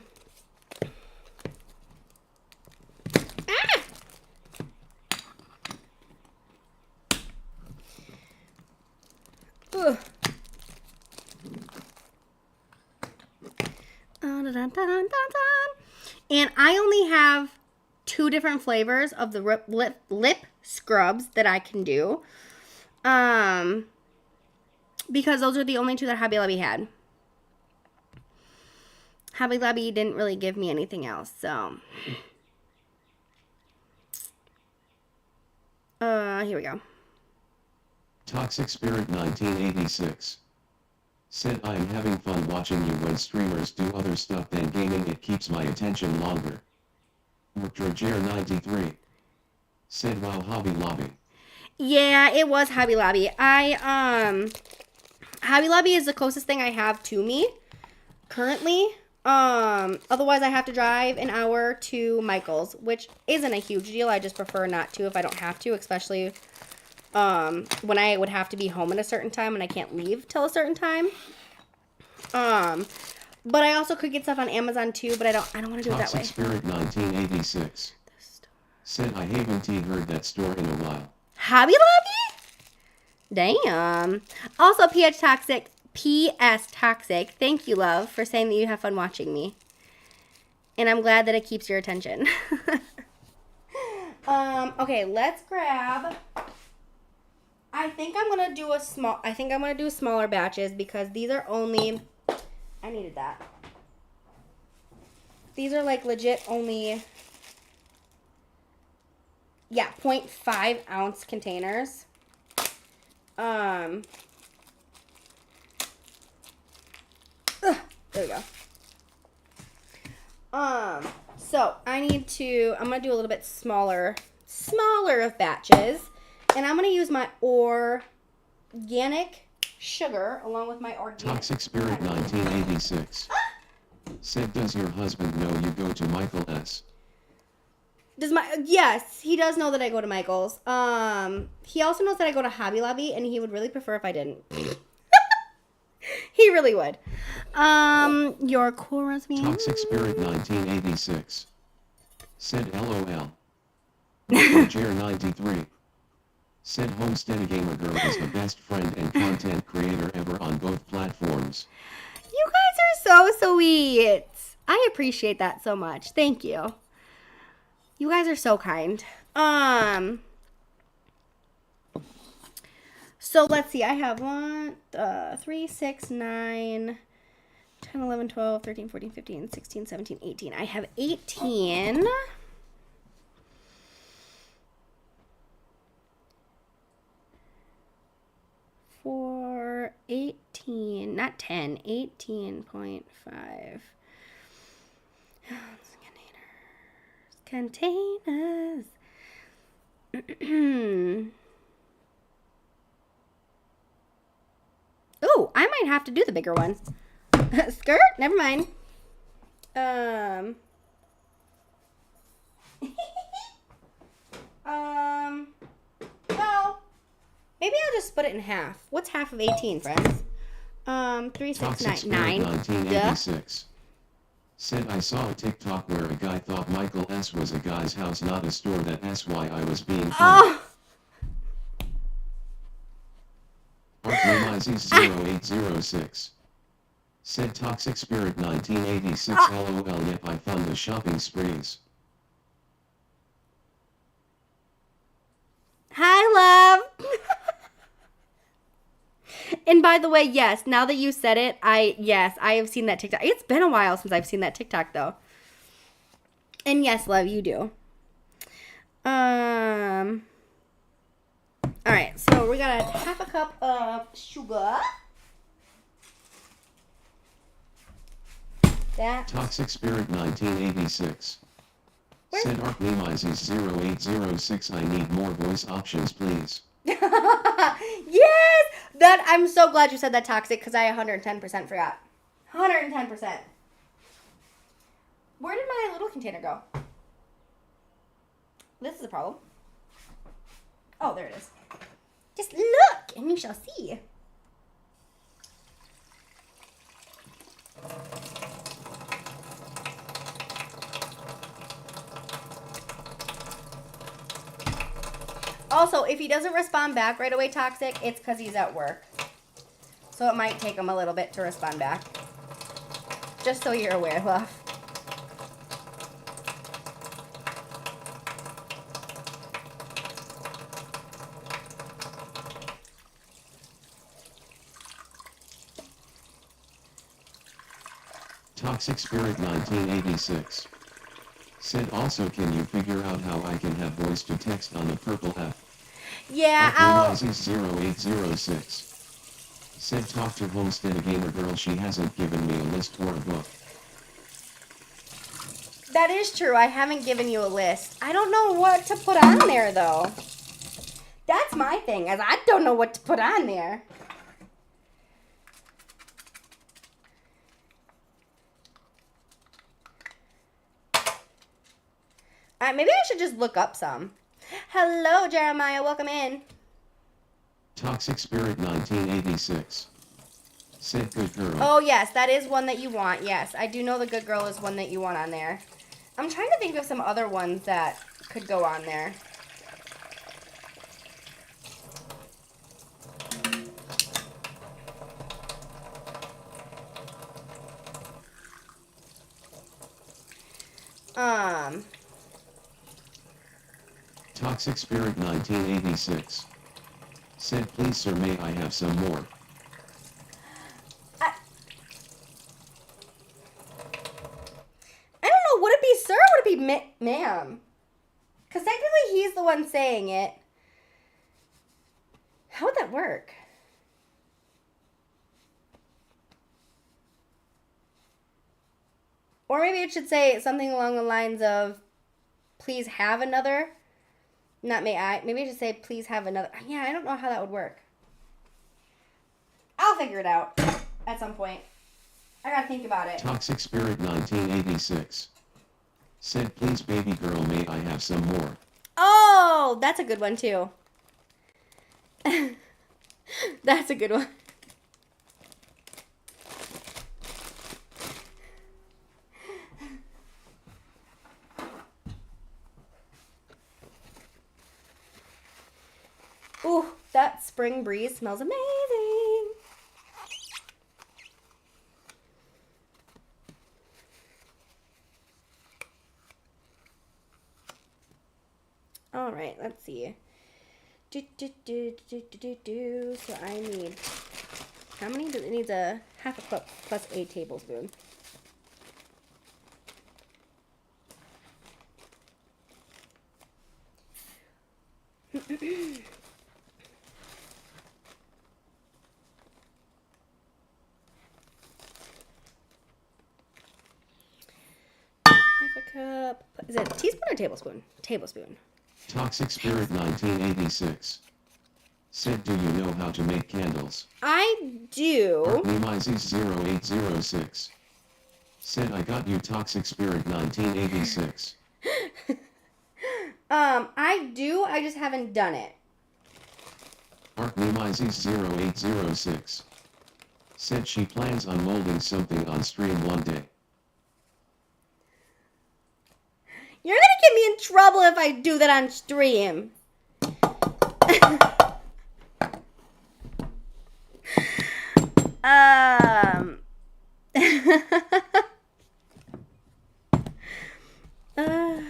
Ugh. And I only have 2 different flavors of the lip scrubs that I can do. Because those are the only 2 that Hobby Lobby had. Hobby Lobby didn't really give me anything else, so. Here we go. Toxic Spirit 1986 said, I am having fun watching you when streamers do other stuff than gaming. It keeps my attention longer. Roger 93 said, wow, Hobby Lobby. Yeah, it was Hobby Lobby. Hobby Lobby is the closest thing I have to me currently. Otherwise I have to drive an hour to Michael's, which isn't a huge deal. I just prefer not to if I don't have to, especially when I would have to be home at a certain time and I can't leave till a certain time. But I also could get stuff on Amazon too, but I don't want to do it that way. Toxic Spirit 1986 said, I haven't heard that store in a while. Hobby Lobby? Damn. Also, PS Toxic, thank you, love, for saying that you have fun watching me. And I'm glad that it keeps your attention. Okay, let's grab... I think I'm going to do smaller batches because these are only... I needed that. These are like legit only... Yeah, 0.5 ounce containers. There we go. So I'm going to do a little bit smaller batches. And I'm going to use my organic sugar along with my organic... Toxic Spirit 1986 said, does your husband know you go to Michael S? Yes, he does know that I go to Michael's. He also knows that I go to Hobby Lobby, and he would really prefer if I didn't. He really would. Your cool recipe. Toxic Spirit 1986 said, LOL. Roger 93 said, Homestead Gamer Girl is the best friend and content creator ever on both platforms. You guys are so sweet. I appreciate that so much. Thank you. You guys are so kind. So let's see. I have 3, 6, 9, 10, 11, 12, 13, 14, 15, 16, 17, 18. I have 18. Four. not 10, 18.5. Containers. Oh, I might have to do the bigger one. Skirt? Never mind. Well, maybe I'll just split it in half. What's half of 18, friends? 3, 6, Toxic 9, 9. Spirit 1986. Said I saw a TikTok where a guy thought Michael S. was a guy's house, not a store. That SYI was being funny. Oh! Arclemizes 0806. Said Toxic Spirit 1986 LOL. Yep, I fund the shopping sprees. Hi, love. And by the way, yes, now that you said it, I have seen that TikTok. It's been a while since I've seen that TikTok though. And yes, love, you do. All right, so we got a half a cup of sugar. That. Toxic Spirit 1986. Where- Said Arclemizes 0806. I need more voice options, please. Yes! That I'm so glad you said that, Toxic, because I 110% forgot. 110%. Where did my little container go? This is a problem. Oh, there it is. Just look, and you shall see. Also, if he doesn't respond back right away, Toxic, it's because he's at work. So it might take him a little bit to respond back. Just so you're aware, love. Toxic Spirit 1986. Said also, can you figure out how I can have voice to text on the purple F? Yeah, I'll... Arclemizes 0806. Said talk to Homestead, a gamer girl. She hasn't given me a list or a book. That is true. I haven't given you a list. I don't know what to put on there, though. That's my thing, as I don't know what to put on there. Maybe I should just look up some. Hello, Jeremiah. Welcome in. Toxic Spirit 1986. Said good girl. Oh, yes. That is one that you want. Yes. I do know the good girl is one that you want on there. I'm trying to think of some other ones that could go on there. Toxic Spirit 1986. Said please sir, may I have some more? I don't know. Would it be sir or would it be ma'am? Because technically he's the one saying it. How would that work? Or maybe it should say something along the lines of, please have another. Not may I. Maybe it should say, please have another. Yeah, I don't know how that would work. I'll figure it out at some point. I gotta think about it. Toxic Spirit 1986. Said please baby girl, may I have some more? Oh, that's a good one too. That's a good one. Ooh, that spring breeze smells amazing. All right, let's see. So I need, how many does it need? A half a cup plus a tablespoon. cup. Is it teaspoon or tablespoon? Tablespoon. Toxic Spirit 1986. Said, do you know how to make candles? I do. Artnemizes 0806. Said, I got you Toxic Spirit 1986. I do. I just haven't done it. Artnemizes 0806. Said she plans on molding something on stream one day. You're gonna get me in trouble if I do that on stream. uh, I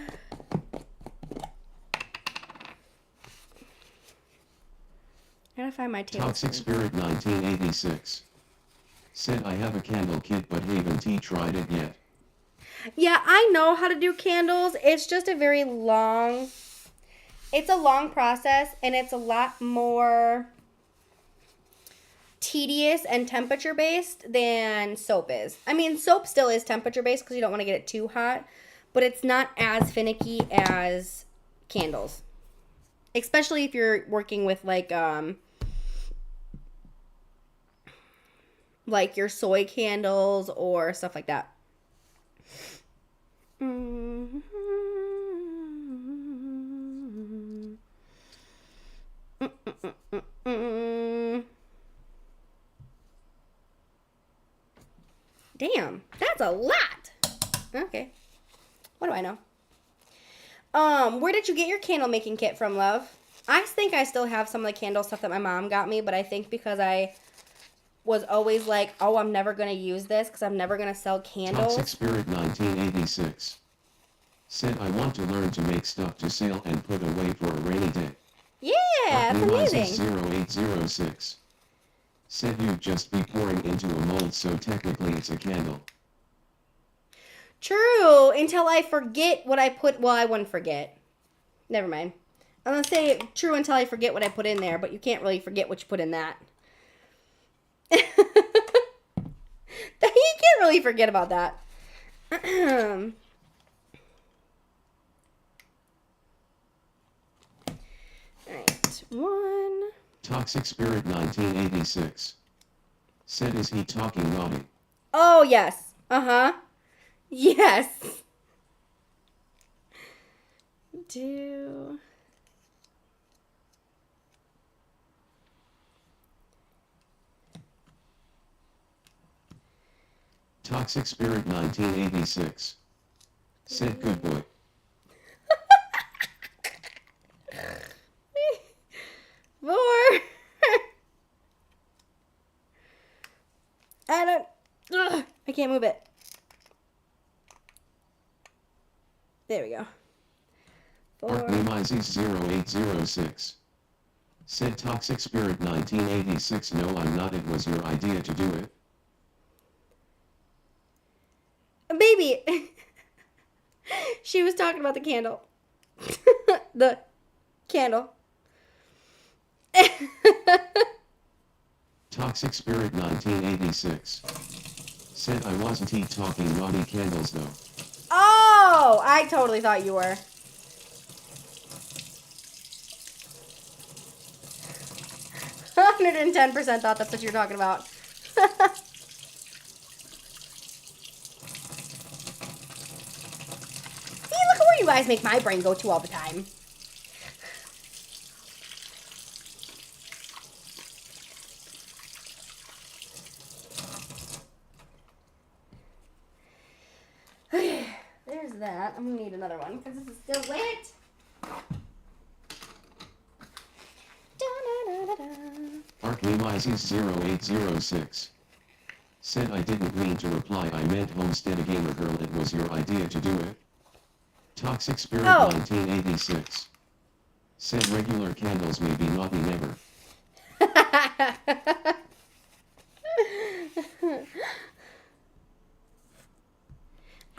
gotta find my Toxic tablespoon. Spirit 1986. Said, I have a candle kit but haven't tried it yet. Yeah, I know how to do candles. It's just a very long, it's a long process, and it's a lot more tedious and temperature based than soap is. I mean, soap still is temperature based because you don't want to get it too hot, but it's not as finicky as candles. Especially if you're working with like your soy candles or stuff like that. Damn, that's a lot. Okay. What do I know? Where did you get your candle making kit from, love? I think I still have some of the candle stuff that my mom got me, but I think because I was always like, oh, I'm never going to use this because I'm never going to sell candles. Toxic Spirit 1986. Said, I want to learn to make stuff to sell and put away for a rainy day. Yeah, that's amazing. 0806. Said, you'd just be pouring into a mold, so technically it's a candle. True, until I forget what I put. Well, I wouldn't forget. Never mind. I'm going to say true until I forget what I put in there, but you can't really forget what you put in that. You can't really forget about that. Alright, one. Toxic Spirit 1986. Said, is he talking naughty? Oh, yes. Uh-huh. Yes. Two. Toxic Spirit 1986. Said, good boy. Four. I can't move it. There we go. Four. Artnemizes 0806. Said, Toxic Spirit 1986. No, I'm not. It was your idea to do it. Baby. She was talking about the candle. The candle. Toxic Spirit 1986. Said, I wasn't talking naughty candles though. Oh, I totally thought you were. $110% thought that's what you're talking about. See, look at where you guys make my brain go to all the time. Okay, there's that. I'm gonna need another one because this is still wet. Artnemizes 0806. Said, I didn't mean to reply. I meant Homestead Gamer Girl. It was your idea to do it. Toxic Spirit Oh. 1986. Said, regular candles may be naughty never.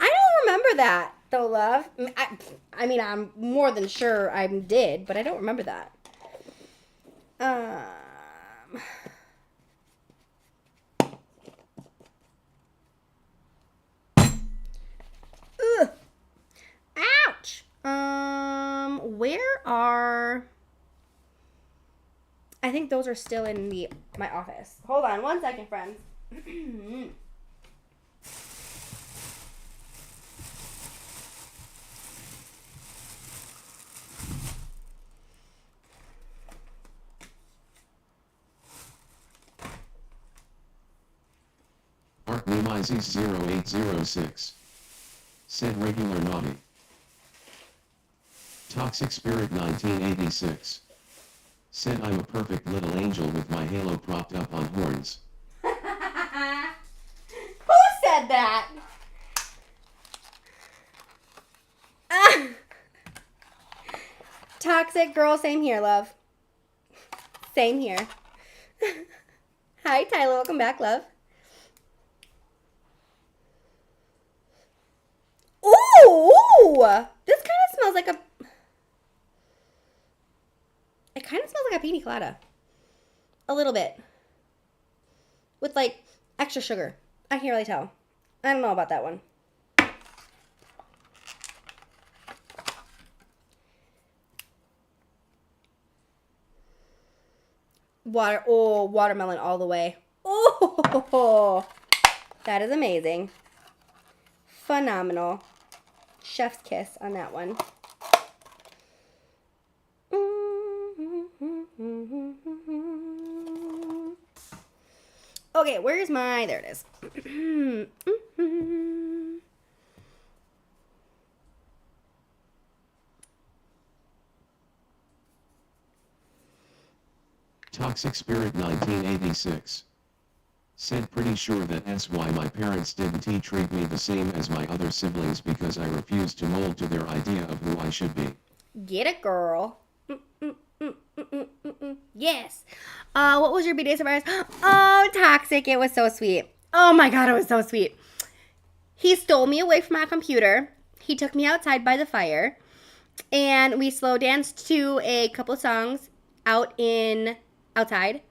I don't remember that, though, love. I mean, I'm more than sure I did, but I don't remember that. Ugh. Where are... I think those are still in my office. Hold on 1 second, friends. Art Nemizes 0806. Said regular naughty. Toxic Spirit 1986. Said I'm a perfect little angel with my halo propped up on horns. Who said that? Toxic girl, same here, love. Same here. Hi, Tyler. Welcome back, love. Ooh! This kind of smells like a... It kind of smells like a pina colada. A little bit. With, like, extra sugar. I can't really tell. I don't know about that one. Watermelon all the way. Oh, that is amazing. Phenomenal. Chef's kiss on that one. Okay, where's my... There it is. Toxic Spirit 1986. Said pretty sure that's why my parents didn't treat me the same as my other siblings because I refused to mold to their idea of who I should be. Get it, girl. Yes. What was your B-Day surprise? Oh, Toxic. It was so sweet. Oh my God, it was so sweet. He stole me away from my computer. He took me outside by the fire. And we slow danced to a couple of songs outside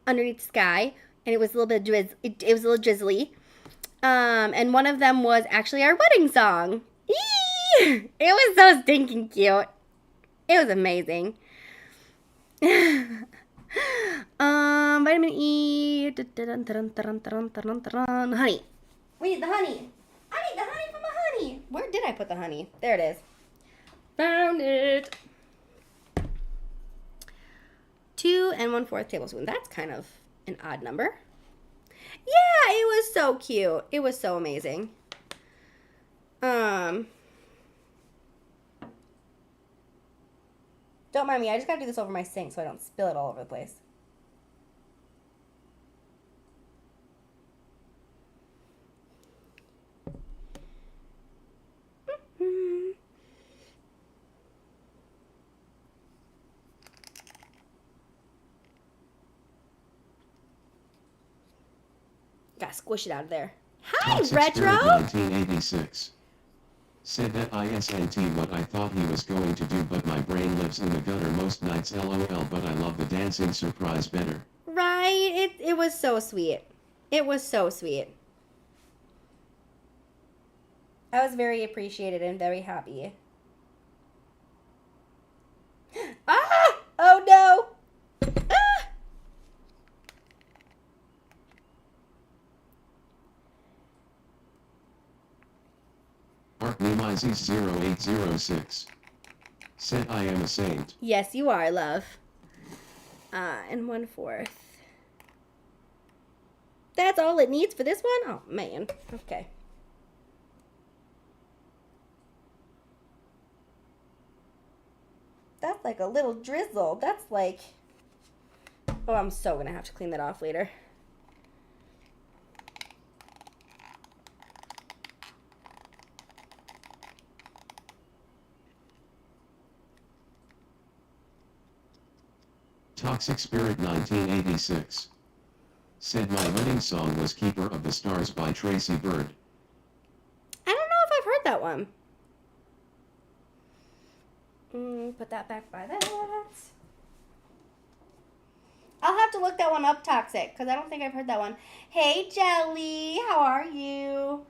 underneath the sky. And it was a little bit it was a little drizzly. And one of them was actually our wedding song. Eee! It was so stinking cute. It was amazing. Vitamin E. Honey. We need the honey. I need the honey from the honey. Where did I put the honey? There it is. Found it. 2 1/4 tablespoon. That's kind of an odd number. Yeah, it was so cute. It was so amazing. Don't mind me. I just gotta do this over my sink so I don't spill it all over the place. Gotta squish it out of there. Hi, Toxic Retro! Spirit 1986. Said that ISNT what I thought he was going to do but my brain lives in the gutter most nights LOL but I love the dancing surprise better. Right? It was so sweet. It was so sweet. I was very appreciated and very happy. Ah! Oh no! Ah! Art Nemizes 0806. Said I am a saint. Yes, you are, love. And 1/4. That's all it needs for this one? Oh, man. Okay. That's like a little drizzle. That's like... Oh, I'm so going to have to clean that off later. Toxic Spirit 1986. Said my wedding song was Keeper of the Stars by Tracy Bird. I don't know if I've heard that one. Put that back by that. I'll have to look that one up, Toxic, because I don't think I've heard that one. Hey, Jelly, how are you?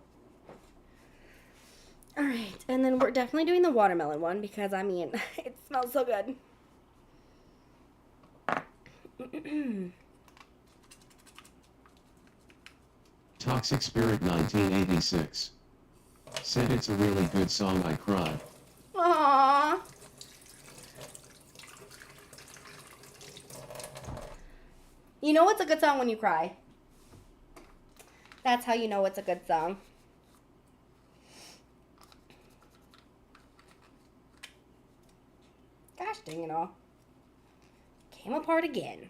All right, and then we're definitely doing the watermelon one because, I mean, it smells so good. Toxic Spirit 1986. Said it's a really good song, I cried. Aww. You know what's a good song when you cry? That's how you know it's a good song. Gosh dang it all. Came apart again.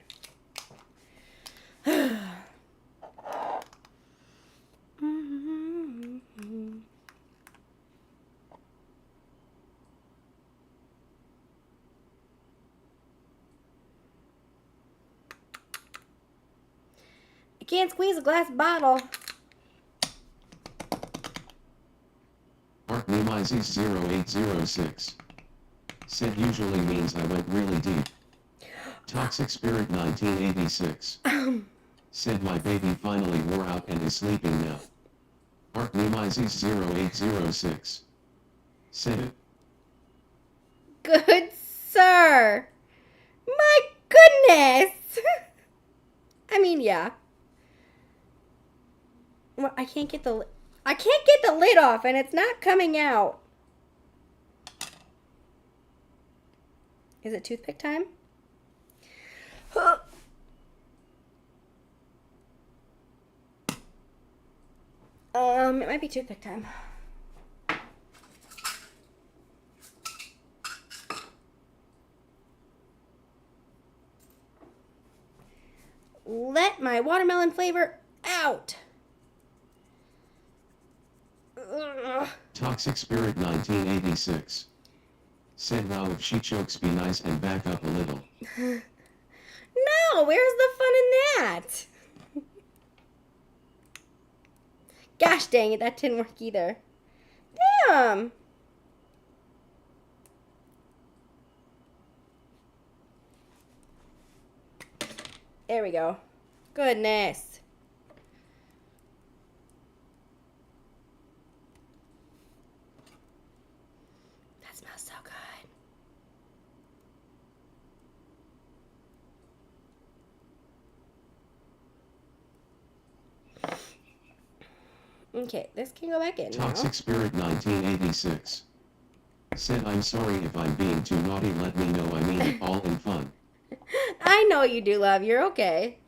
I can't squeeze a glass bottle. Art Nemizes 0806. Said usually means I went really deep. Toxic Spirit 1986. Said my baby finally wore out and is sleeping now. Art Nemizes 0806. Said it. Good sir. My goodness. I mean, yeah. Well, I can't get the lid off and it's not coming out. Is it toothpick time? It might be toothpick time. Let my watermelon flavor out. Ugh. Toxic Spirit 1986. Said now if she chokes be nice and back up a little. No, where's the fun in that? Gosh dang it, that didn't work either. Damn. There we go. Goodness. That smells so good. Okay, this can go back in now. Toxic Spirit 1986. Said I'm sorry if I'm being too naughty, let me know, I mean it all in fun. I know you do, love. You're okay.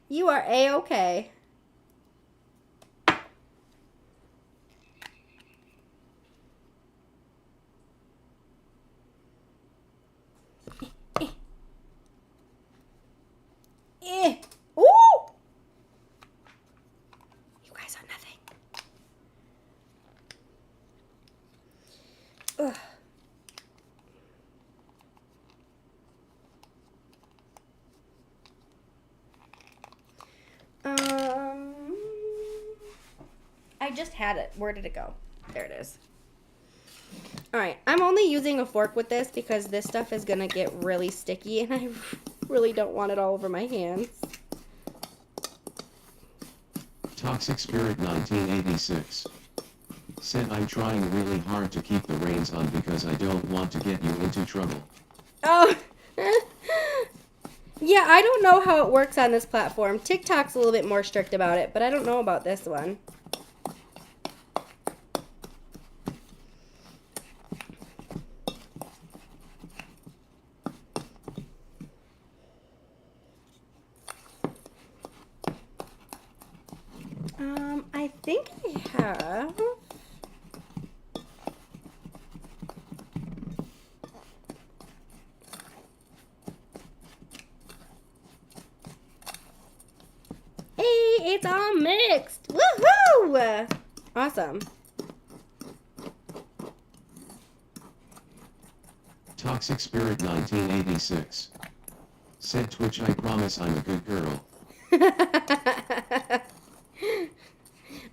You are A-okay. Ooh! You guys are nothing. Ugh. I just had it. Where did it go? There it is. Alright, I'm only using a fork with this because this stuff is going to get really sticky and I really don't want it all over my hands. Toxic Spirit 1986. Said I'm trying really hard to keep the reins on because I don't want to get you into trouble. Oh, yeah, I don't know how it works on this platform. TikTok's a little bit more strict about it, but I don't know about this one. I think I have. Hey, it's all mixed. Woohoo! Awesome. Toxic Spirit 1986. Said Twitch I promise I'm a good girl.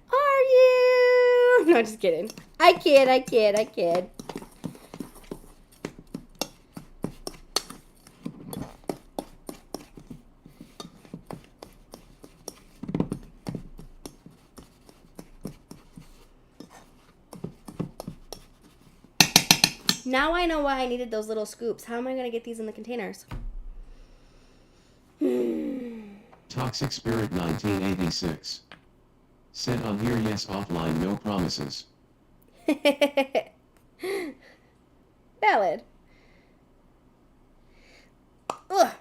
Are you? No, just kidding. I kid. Now I know why I needed those little scoops. How am I going to get these in the containers? Toxic Spirit 1986. Said on here yes, offline no promises. Valid. Ugh.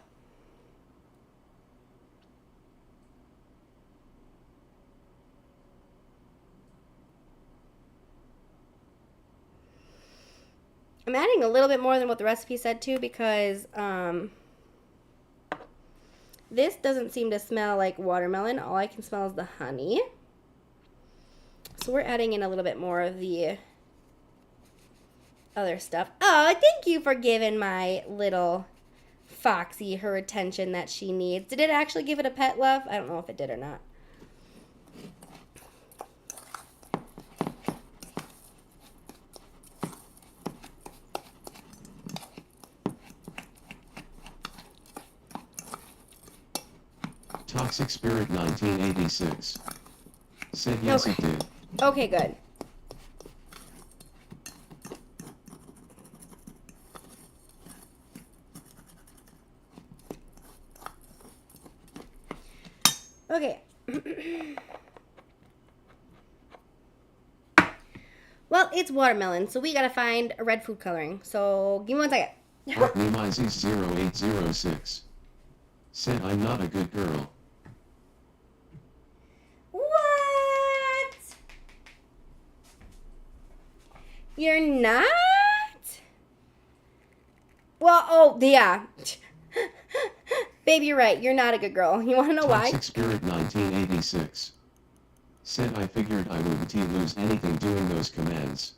I'm adding a little bit more than what the recipe said too because this doesn't seem to smell like watermelon. All I can smell is the honey. So we're adding in a little bit more of the other stuff. Oh, thank you for giving my little Foxy her attention that she needs. Did it actually give it a pet love? I don't know if it did or not. Toxic Spirit 1986. Said yes, it did. Okay, good. Okay. Well, it's watermelon, so we gotta find a red food coloring. So give me 1 second. Nemizes 0806. Said I'm not a good girl. What? You're not? Well, oh, yeah. Babe, you're right. You're not a good girl. You want to know why? Toxic Spirit 1986. Said I figured I wouldn't lose anything doing those commands.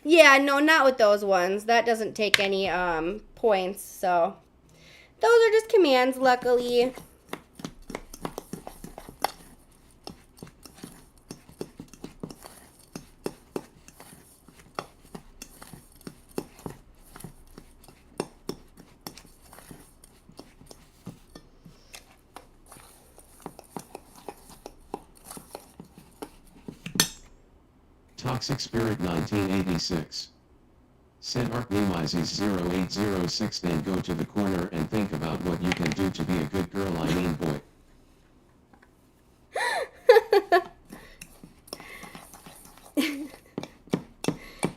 Yeah, no, not with those ones. That doesn't take any points, so those are just commands, luckily. Toxic Spirit 1986. Said Arc Nemizes 0806 then go to the corner and think about what you can do to be a good girl, I mean boy.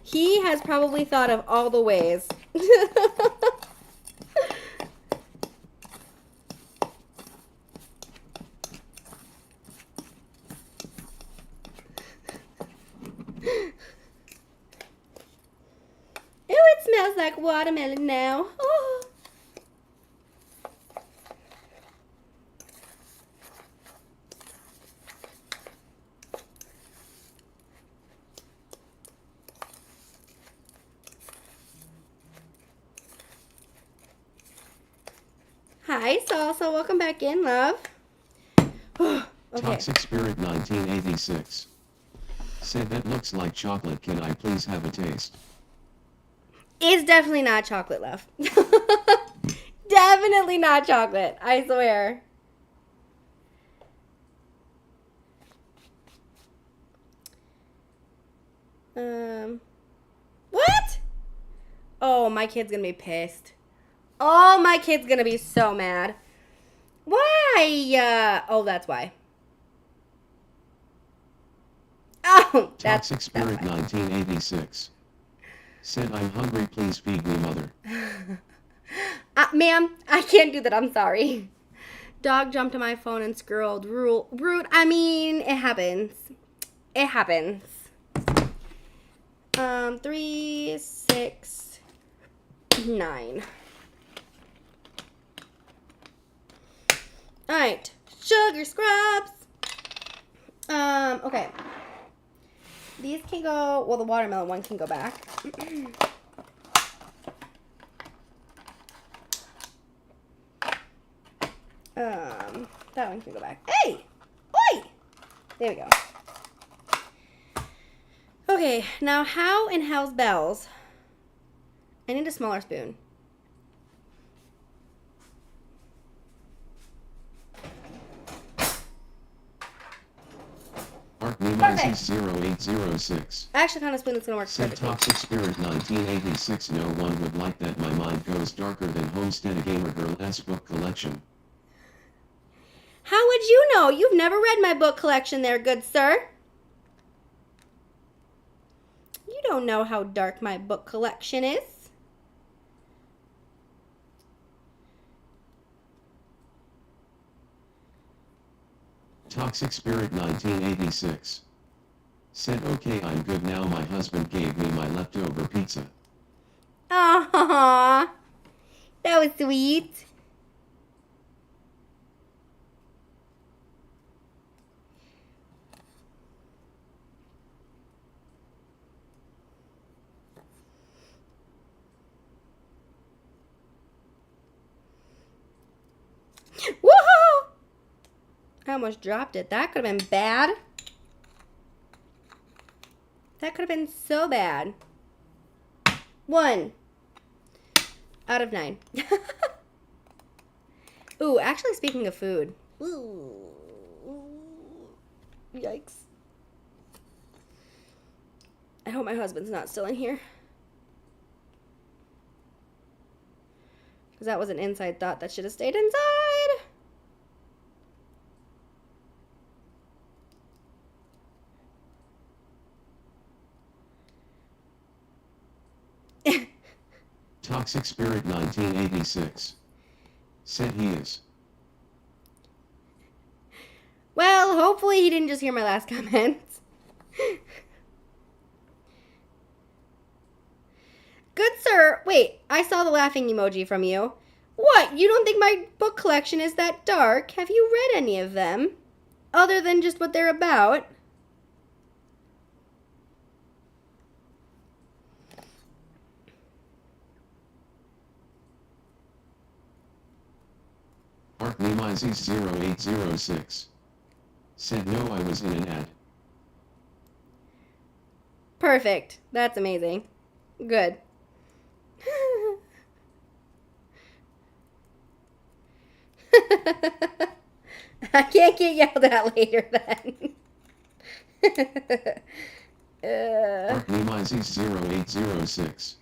He has probably thought of all the ways. Ew, it smells like watermelon now. Oh. Hi, Salsa. Welcome back in, love. Okay. Toxic Spirit 1986. Said that looks like chocolate, can I please have a taste? It's definitely not chocolate, love. Definitely not chocolate. I swear. What? Oh, my kid's gonna be pissed. Oh, my kid's gonna be so mad. Why? Oh, that's why. Oh, that's Toxic Spirit why. 1986. Said I'm hungry, please feed me, mother. Ma'am, I can't do that. I'm sorry. Dog jumped on my phone and scrolled. Rude. I mean, it happens. It happens. 3, 6, 9. All right, sugar scrubs. Okay. These can go. Well, the watermelon one can go back. That one can go back. Hey! Oi! There we go. Okay, now how in hell's bells? I need a smaller spoon. Arc Nemizes Mimizes 0806. I actually found a spoon that's gonna work Said perfectly. Toxic Spirit 1986. No one would like that. My mind goes darker than Homestead, a Gamer Girl last book collection. How would you know? You've never read my book collection there, good sir. You don't know how dark my book collection is. Toxic Spirit 1986. Said okay, I'm good now. My husband gave me my leftover pizza. Aww. That was sweet. Woohoo! I almost dropped it. That could have been bad. That could have been so bad. 1 out of 9. Ooh, actually, speaking of food. Ooh. Yikes. I hope my husband's not still in here. Because that was an inside thought that should have stayed inside. Toxic Spirit 1986. Said he is. Well, hopefully he didn't just hear my last comment. Good sir, wait, I saw the laughing emoji from you. What, you don't think my book collection is that dark? Have you read any of them? Other than just what they're about? Mark Mimizes 0806. Said no, I was in an ad. Perfect. That's amazing. Good. I can't get yelled at later then. Mark Mimizes 0806.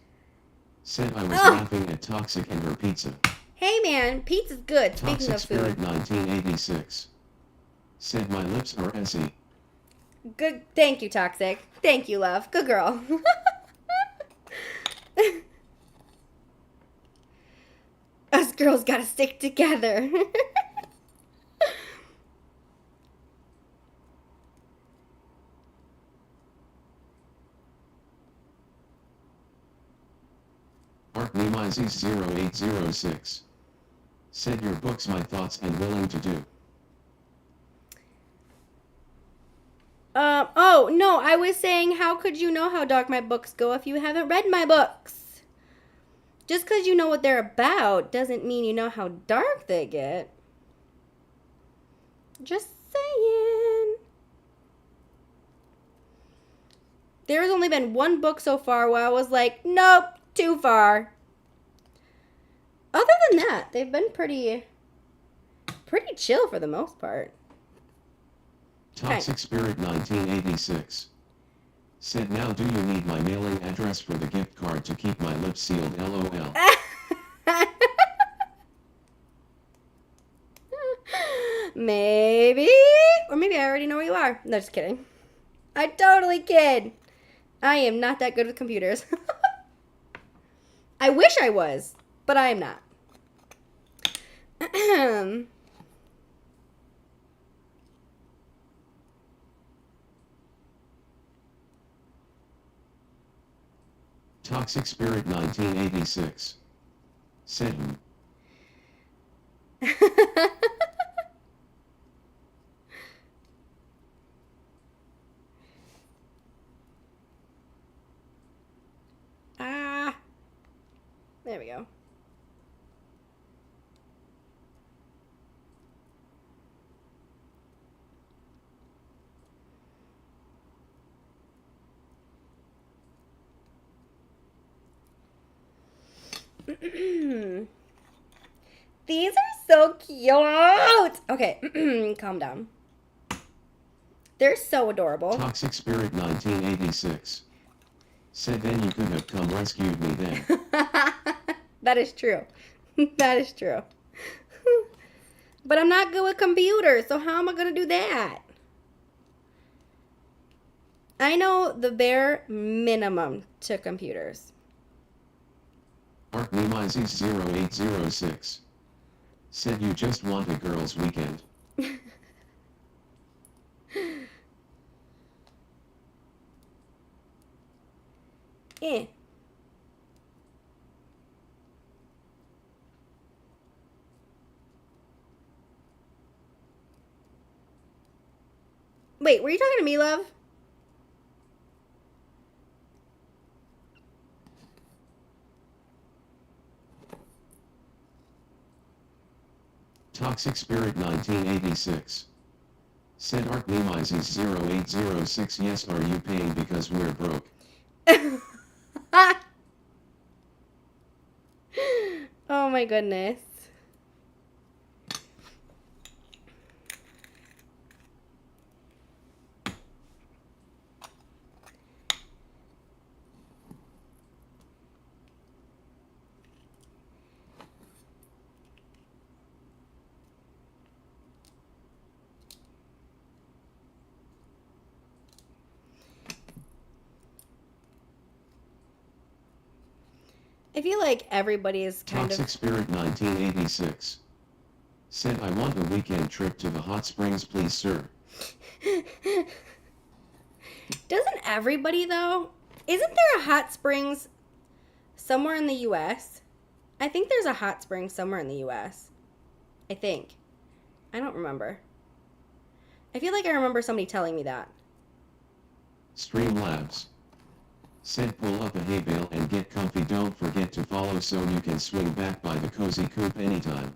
Said I was Oh. laughing at Toxic and her pizza. Hey man, pizza's good. Speaking Toxic of Spirit food. 1986. Said my lips are essy. Good. Thank you, Toxic. Thank you, love. Good girl. Us girls gotta stick together. Mark Mimizes 0806. Said your book's my thoughts and willing to do. Oh, no, I was saying, how could you know how dark my books go if you haven't read my books? Just because you know what they're about doesn't mean you know how dark they get. Just saying. There's only been one book so far where I was like, nope, too far. Other than that, they've been pretty chill for the most part. Toxic Spirit 1986. Said now do you need my mailing address for the gift card to keep my lips sealed, lol. Maybe. Or maybe I already know where you are. No, just kidding. I totally kid. I am not that good with computers. I wish I was, but I am not. Toxic Spirit 1986. Said Ah. There we go. These are so cute. Okay, calm down. They're so adorable. Toxic Spirit 1986. Said then you could have come rescued me then. That is true. That is true. But I'm not good with computers, so how am I going to do that? I know the bare minimum to computers. Arc Nemizes 0806. Said you just want a girls' weekend. Eh. Wait, were you talking to me, love? Toxic Spirit 1986. Said Arc Nemizes 0806. Yes, are you paying because we're broke? Oh my goodness. I feel like everybody is kind Toxic of... Spirit 1986. Said I want a weekend trip to the hot springs please sir. Doesn't everybody, though? Isn't there a hot springs somewhere in the U.S.? I think there's a hot spring somewhere in the U.S. I think. I don't remember. I feel like I remember somebody telling me that. Streamlabs. Said pull up a hay bale and get comfy. Don't forget to follow so you can swing back by the cozy coop anytime.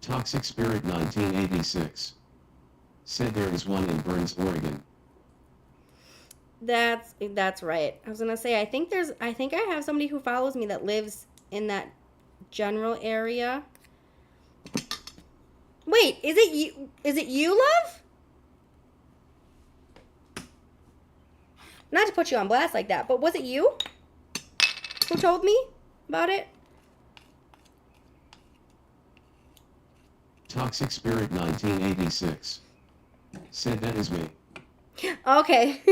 Toxic Spirit 1986. Said there is one in Burns, Oregon. That's right. I was gonna say I think I have somebody who follows me that lives in that general area. Wait, is it you? Is it you, love? Not to put you on blast like that, but was it you who told me about it? Toxic Spirit 1986. Said that is me. Okay.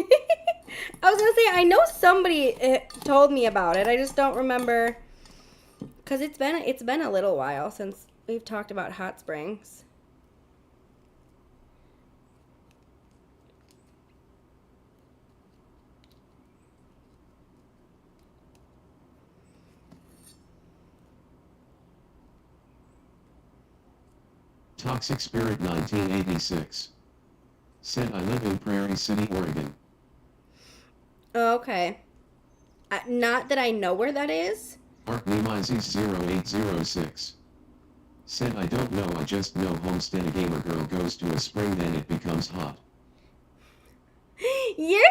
I was gonna say I know somebody told me about it. I just don't remember because it's been a little while since we've talked about hot springs. Toxic Spirit 1986. Said I live in Prairie City, Oregon. Okay. Not that I know where that is. Arc Nemizes 0806. Said I don't know, I just know Homestead, a gamer girl goes to a spring then it becomes hot. You're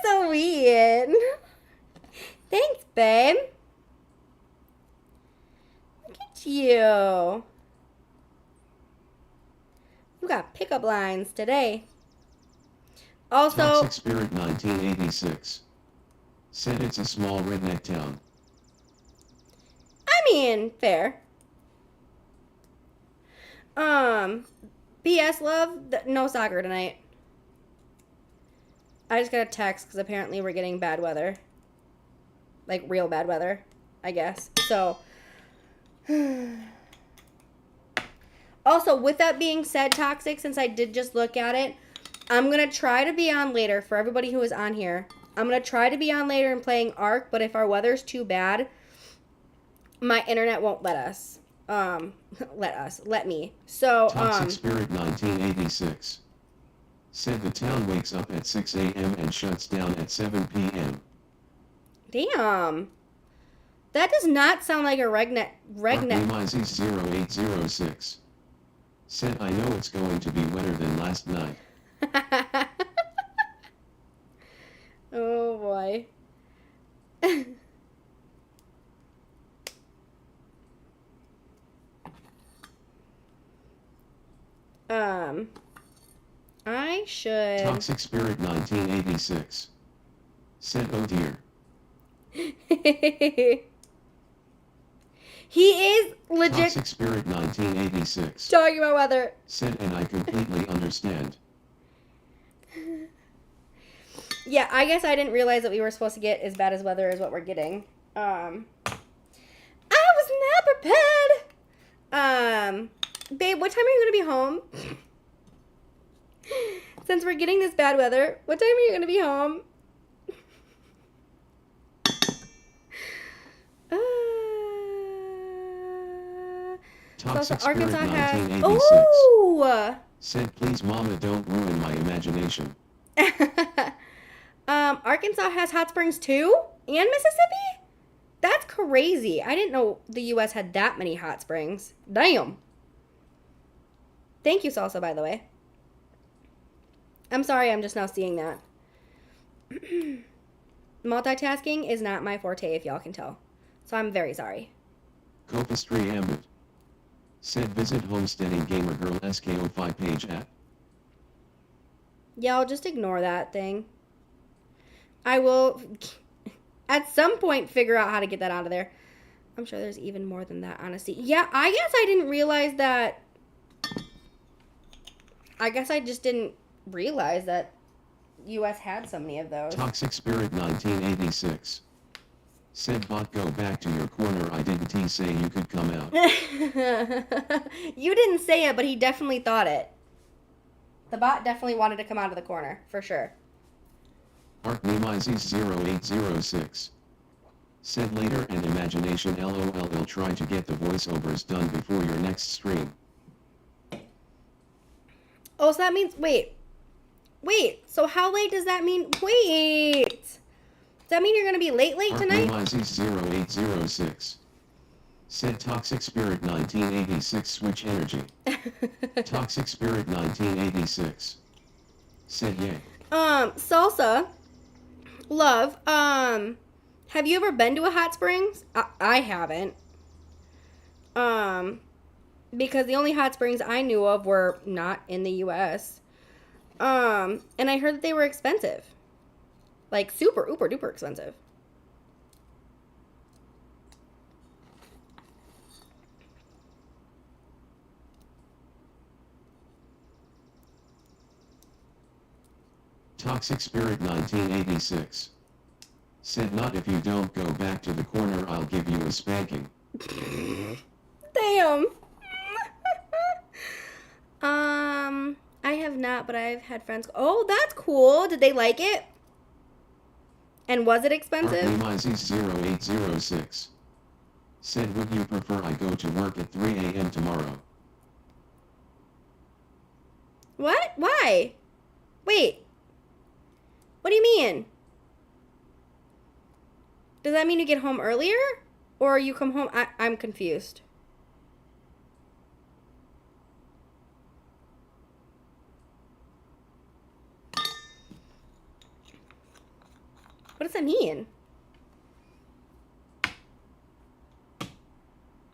so sweet. Thanks, babe. Look at you. You got pickup lines today. Also, Toxic Spirit 1986. Said it's a small redneck town. I mean, fair. BS love, no soccer tonight. I just got a text because apparently we're getting bad weather. Like real bad weather, I guess. So, also, with that being said, Toxic, since I did just look at it, I'm going to try to be on later for everybody who is on here. I'm going to try to be on later and playing Ark, but if our weather's too bad, my internet won't let us. Let me. So, Toxic Spirit 1986. Said the town wakes up at 6 a.m. and shuts down at 7 p.m. Damn. That does not sound like a regnet. Nemizes 0806. Said I know it's going to be wetter than last night. Oh boy. I should. Toxic Spirit 1986 said, oh dear. He is legit Toxic Spirit 1986 talking about weather. said, and I completely understand. Yeah, I guess I didn't realize that we were supposed to get as bad as weather as what we're getting. I was not prepared. Babe, what time are you gonna be home? Since we're getting this bad weather, what time are you gonna be home? Toxic So Spirit Arkansas has. 1986 Oh. said, please mama don't ruin my imagination. Arkansas has hot springs too, and Mississippi. That's crazy. I didn't know the U.S. had that many hot springs. Damn. Thank you, Salsa, by the way. I'm sorry, I'm just now seeing that. Multitasking is not my forte, if y'all can tell. So I'm very sorry. Copistry Ambit said, visit Homesteading Gamer Girl SKO5 page at. Yeah, I'll just ignore that thing. I will, at some point, figure out how to get that out of there. I'm sure there's even more than that, honestly. Yeah, I guess I didn't realize that. I guess I just didn't realize that U.S. had so many of those. Toxic Spirit 1986 said, bot go back to your corner, I didn't say you could come out. You didn't say it, but he definitely thought it. The bot definitely wanted to come out of the corner, for sure. Art Nemizes 0806 said, later and imagination LOL, will try to get the voiceovers done before your next stream. Oh, so that means, wait, so how late does that mean? Wait, does that mean you're going to be late Art tonight? Nemizes 0806 said, Toxic Spirit 1986 switch energy. Toxic Spirit 1986 said, yay. Salsa, love, have you ever been to a hot springs? I haven't. Because the only hot springs I knew of were not in the U.S. And I heard that they were expensive. Like, super, uber, duper expensive. Toxic Spirit 1986 said, not if you don't go back to the corner, I'll give you a spanking. Damn. I have not, but I've had friends. Oh, that's cool. Did they like it? And was it Art expensive? Nemizes 0806 said, would you prefer I go to work at 3 a.m. tomorrow? What? Why? Wait. What do you mean? Does that mean you get home earlier? Or you come home? I'm confused. What does that mean?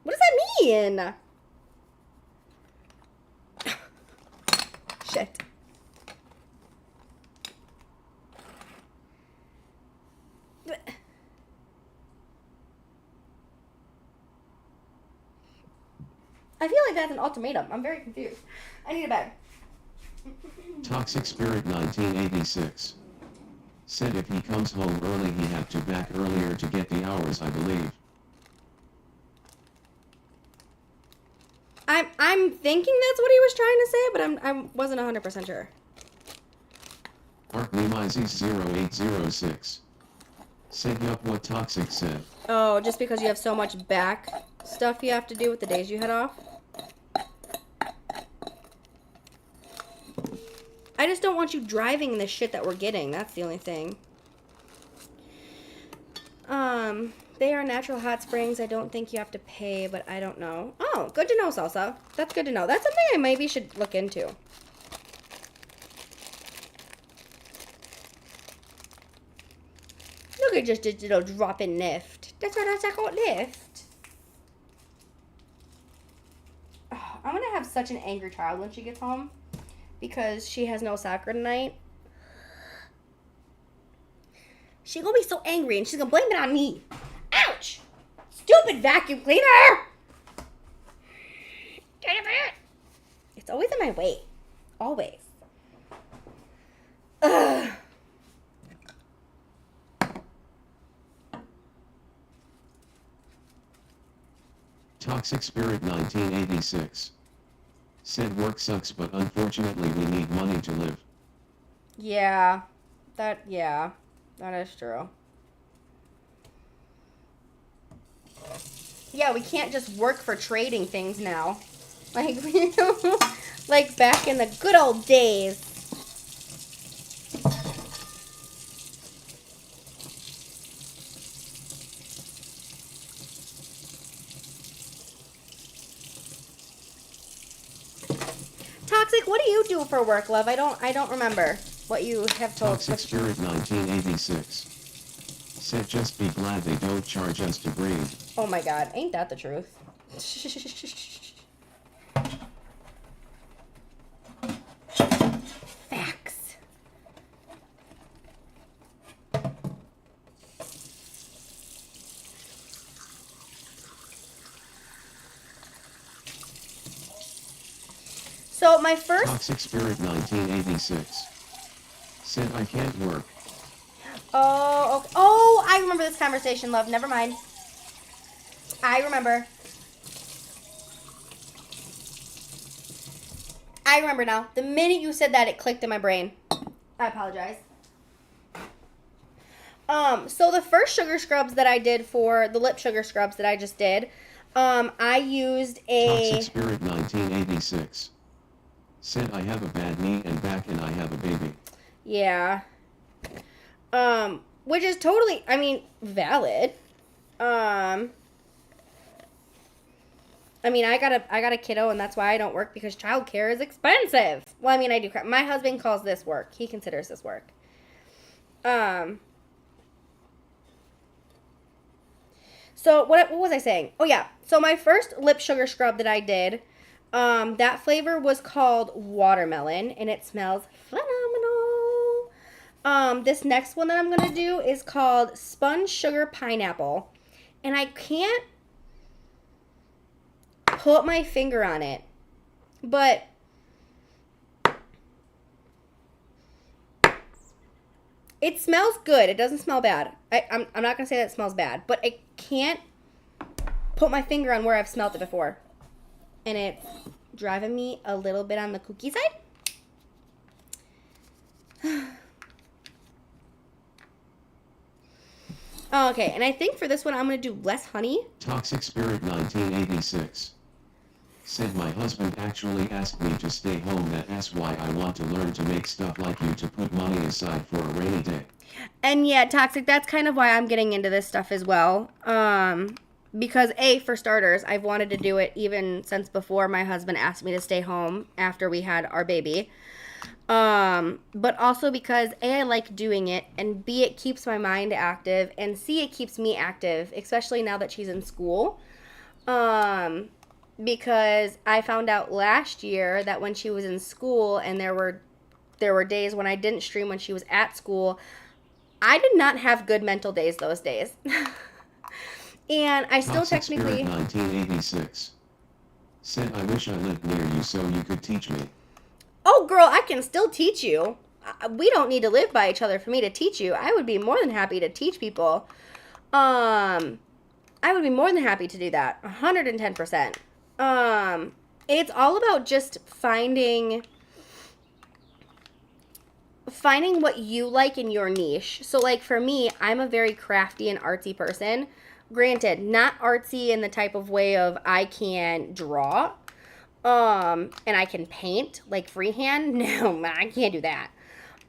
What does that mean? Shit. I feel like that's an ultimatum. I'm very confused. I need a bag. Toxic Spirit 1986 said, if he comes home early, he have to back earlier to get the hours, I believe. I'm thinking that's what he was trying to say, but I wasn't 100% sure. Art Nemizes 0806 said, yup, what Toxic said. Oh, just because you have so much back stuff you have to do with the days you had off? I just don't want you driving the shit that we're getting. That's the only thing. They are natural hot springs. I don't think you have to pay, but I don't know. Oh, good to know, Salsa. That's good to know. That's something I maybe should look into. Look at just a little drop-in lift. That's what I call lift. Oh, I'm gonna have have such an angry child when she gets home because she has no soccer tonight. She's gonna be so angry and she's gonna blame it on me. Ouch! Stupid vacuum cleaner! It's always in my way. Always. Ugh. Toxic Spirit 1986. Said work sucks, but unfortunately we need money to live. Yeah, that is true. Yeah, we can't just work for trading things now. Like, like back in the good old days. Toxic, what do you do for work, love? I don't remember what you have told. Toxic Spirit 1986. Said just be glad they don't charge us to breathe. Oh my god, ain't that the truth? Facts. So my first... Toxic Spirit 1986. Said I can't work. Oh, okay. Oh, I remember this conversation, love. Never mind. I remember. I remember now. The minute you said that, it clicked in my brain. I apologize. So the first sugar scrubs that I did for the lip sugar scrubs that I just did, I used a... Toxic Spirit 1986. Said I have a bad knee and back and I have a baby. Yeah. Which is totally, I mean, valid. I mean, I got a kiddo, and that's why I don't work, because childcare is expensive. Well, I mean, I do. My husband calls this work. He considers this work. So what was I saying? Oh yeah. So my first lip sugar scrub that I did, that flavor was called watermelon, and it smells phenomenal. This next one that I'm gonna do is called sponge sugar pineapple, and I can't put my finger on it, but it smells good. It doesn't smell bad. I'm not gonna say that it smells bad, but I can't put my finger on where I've smelled it before, and it's driving me a little bit on the kooky side. Okay, and I think for this one I'm gonna do less honey. Toxic Spirit 1986. Said my husband actually asked me to stay home. That's why I want to learn to make stuff like you, to put money aside for a rainy day. And yeah, Toxic, that's kind of why I'm getting into this stuff as well. Because for starters, I've wanted to do it even since before my husband asked me to stay home after we had our baby. But also because I like doing it, and B, it keeps my mind active, and C, it keeps me active, especially now that she's in school. Because I found out last year that when she was in school, and there were days when I didn't stream when she was at school, I did not have good mental days those days. And I still Toxic technically... Spirit 1986. Said I wish I lived near you so you could teach me. Oh, girl, I can still teach you. We don't need to live by each other for me to teach you. I would be more than happy to teach people. I would be more than happy to do that. 110%. It's all about just finding what you like in your niche. So, like, for me, I'm a very crafty and artsy person. Granted, not artsy in the type of way of I can draw, and I can paint, like, freehand. No, I can't do that.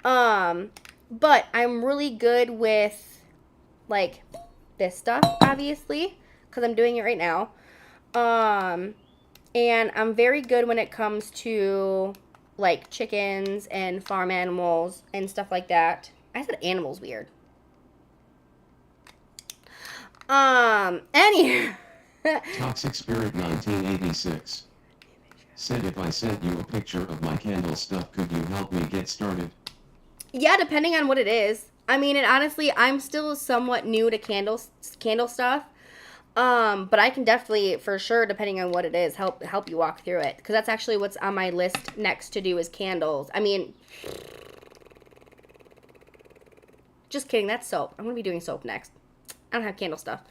But I'm really good with, like, this stuff, obviously, because I'm doing it right now. And I'm very good when it comes to, like, chickens and farm animals and stuff like that. I said animals weird. Toxic Spirit 1986. Said if I sent you a picture of my candle stuff, could you help me get started? Yeah, depending on what it is. I mean, and honestly, I'm still somewhat new to candle stuff. But I can definitely, for sure, depending on what it is, help you walk through it, because that's actually what's on my list next to do is candles. I mean, just kidding. That's soap. I'm gonna be doing soap next. I don't have candle stuff.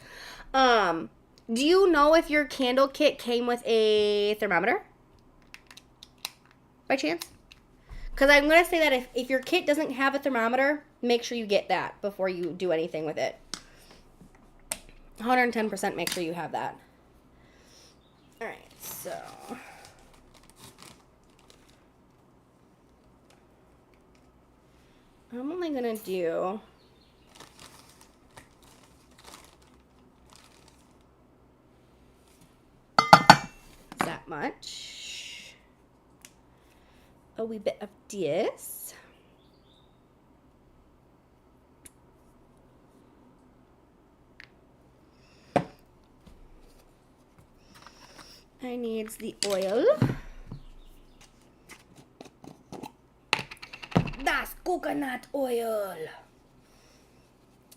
Do you know if your candle kit came with a thermometer? By chance? Because I'm going to say that if your kit doesn't have a thermometer, make sure you get that before you do anything with it. 110% make sure you have that. Alright, so... I'm only going to do... that much. A wee bit of this. I needs the oil. That's coconut oil.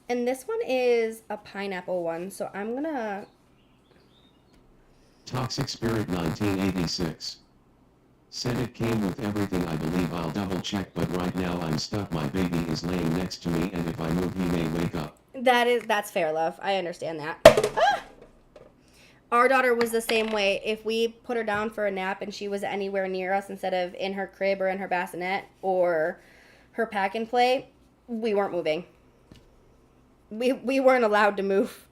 And this one is a pineapple one, so I'm gonna... Toxic Spirit 1986. Said it came with everything. I believe I'll double check, but right now I'm stuck. My baby is laying next to me, and if I move he may wake up. That's fair, love. I understand that. Ah! Our daughter was the same way. If we put her down for a nap and she was anywhere near us instead of in her crib or in her bassinet or her pack and play, we weren't moving. We weren't allowed to move.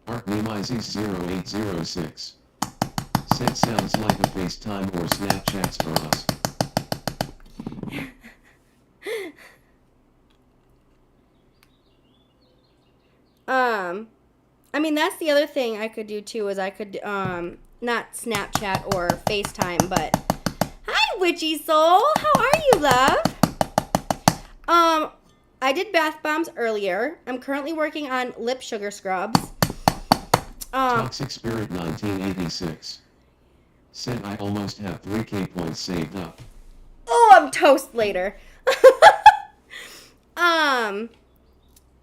Art Nemizes 0806. Said sounds like a FaceTime or Snapchats for us. I mean, that's the other thing I could do too, is I could, not Snapchat or FaceTime, but, hi, Witchy Soul, how are you, love? I did bath bombs earlier. I'm currently working on lip sugar scrubs. Toxic Spirit 1986. Said I almost have 3k points saved up. Oh, I'm toast later.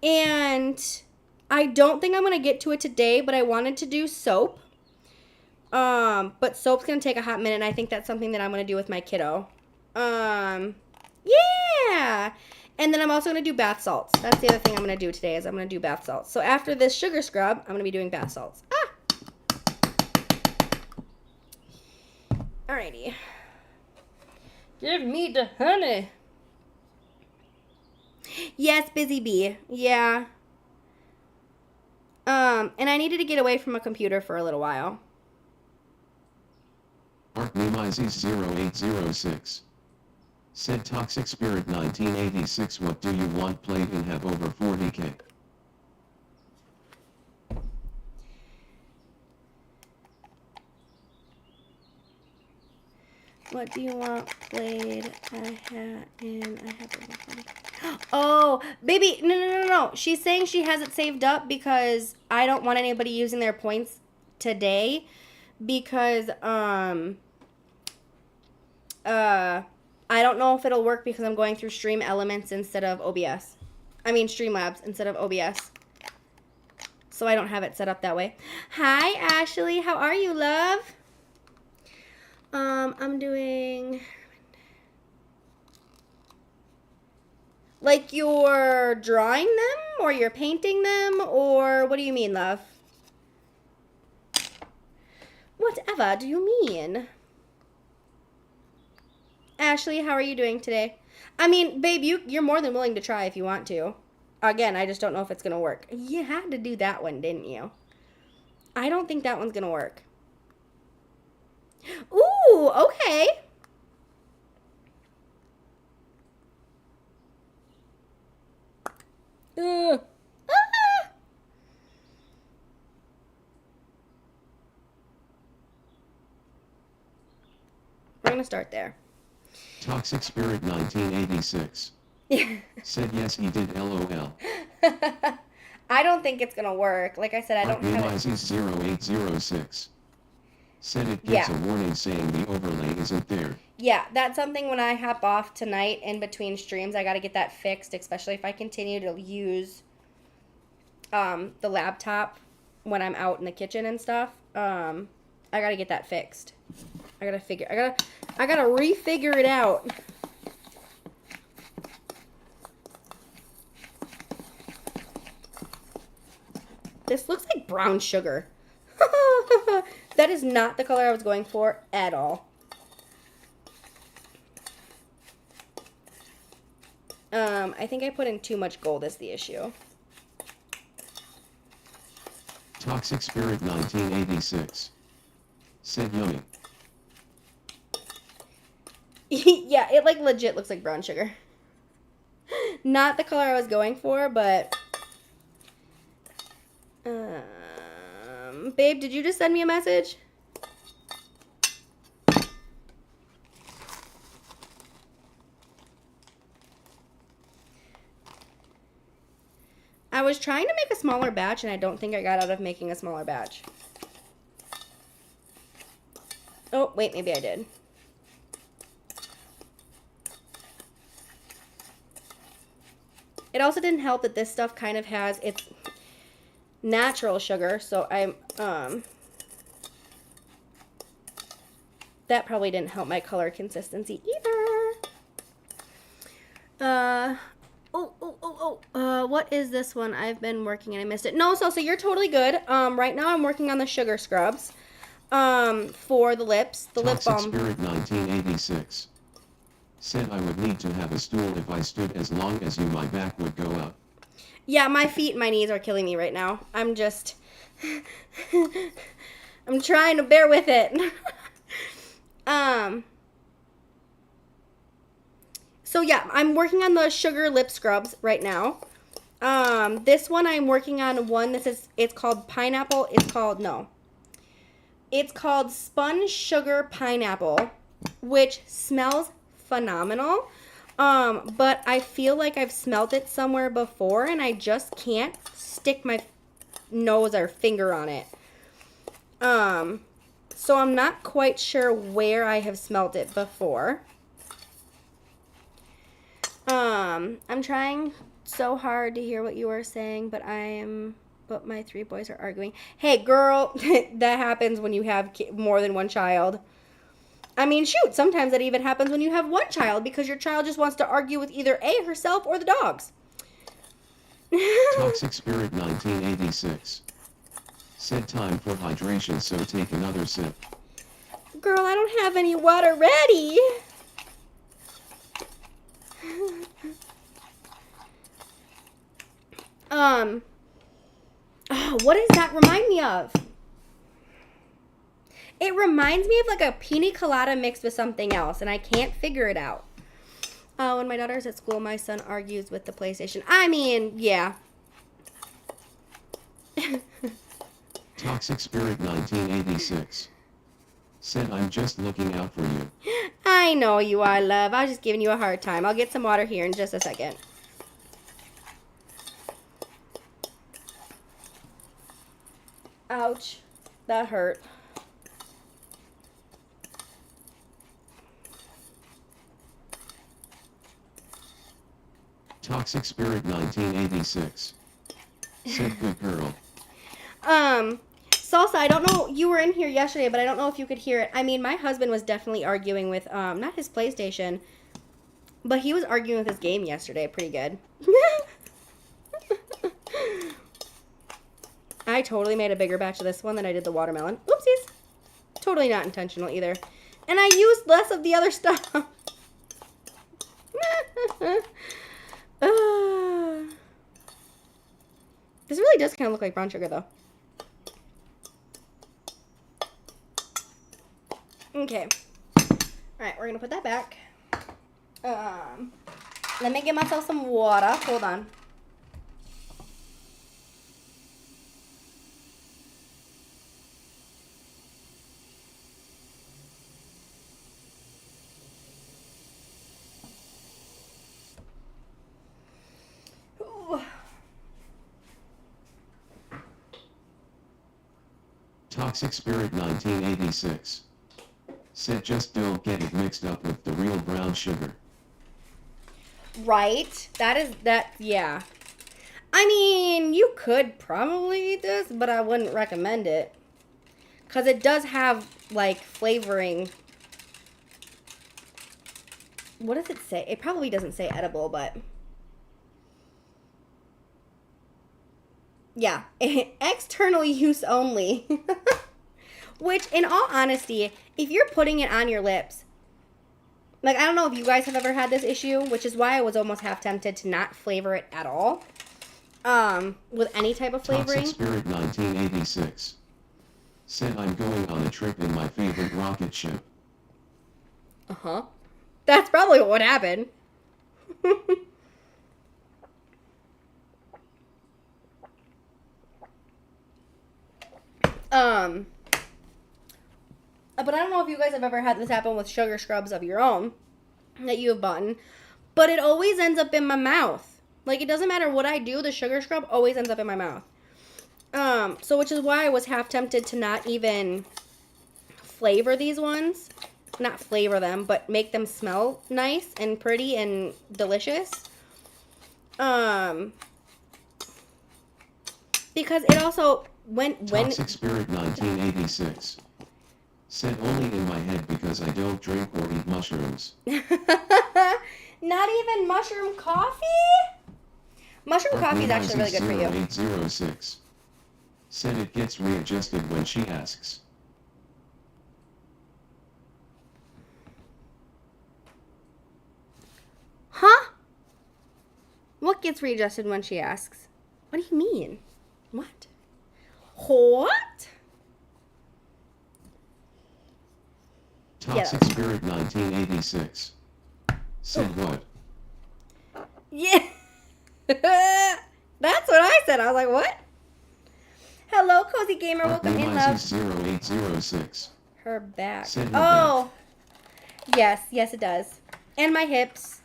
And I don't think I'm going to get to it today, but I wanted to do soap. But soap's going to take a hot minute, and I think that's something that I'm going to do with my kiddo. Yeah. And then I'm also going to do bath salts. That's the other thing I'm going to do today, is I'm going to do bath salts. So after this sugar scrub, I'm going to be doing bath salts. Alrighty. Give me the honey. Yes, busy bee. Yeah. And I needed to get away from a computer for a little while. Art Nemizes 0806. Said Toxic Spirit 1986. What do you want played and have over 40k? What do you want played? I have over 40. Oh, baby, no. She's saying she has it saved up because I don't want anybody using their points today, because I don't know if it'll work because I'm going through Stream Elements instead of OBS. I mean Streamlabs instead of OBS. So I don't have it set up that way. Hi, Ashley. How are you, love? I'm doing... Like you're drawing them or you're painting them, or what do you mean, love? Whatever do you mean? Ashley, how are you doing today? I mean, babe, you're more than willing to try if you want to. Again, I just don't know if it's going to work. You had to do that one, didn't you? I don't think that one's going to work. Ooh, okay. Ah. gonna start there. Toxic Spirit 1986. Said yes he did LOL. I don't think it's gonna work. Like I said, I don't have it. Archimizes 0806. Said it gives Yeah. a warning saying the overlay isn't there. Yeah, that's something when I hop off tonight in between streams, I gotta get that fixed, especially if I continue to use the laptop when I'm out in the kitchen and stuff. I gotta get that fixed. I gotta refigure it out. This looks like brown sugar. That is not the color I was going for at all. I think I put in too much gold is the issue. Toxic Spirit 1986. Said yummy. Yeah, it like legit looks like brown sugar. Not the color I was going for, but babe, did you just send me a message? I was trying to make a smaller batch, and I don't think I got out of making a smaller batch. Oh, wait, maybe I did. It also didn't help that this stuff kind of has its natural sugar, so that probably didn't help my color consistency either. What is this one? I've been working and I missed it. No, so you're totally good. Right now I'm working on the sugar scrubs, for the lips, the lip Toxic balm. Spirit 1986. Said I would need to have a stool if I stood as long as you, my back would go up. Yeah, my feet and my knees are killing me right now. I'm just, I'm trying to bear with it. So yeah, I'm working on the sugar lip scrubs right now. This one I'm working on it's called pineapple. It's called Spun Sugar Pineapple, which smells phenomenal. But I feel like I've smelled it somewhere before and I just can't stick my nose or finger on it. So I'm not quite sure where I have smelled it before. I'm trying so hard to hear what you are saying, but my 3 boys are arguing. Hey, girl, that happens when you have more than one child. I mean, shoot, sometimes that even happens when you have one child because your child just wants to argue with either A, herself, or the dogs. Toxic Spirit 1986. Said time for hydration, so take another sip. Girl, I don't have any water ready. What does that remind me of? It reminds me of like a pina colada mixed with something else, and I can't figure it out. When my daughter's at school, my son argues with the PlayStation. I mean, yeah. Toxic Spirit 1986. Said I'm just looking out for you. I know you are, love. I was just giving you a hard time. I'll get some water here in just a second. Ouch. That hurt. Toxic Spirit 1986. Said good girl. Salsa, I don't know, you were in here yesterday, but I don't know if you could hear it. I mean, my husband was definitely arguing with, not his PlayStation, but he was arguing with his game yesterday pretty good. I totally made a bigger batch of this one than I did the watermelon. Oopsies. Totally not intentional either. And I used less of the other stuff. This really does kind of look like brown sugar, though. Okay. Alright, we're going to put that back. Let me get myself some water. Hold on. Toxic Spirit 1986. Said just don't get it mixed up with the real brown sugar. Right? Yeah. I mean, you could probably eat this, but I wouldn't recommend it. Because it does have, like, flavoring. What does it say? It probably doesn't say edible, but... Yeah. External use only. Which, in all honesty, if you're putting it on your lips... Like, I don't know if you guys have ever had this issue, which is why I was almost half tempted to not flavor it at all. With any type of flavoring. Toxic Spirit 1986. Said I'm going on a trip in my favorite rocket ship. Uh-huh. That's probably what would happen. But I don't know if you guys have ever had this happen with sugar scrubs of your own that you have bought, but it always ends up in my mouth. Like, it doesn't matter what I do, the sugar scrub always ends up in my mouth. So which is why I was half tempted to not even flavor these ones. Not flavor them, but make them smell nice and pretty and delicious. Because it also, when Toxic Spirit 1986. Said only in my head because I don't drink or eat mushrooms. Not even mushroom coffee? Mushroom coffee is actually really good for you. 0806. Said it gets readjusted when she asks. Huh? What gets readjusted when she asks? What do you mean? What? What? Toxic Spirit 1986. Said what? Yeah. That's what I said. I was like, what? Hello, Cozy Gamer. Welcome in, love. 0806. Her back. Said her Oh. Yes, it does. And my hips.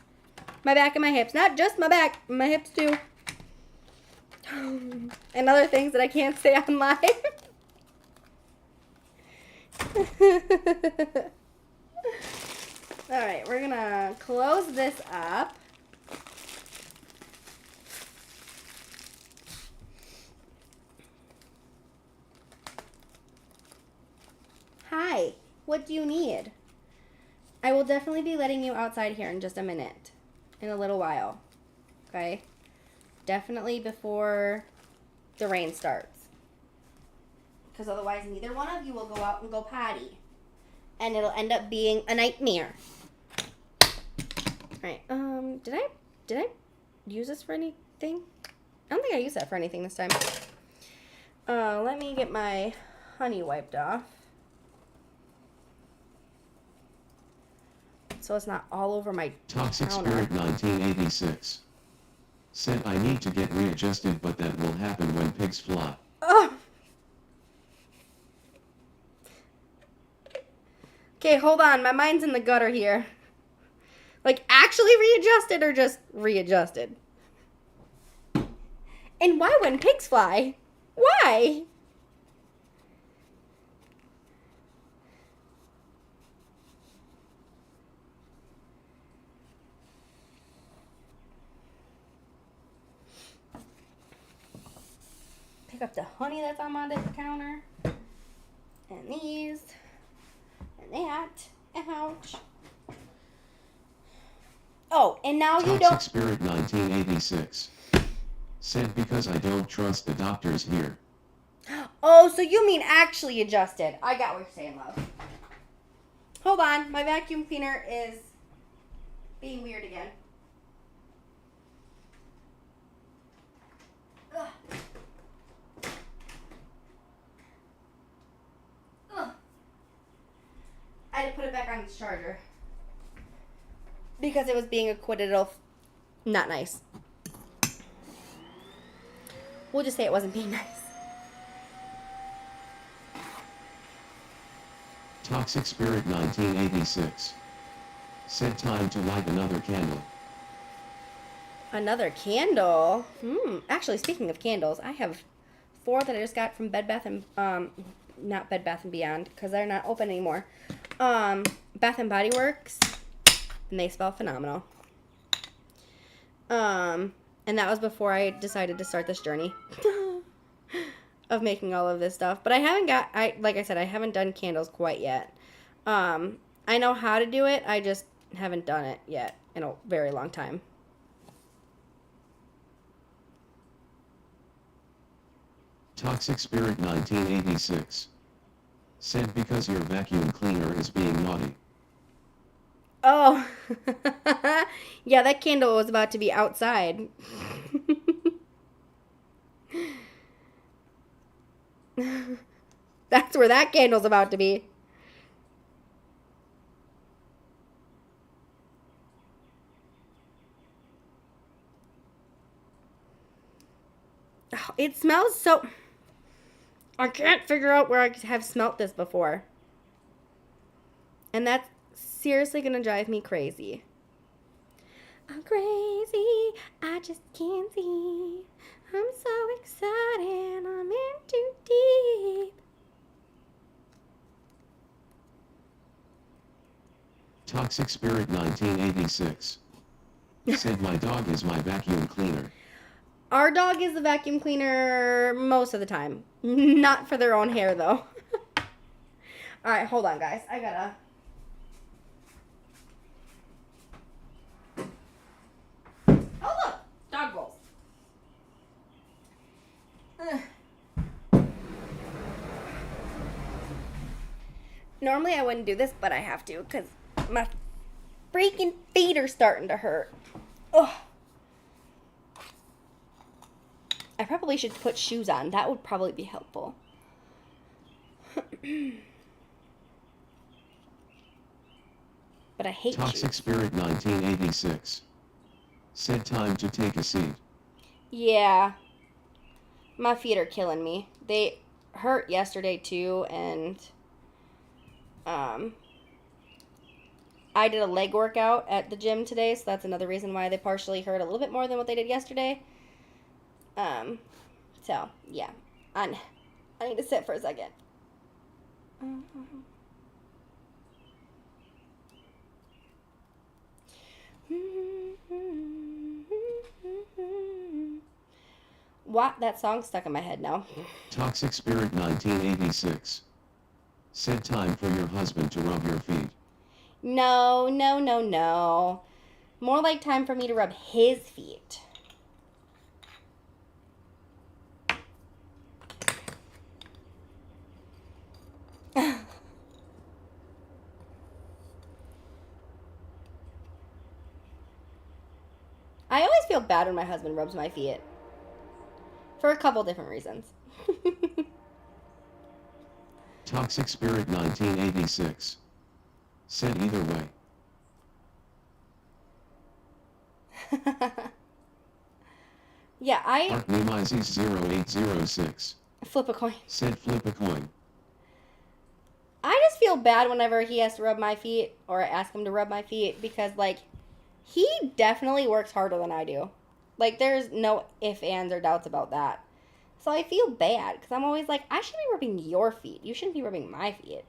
My back and my hips. Not just my back, my hips too. And other things that I can't say on live. Alright, we're gonna close this up. Hi, what do you need? I will definitely be letting you outside here in just a minute. In a little while. Okay? Definitely before the rain starts. Because otherwise neither one of you will go out and go potty. And it'll end up being a nightmare. Alright, did I use this for anything? I don't think I used that for anything this time. Let me get my honey wiped off. So it's not all over my Toxic counter. Spirit 1986. Said I need to get readjusted, but that will happen when pigs fly. Oh. Okay, hold on. My mind's in the gutter here. Like, actually readjusted or just readjusted? And why when pigs fly? Why? Pick up the honey that's on my counter. And these. And that. Ouch. Oh, and now you Toxic don't... Spirit 1986. Said because I don't trust the doctors here. Oh, so you mean actually adjusted. I got what you're saying, love. Hold on. My vacuum cleaner is being weird again. Ugh. Ugh. I had to put it back on its charger. Because it was being acquitted of not nice. We'll just say it wasn't being nice. Toxic Spirit 1986. Said time to light another candle. Another candle? Actually, speaking of candles, I have 4 that I just got from Bed Bath and not Bed Bath & Beyond, because they're not open anymore. Bath & Body Works, and they smell phenomenal. And that was before I decided to start this journey of making all of this stuff. But I haven't like I said, I haven't done candles quite yet. I know how to do it, I just haven't done it yet in a very long time. Toxic Spirit 1986. Said because your vacuum cleaner is being naughty. Oh, yeah, that candle was about to be outside. That's where that candle's about to be. Oh, it smells so... I can't figure out where I have smelt this before. And that's seriously gonna drive me crazy. I'm crazy, I just can't see. I'm so excited, I'm in too deep. Toxic Spirit 1986. Said my dog is my vacuum cleaner. Our dog is the vacuum cleaner most of the time. Not for their own hair, though. Alright, hold on, guys. I gotta... Oh, look! Dog bowls. Ugh. Normally I wouldn't do this, but I have to, because my freaking feet are starting to hurt. Ugh. I probably should put shoes on. That would probably be helpful. But I hate Toxic shoes. Spirit 1986. Said time to take a seat. Yeah. My feet are killing me. They hurt yesterday too, and I did a leg workout at the gym today, so that's another reason why they partially hurt a little bit more than what they did yesterday. So yeah, I need to sit for a second. What? That song's stuck in my head now. Toxic Spirit 1986. Said time for your husband to rub your feet. No, no, no, no. More like time for me to rub his feet. I always feel bad when my husband rubs my feet. For a couple different reasons. Toxic Spirit 1986. Said either way. Yeah, I Art Nemizes 0806. flip a coin. Said flip a coin. I just feel bad whenever he has to rub my feet or I ask him to rub my feet because, like, he definitely works harder than I do. Like, there's no ifs, ands, or doubts about that. So I feel bad because I'm always like, I should be rubbing your feet. You shouldn't be rubbing my feet.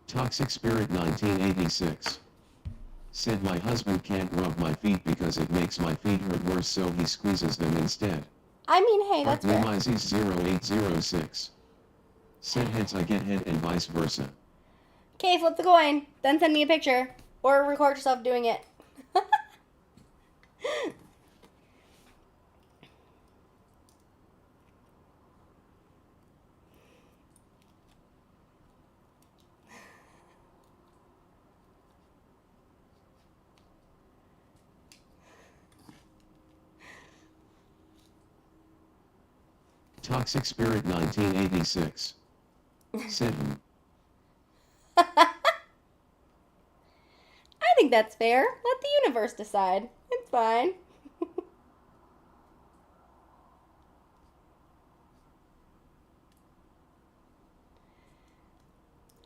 Toxic Spirit 1986. Said my husband can't rub my feet because it makes my feet hurt worse, so he squeezes them instead. I mean, hey, Art that's fair. Nemizes 0806. Said heads I get head and vice versa. Okay, flip the coin. Then send me a picture. Or record yourself doing it. Toxic Spirit 1986. Said, I think that's fair. Let the universe decide. It's fine.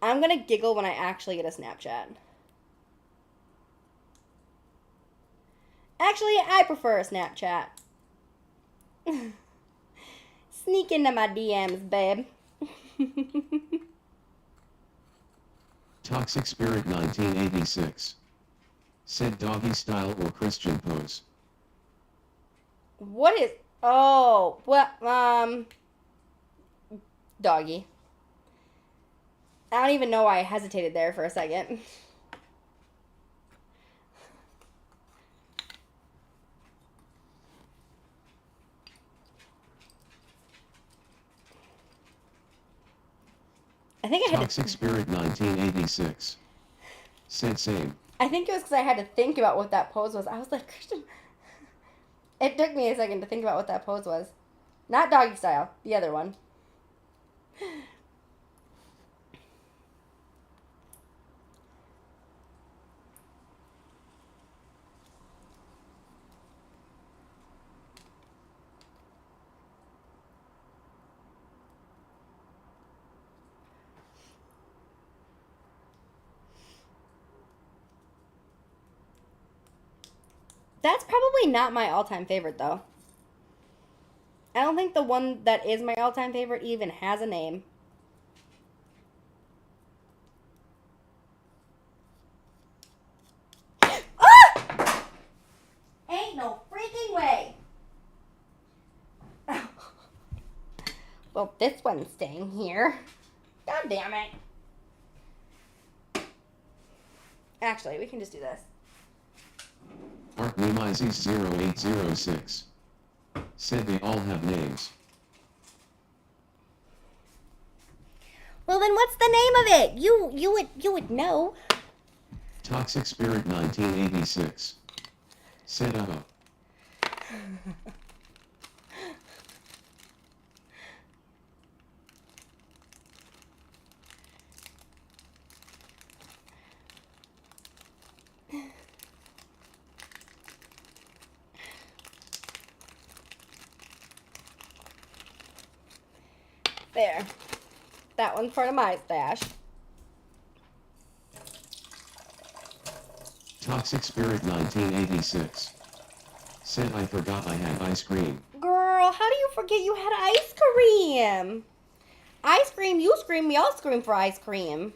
I'm gonna giggle when I actually get a Snapchat. Actually, I prefer a Snapchat. Sneak into my DMs, babe. Toxic Spirit 1986. Said doggy style or Christian pose. What is... Oh, well, doggy. I don't even know why I hesitated there for a second. I think I had Toxic to... Spirit 1986. Said same. I think it was because I had to think about what that pose was. I was like, Christian... It took me a second to think about what that pose was. Not doggy style. The other one. That's probably not my all-time favorite, though. I don't think the one that is my all-time favorite even has a name. Ah! Ain't no freaking way. Well, this one's staying here. God damn it. Actually, we can just do this. Art Nemizes 0806. Said they all have names. Well, then what's the name of it? You would know. Toxic Spirit 1986. Said There. That one's part of my stash. Toxic Spirit 1986. Said I forgot I had ice cream. Girl, how do you forget you had ice cream? Ice cream, you scream, we all scream for ice cream.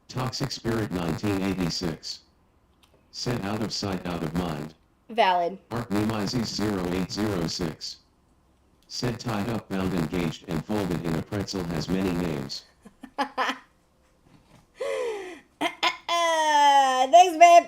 Toxic Spirit 1986. Said out of sight, out of mind. Valid. Art Nemizes 0806. Said tied up, bound, engaged, and folded in a pretzel has many names. Thanks, babe.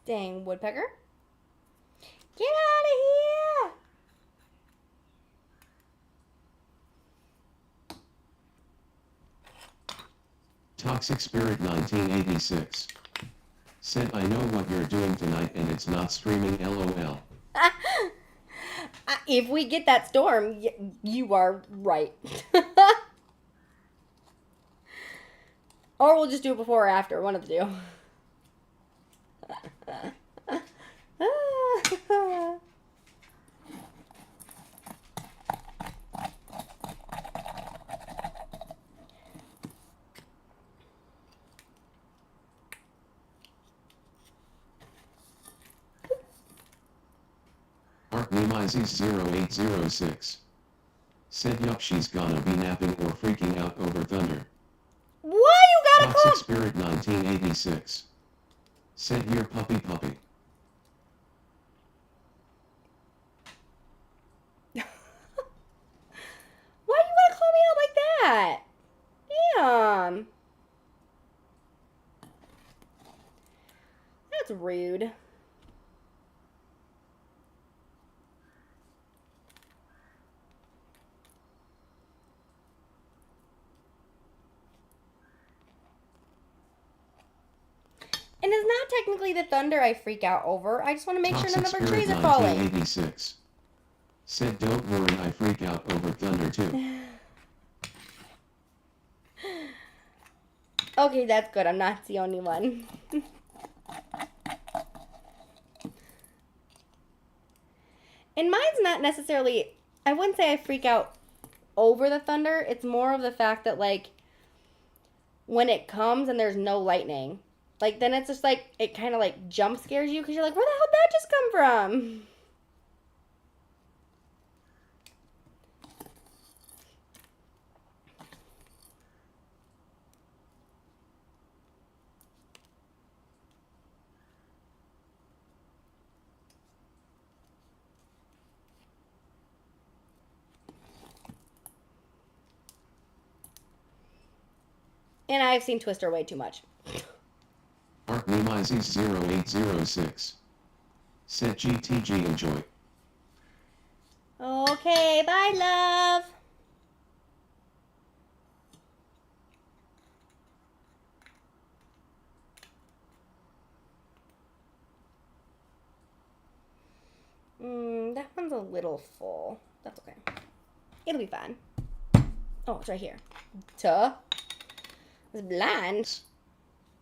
Dang, woodpecker. Get out of here! Toxic Spirit 1986. Said I know what you're doing tonight and it's not streaming, LOL. If we get that storm, you are right. Or we'll just do it before or after, one of the two. Remizes0806. Said yup, she's gonna be napping or freaking out over thunder. Why you gotta Toxic call? Spirit 1986. Said here puppy puppy. Why you gotta call me out like that? Damn. That's rude. And it's not technically the thunder I freak out over. I just want to make sure Toxic none of our Spirit trees are falling. 1986. Said don't worry, I freak out over thunder too. Okay, that's good. I'm not the only one. And mine's not necessarily, I wouldn't say I freak out over the thunder. It's more of the fact that, like, when it comes and there's no lightning, like, then it's just like, it kind of like jump scares you because you're like, where the hell did that just come from? And I've seen Twister way too much. Arc Remizes0806. Said GTG enjoy. Okay, bye, love. That one's a little full. That's okay. It'll be fine. Oh, it's right here. Duh. It's blind.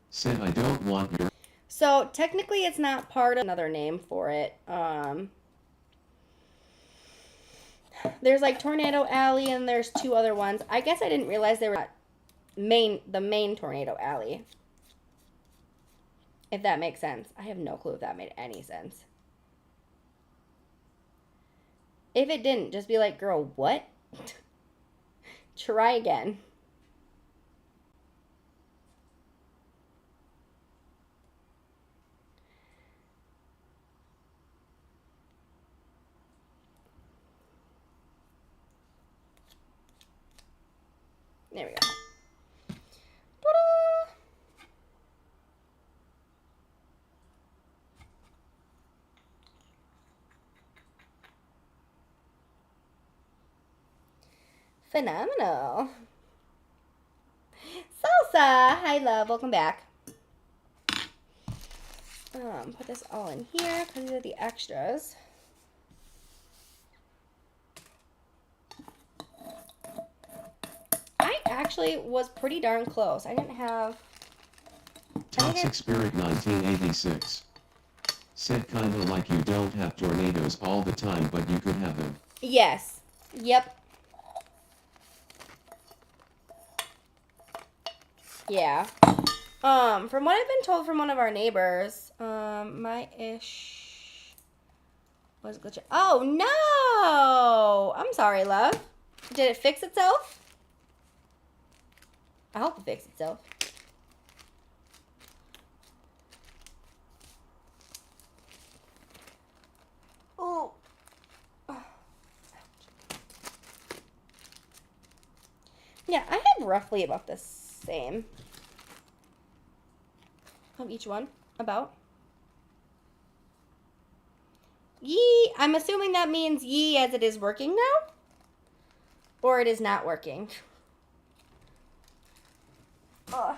Said I don't want your. So technically it's not part of another name for it. There's like Tornado Alley and there's two other ones. I guess I didn't realize they were the main Tornado Alley. If that makes sense. I have no clue if that made any sense. If it didn't, just be like, girl, what? Try again. There we go. Ta-da! Phenomenal. Salsa! Hi, love. Welcome back. Put this all in here because these are the extras. I actually was pretty darn close. I didn't have... Toxic Spirit 1986. Said kinda like you don't have tornadoes all the time, but you could have them. Yes. Yep. Yeah. From what I've been told from one of our neighbors, my ish was glitching. Oh no! I'm sorry, love. Did it fix itself? I hope it fixed itself. Oh. Yeah, I had roughly about the same of each one. About. Yee. I'm assuming that means yee as it is working now? Or it is not working. Ugh.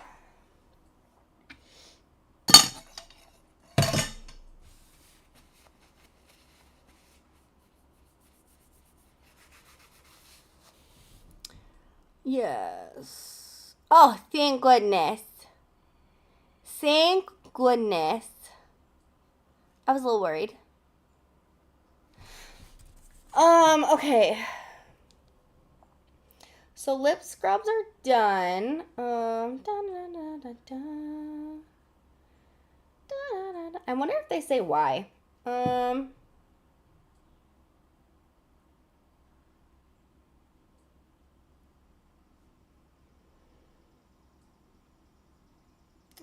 Yes. Oh, thank goodness. Thank goodness. I was a little worried. Okay. So lip scrubs are done. I wonder if they say why.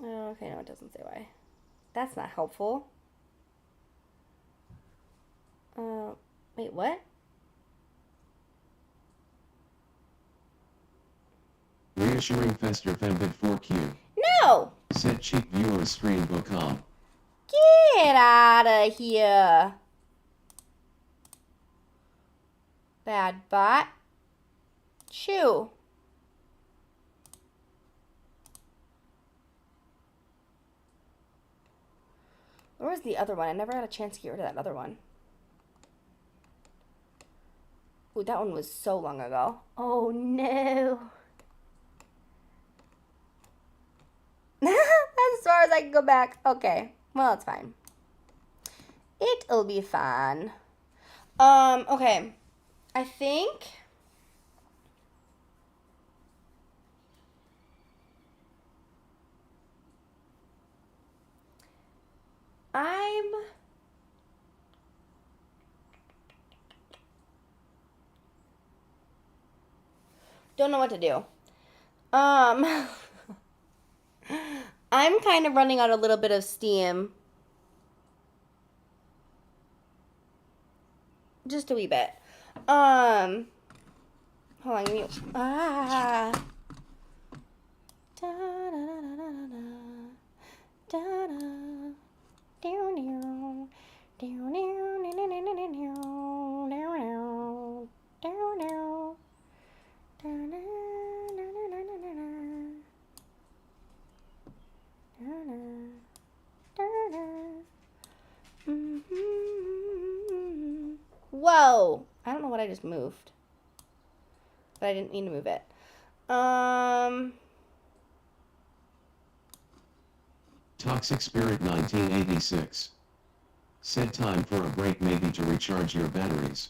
Oh, okay, no, it doesn't say why. That's not helpful. Wait, what? Reassuring Fester Fembit 4Q. No! Set cheap viewers stream book.com. Get out of here. Bad bot. Chew. Where was the other one? I never had a chance to get rid of that other one. Ooh, that one was so long ago. Oh no. That's as far as I can go back. Okay. Well, it's fine. It'll be fine. Okay. I think I'm don't know what to do. I'm kind of running out a little bit of steam. Just a wee bit. Hold on, give me da da da da da da da down down down Whoa! I don't know what I just moved. But I didn't mean to move it. Toxic Spirit 1986. Set time for a break, maybe to recharge your batteries.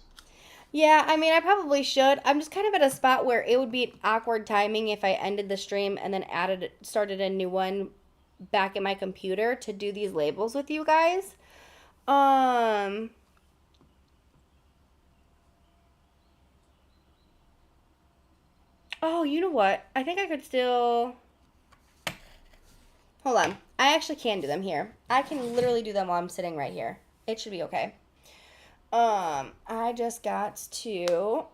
Yeah, I mean, I probably should. I'm just kind of at a spot where it would be awkward timing if I ended the stream and then started a new one back in my computer to do these labels with you guys. Oh, you know what? I think I could still... Hold on. I actually can do them here. I can literally do them while I'm sitting right here. It should be okay. I just got to...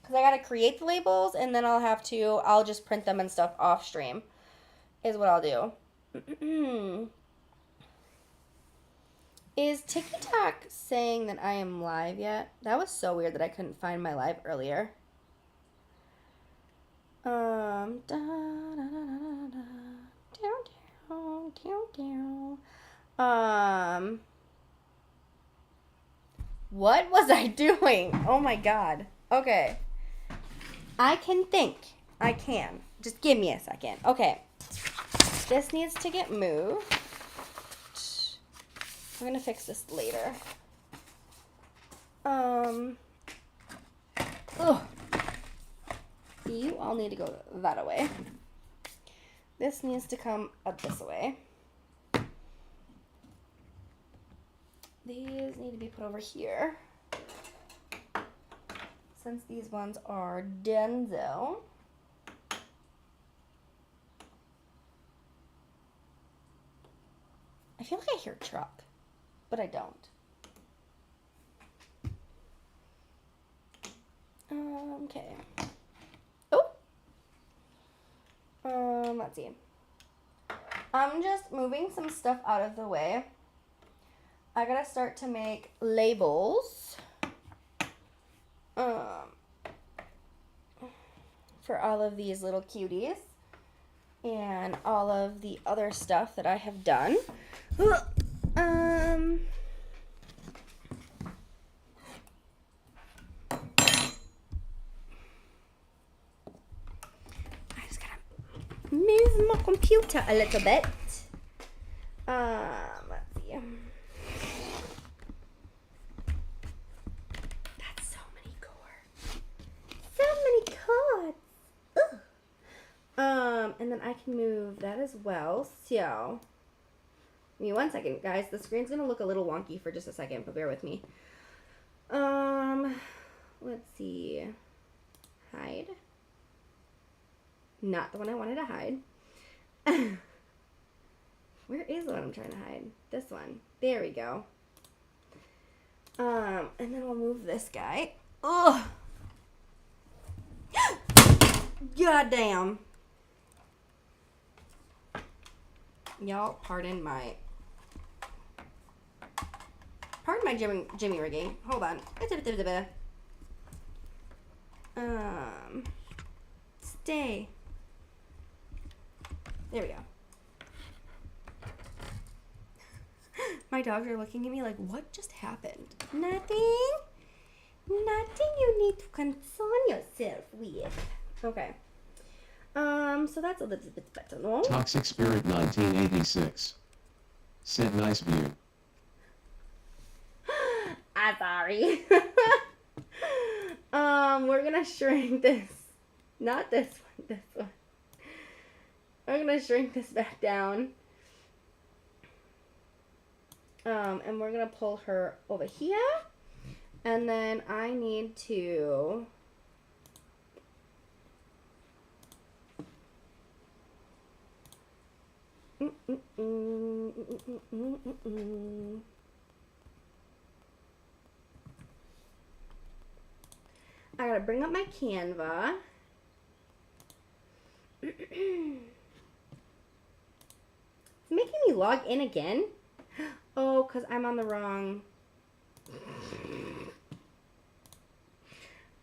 Because I got to create the labels, and then I'll just print them and stuff off stream, is what I'll do. Is TikTok saying that I am live yet? That was so weird that I couldn't find my live earlier. Down, what was I doing? Oh my god. Okay. I can think. I can. Just give me a second. Okay. This needs to get moved. I'm gonna fix this later. Ugh. You all need to go that way. This needs to come up this way. These need to be put over here. Since these ones are Denzel. I feel like I hear truck, but I don't. Okay. Oh. Let's see. I'm just moving some stuff out of the way. I gotta start to make labels. For all of these little cuties. And all of the other stuff that I have done. I just gotta move my computer a little bit. Let's see. That's so many cords. So many cords. Ugh. And then I can move that as well. So, give me 1 second, guys. The screen's gonna look a little wonky for just a second, but bear with me. Let's see. Hide. Not the one I wanted to hide. Where is the one I'm trying to hide? This one. There we go. And then we'll move this guy. Ugh. God damn. Y'all, pardon my Jimmy rigging. Hold on. Stay. There we go. My dogs are looking at me like, what just happened? Nothing. Nothing you need to concern yourself with. Okay. So that's a little bit better, no? Toxic Spirit 1986. Said nice view. I'm sorry. We're gonna shrink this. Not this one, this one. We're gonna shrink this back down. And we're gonna pull her over here. And then I need to I gotta bring up my Canva. It's making me log in again. Oh, because I'm on the wrong...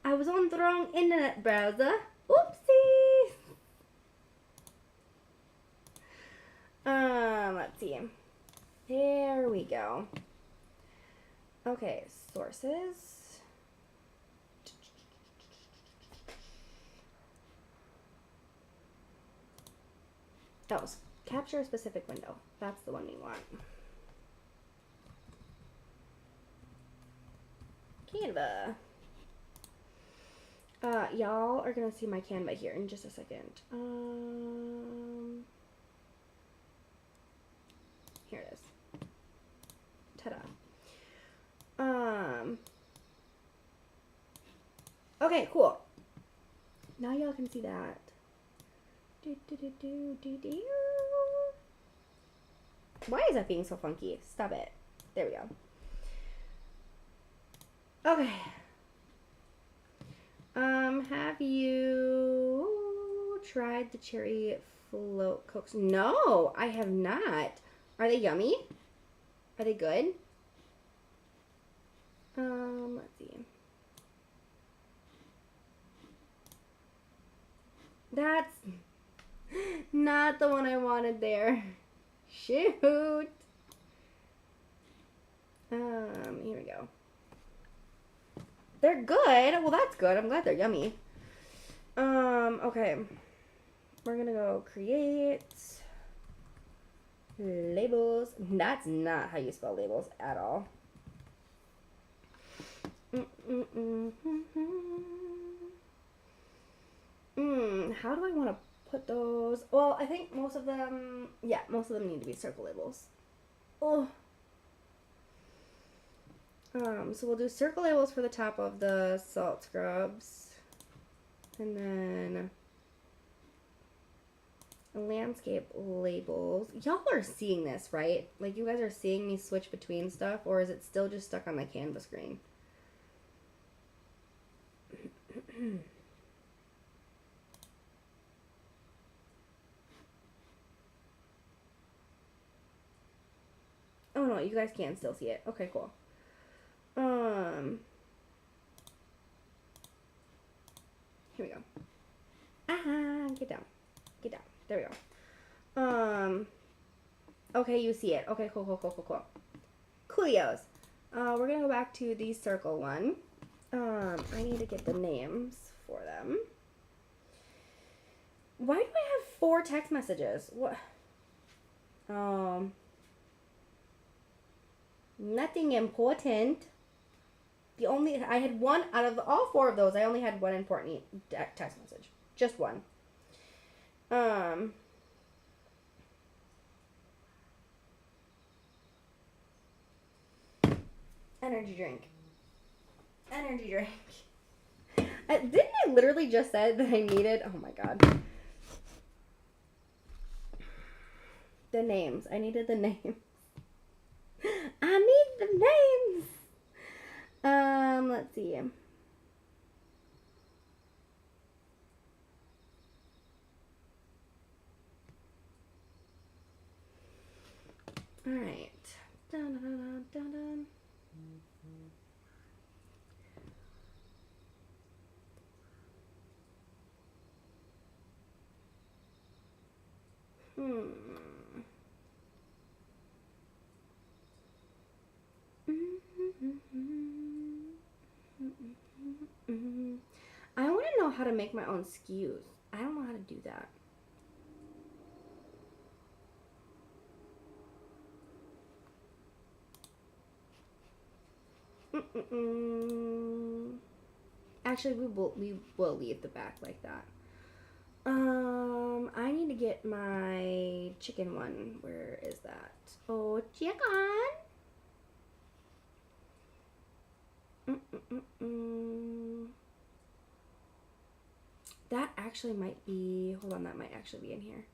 I was on the wrong internet browser. Oopsies. Let's see. There we go. Okay, sources. Oh, capture a specific window. That's the one we want. Canva. Y'all are gonna see my Canva here in just a second. Here it is. Ta-da. Okay, cool. Now y'all can see that. Why is that being so funky? Stop it. There we go. Okay. Have you tried the cherry float cokes? No, I have not. Are they yummy? Are they good? Let's see. That's not the one I wanted there. Shoot. Here we go. They're good. Well, that's good. I'm glad they're yummy. Okay. We're gonna go create labels. That's not how you spell labels at all. How do I want to put those? Well, I think most of them need to be circle labels. Oh. So we'll do circle labels for the top of the salt scrubs. And then landscape labels. Y'all are seeing this, right? Like, you guys are seeing me switch between stuff, or is it still just stuck on my Canva screen? Oh no, you guys can still see it. Okay, cool. Here we go. Get down. Get down. There we go. Okay, you see it. Okay, cool. Coolios. We're gonna go back to the circle one. I need to get the names for them. Why do I have 4 text messages? What? Nothing important. I had one out of all 4 of those. I only had one important text message. Just one. Energy drink. Didn't I literally just said that I needed? Oh my god. The names. I needed the names. I need the names. Let's see. All right. Dun, dun, dun, dun, dun. I want to know how to make my own SKUs. I don't know how to do that. Actually, we will leave the back like that. I need to get my chicken one. Where is that? Oh, chicken. That actually might be. Hold on, that might actually be in here.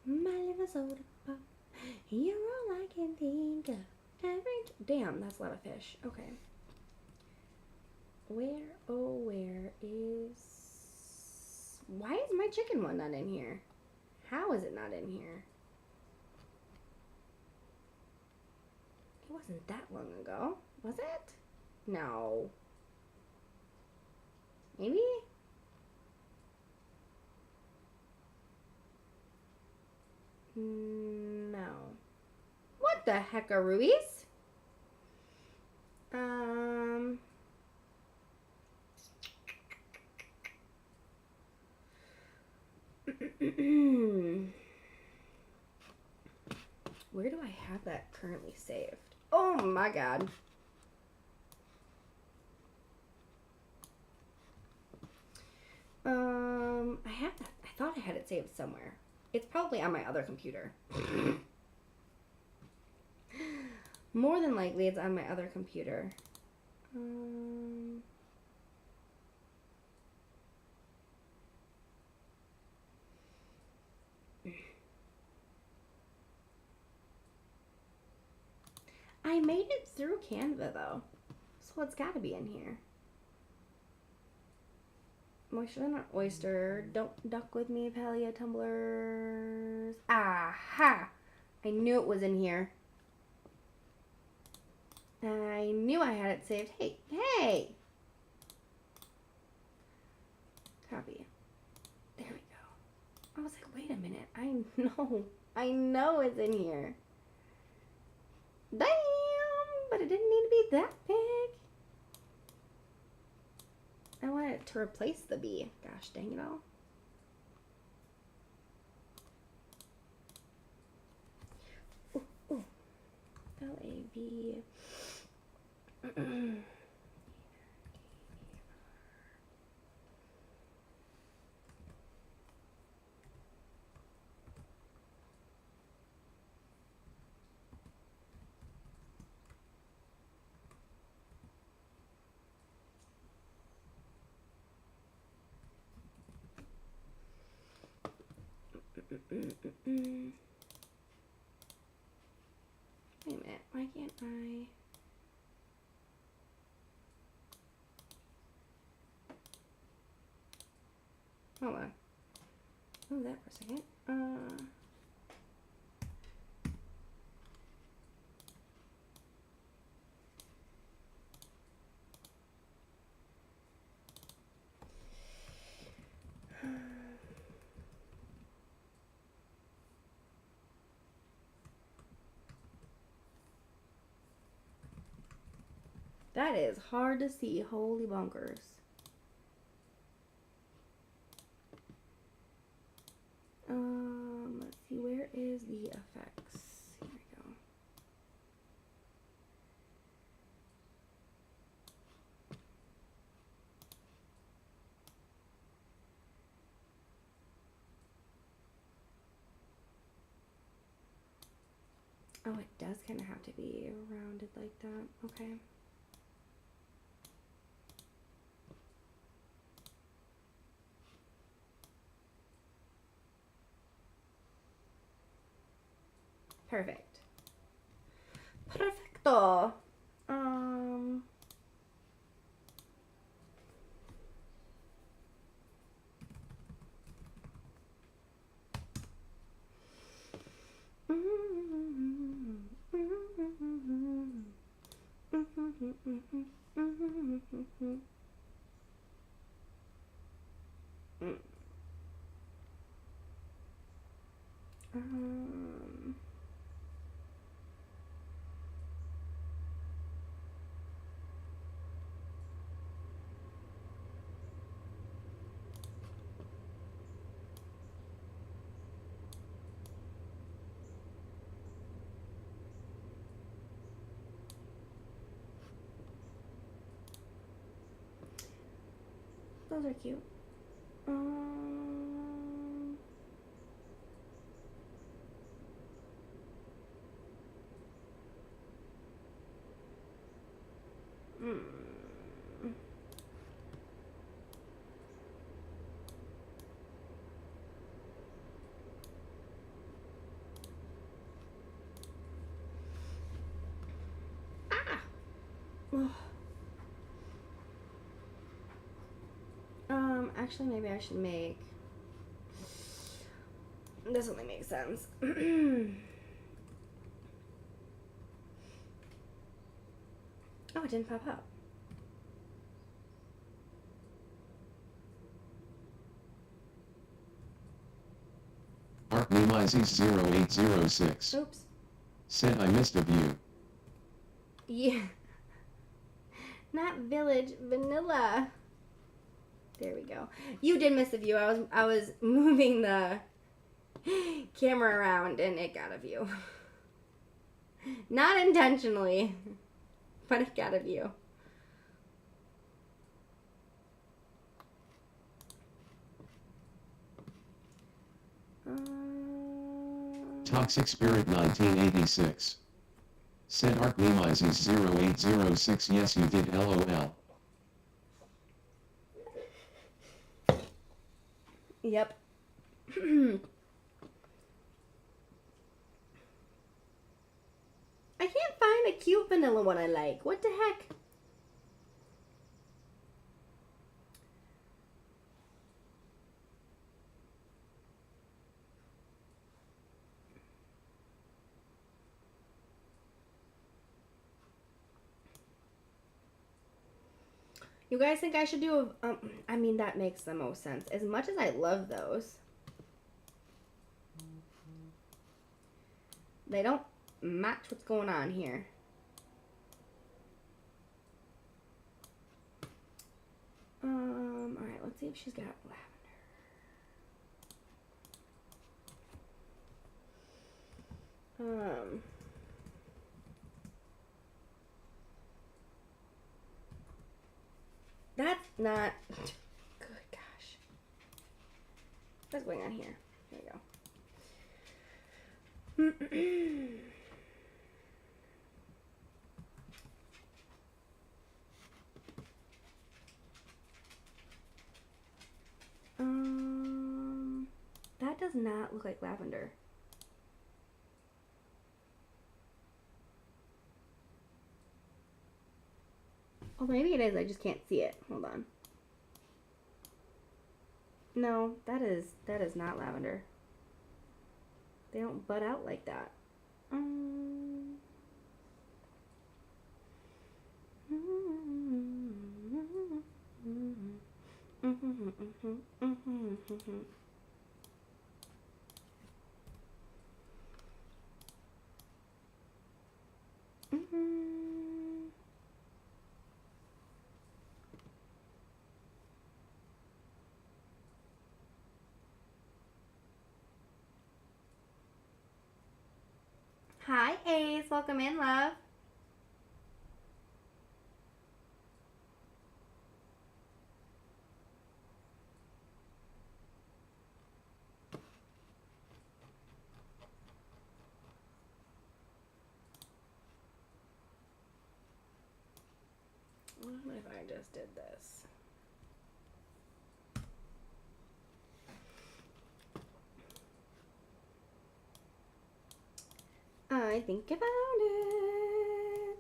My little soda pop, you're all I can think of. Damn, that's a lot of fish. Okay. Where is... Why is my chicken one not in here? How is it not in here? It wasn't that long ago, was it? No. Maybe? No. What the heck are Ruiz? Where do I have that currently saved? Oh my god. I have that. I thought I had it saved somewhere. It's probably on my other computer. More than likely, it's on my other computer. I made it through Canva though, so it's got to be in here. Moisture not oyster. Don't duck with me, paleo tumblers. Aha! I knew it was in here. I knew I had it saved. Hey! Copy. There we go. I was like, wait a minute. I know it's in here. Damn! But it didn't need to be that big. I wanted it to replace the B. Gosh dang it all. Ooh. L-A-B. Wait a minute, why can't I? Hold on. Move that for a second. That is hard to see. Holy bonkers. Let's see, where is the effects? Here we go. Oh, it does kind of have to be rounded like that. Okay. Perfect. Perfecto. Those are cute. Actually, maybe I should make. This only makes sense. Oh, it didn't pop up. Art Nemizes 0806. Oops. Said I missed a view. Yeah. Not Village, Vanilla. There we go. You did miss a view. I was moving the camera around and it got a view. Not intentionally, but it got a view. Toxic Spirit 1986. Said Art Nemizes 0806. Yes, you did. LOL. Yep. I can't find a cute vanilla one I like. What the heck? You guys think I should do a, I mean, that makes the most sense. As much as I love those, they don't match what's going on here. All right, let's see if she's got lavender. That's not good. Gosh, what's going on here? There we go. That does not look like lavender. Oh, maybe it is. I just can't see it. Hold on. No, that is not lavender. They don't bud out like that. Hi, Ace. Welcome in, love. I just did this. I think I found it.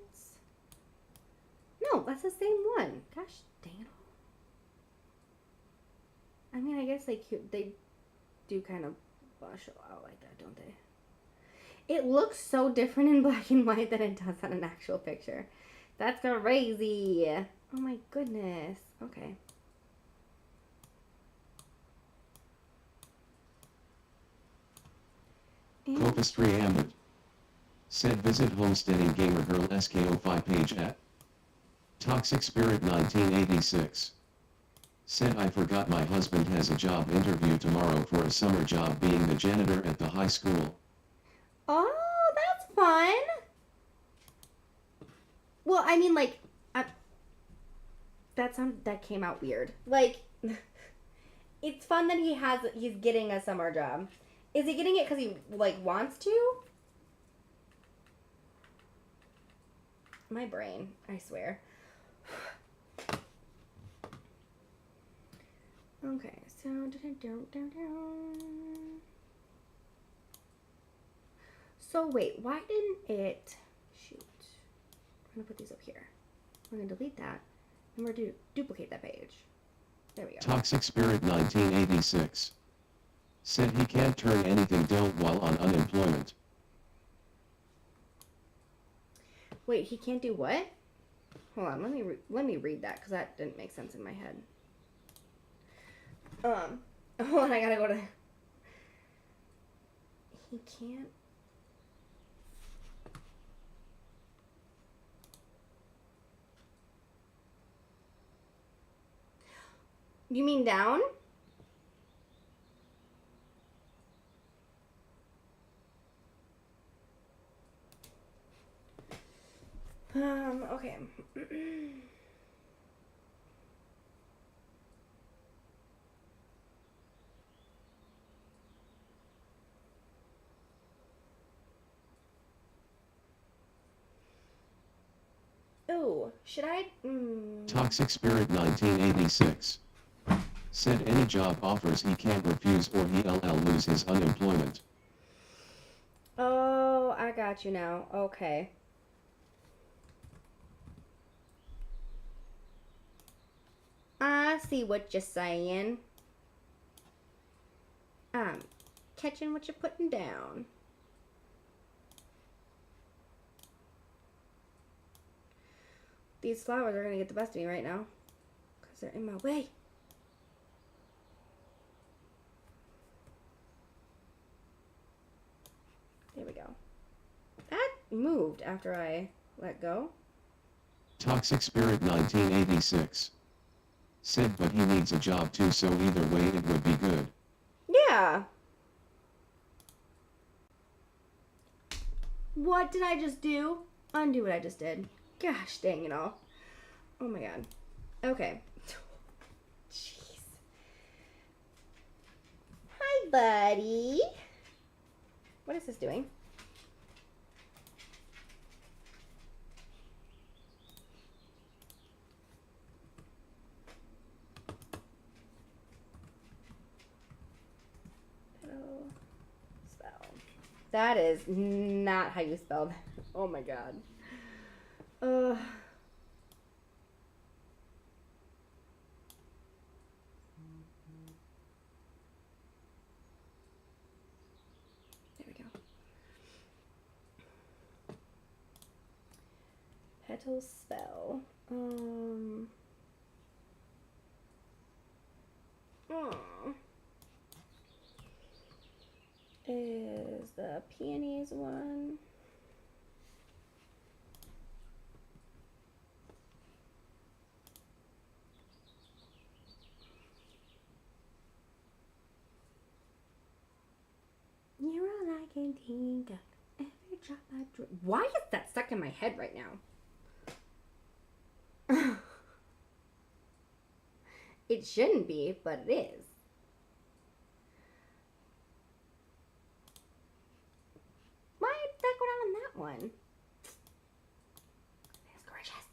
No, that's the same one. Gosh dang it. I mean, I guess they do kind of bush out like that, don't they? It looks so different in black and white than it does on an actual picture. That's crazy. Oh my goodness. Okay. Copistry Ambit. Said visit Homesteading Gamer Girl SKO5 page at Toxic Spirit 1986. Said I forgot my husband has a job interview tomorrow for a summer job being the janitor at the high school. Oh, that's fun. Well, I mean, like, that came out weird. Like, it's fun that he's getting a summer job. Is he getting it because he, like, wants to? My brain, I swear. Okay, so so wait, why didn't it shoot? I'm gonna put these up here. We're gonna delete that and we're gonna duplicate that page. There we go. Toxic Spirit 1986. Said he can't turn anything down while on unemployment. Wait, he can't do what? Hold on, let me read that because that didn't make sense in my head. Hold on, I gotta go to. He can't. You mean down? Okay. Oh, should I? Toxic Spirit 1986. Said any job offers he can't refuse or he'll lose his unemployment. Oh, I got you now. Okay. I see what you're saying. I'm catching what you're putting down. These flowers are going to get the best of me right now because they're in my way. There we go. That moved after I let go. Toxic Spirit 1986. Said but he needs a job too, so either way it would be good. Yeah. What did I just do? Undo what I just did. Gosh dang it all. Oh my god. Okay. Jeez. Hi, buddy. What is this doing? Spell. That is not how you spell that. Oh my god. There we go. Petal spell. Is the peonies one? You're all I can think of. Every drop I drop. Why is that stuck in my head right now? It shouldn't be, but it is. Why did that go down on that one? That's gorgeous.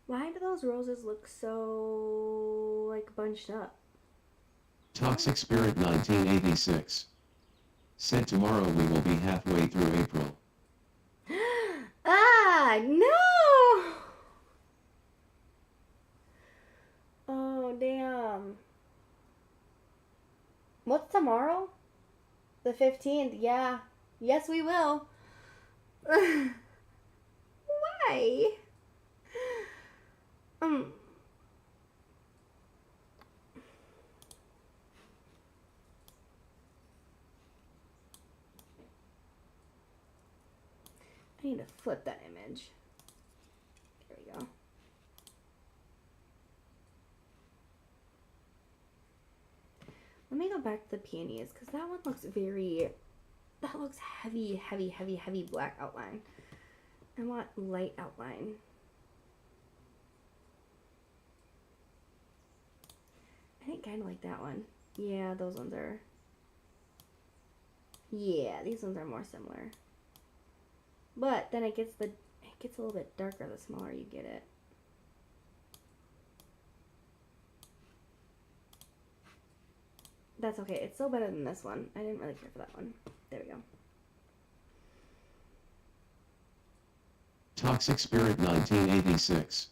Why do those roses look so, like, bunched up? Toxic Spirit 1986. Said tomorrow we will be halfway through April. Ah, no! Oh, damn. What's tomorrow? The 15th, yeah. Yes, we will. Why? Um. I need to flip that image. There we go. Let me go back to the peonies because that one looks very. That looks heavy, heavy, heavy, heavy black outline. I want light outline. I think kind of like that one. Yeah, those ones are. Yeah, these ones are more similar. But then it gets a little bit darker the smaller you get it. That's okay. It's still better than this one. I didn't really care for that one. There we go. Toxic Spirit 1986.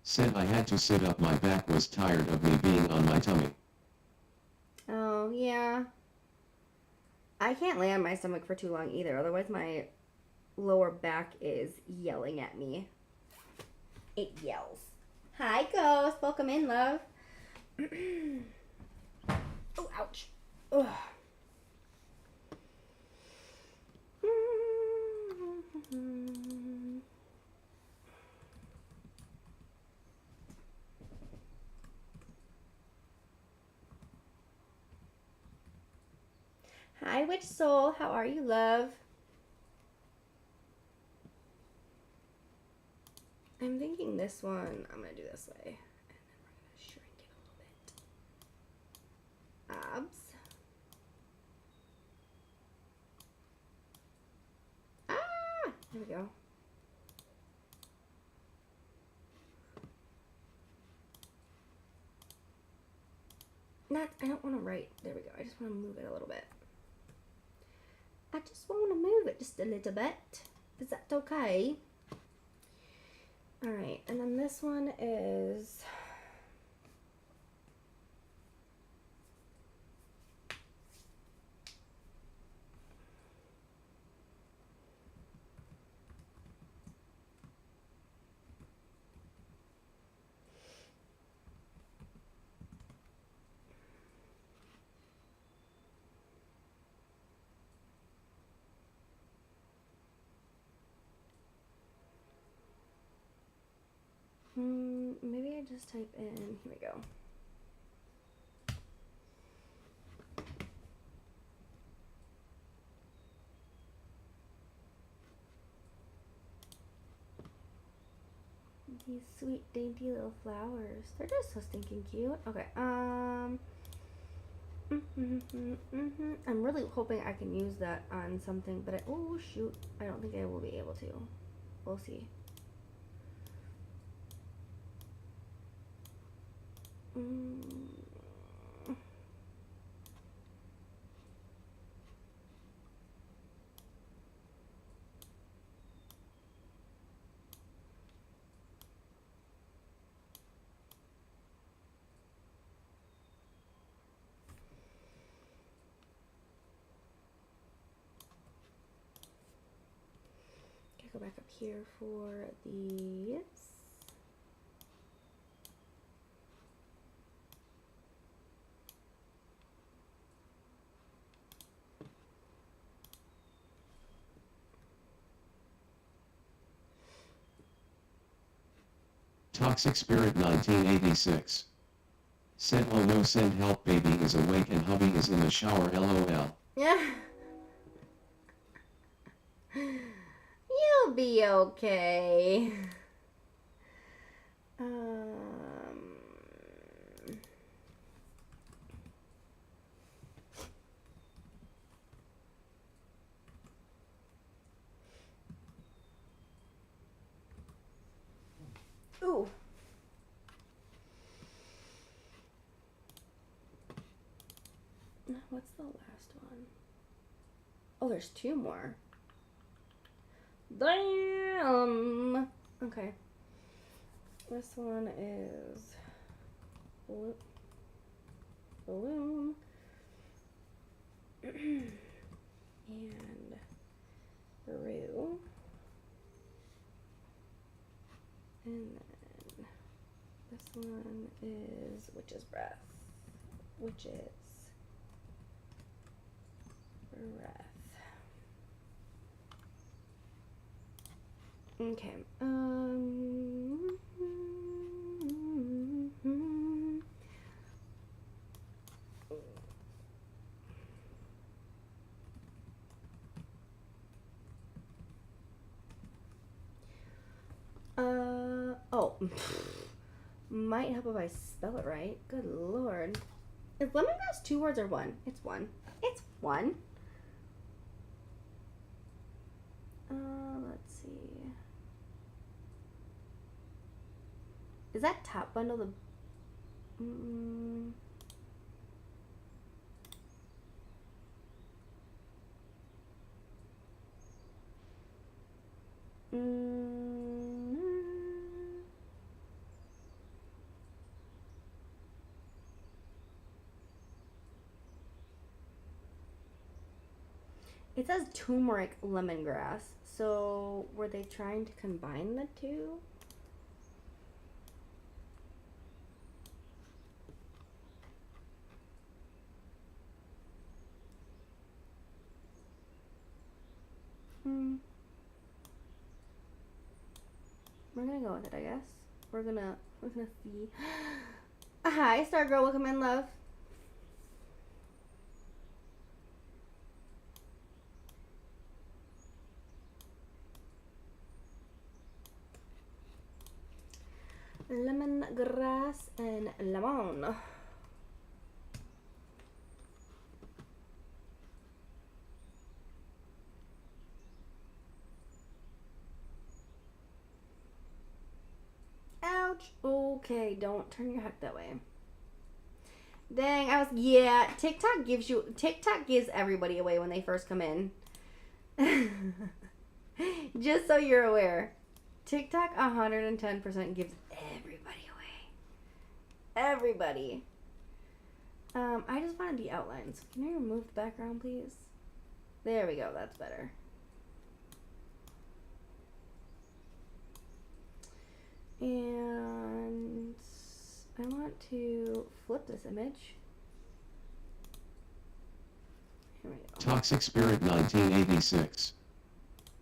Said I had to sit up, my back was tired of me being on my tummy. Oh, yeah. I can't lay on my stomach for too long either. Otherwise, my lower back is yelling at me. It yells. Hi, Ghost. Welcome in, love. Oh, ouch. Ugh. Hi, Witch Soul. How are you, love? I'm thinking this one, I'm going to do this way. And then we're going to shrink it a little bit. Abs. Ah! There we go. I don't want to write. There we go. I just want to move it a little bit. I just want to move it just a little bit. Is that okay? Alright, and then this one is... maybe I just type in, here we go. These sweet, dainty little flowers. They're just so stinking cute. Okay, I'm really hoping I can use that on something, but oh shoot, I don't think I will be able to. We'll see. Go back up here for these. Toxic Spirit 1986. Said oh no, send help, baby is awake and hubby is in the shower, lol. Yeah. You'll be okay. Ooh. What's the last one? Oh, there's two more. Damn. Okay. This one is balloon. And Peru. And then this one is Witch's Breath. Witch's Breath. Okay. Oh. Might help if I spell it right. Good lord. Is lemongrass 2 words or 1? It's 1. It's 1. Let's see. Is that top bundle the... It says turmeric lemongrass. So were they trying to combine the two? We're gonna go with it, I guess. We're gonna see. Hi, Stargirl. Welcome in, love. Lemongrass and lemon. Ouch. Okay, don't turn your head that way. Dang, yeah, TikTok gives everybody away when they first come in. Just so you're aware. TikTok 110% gives everybody away. Everybody. I just wanted the outlines. Can I remove the background, please? There we go. That's better. And I want to flip this image. Here we go. Toxic Spirit 1986.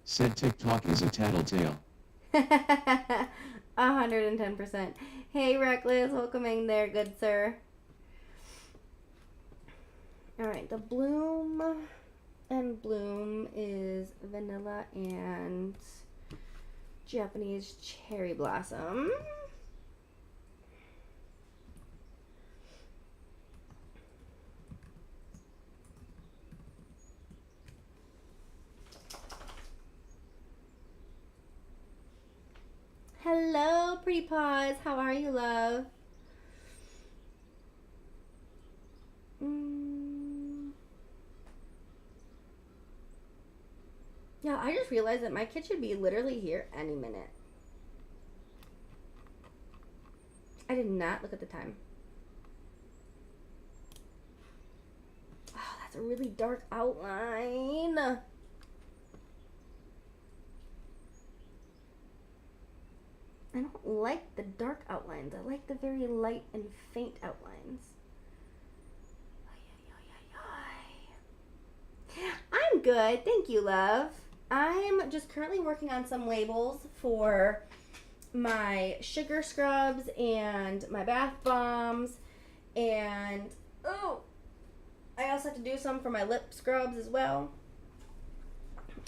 Said TikTok is a tattletale. 110%. Hey, Reckless, welcome in there, good sir. Alright, the bloom is vanilla and Japanese cherry blossom. Hello, pretty paws. How are you, love? Yeah, I just realized that my kid should be literally here any minute. I did not look at the time. Oh, that's a really dark outline. I don't like the dark outlines. I like the very light and faint outlines. I'm good. Thank you, love. I'm just currently working on some labels for my sugar scrubs and my bath bombs. And, oh, I also have to do some for my lip scrubs as well.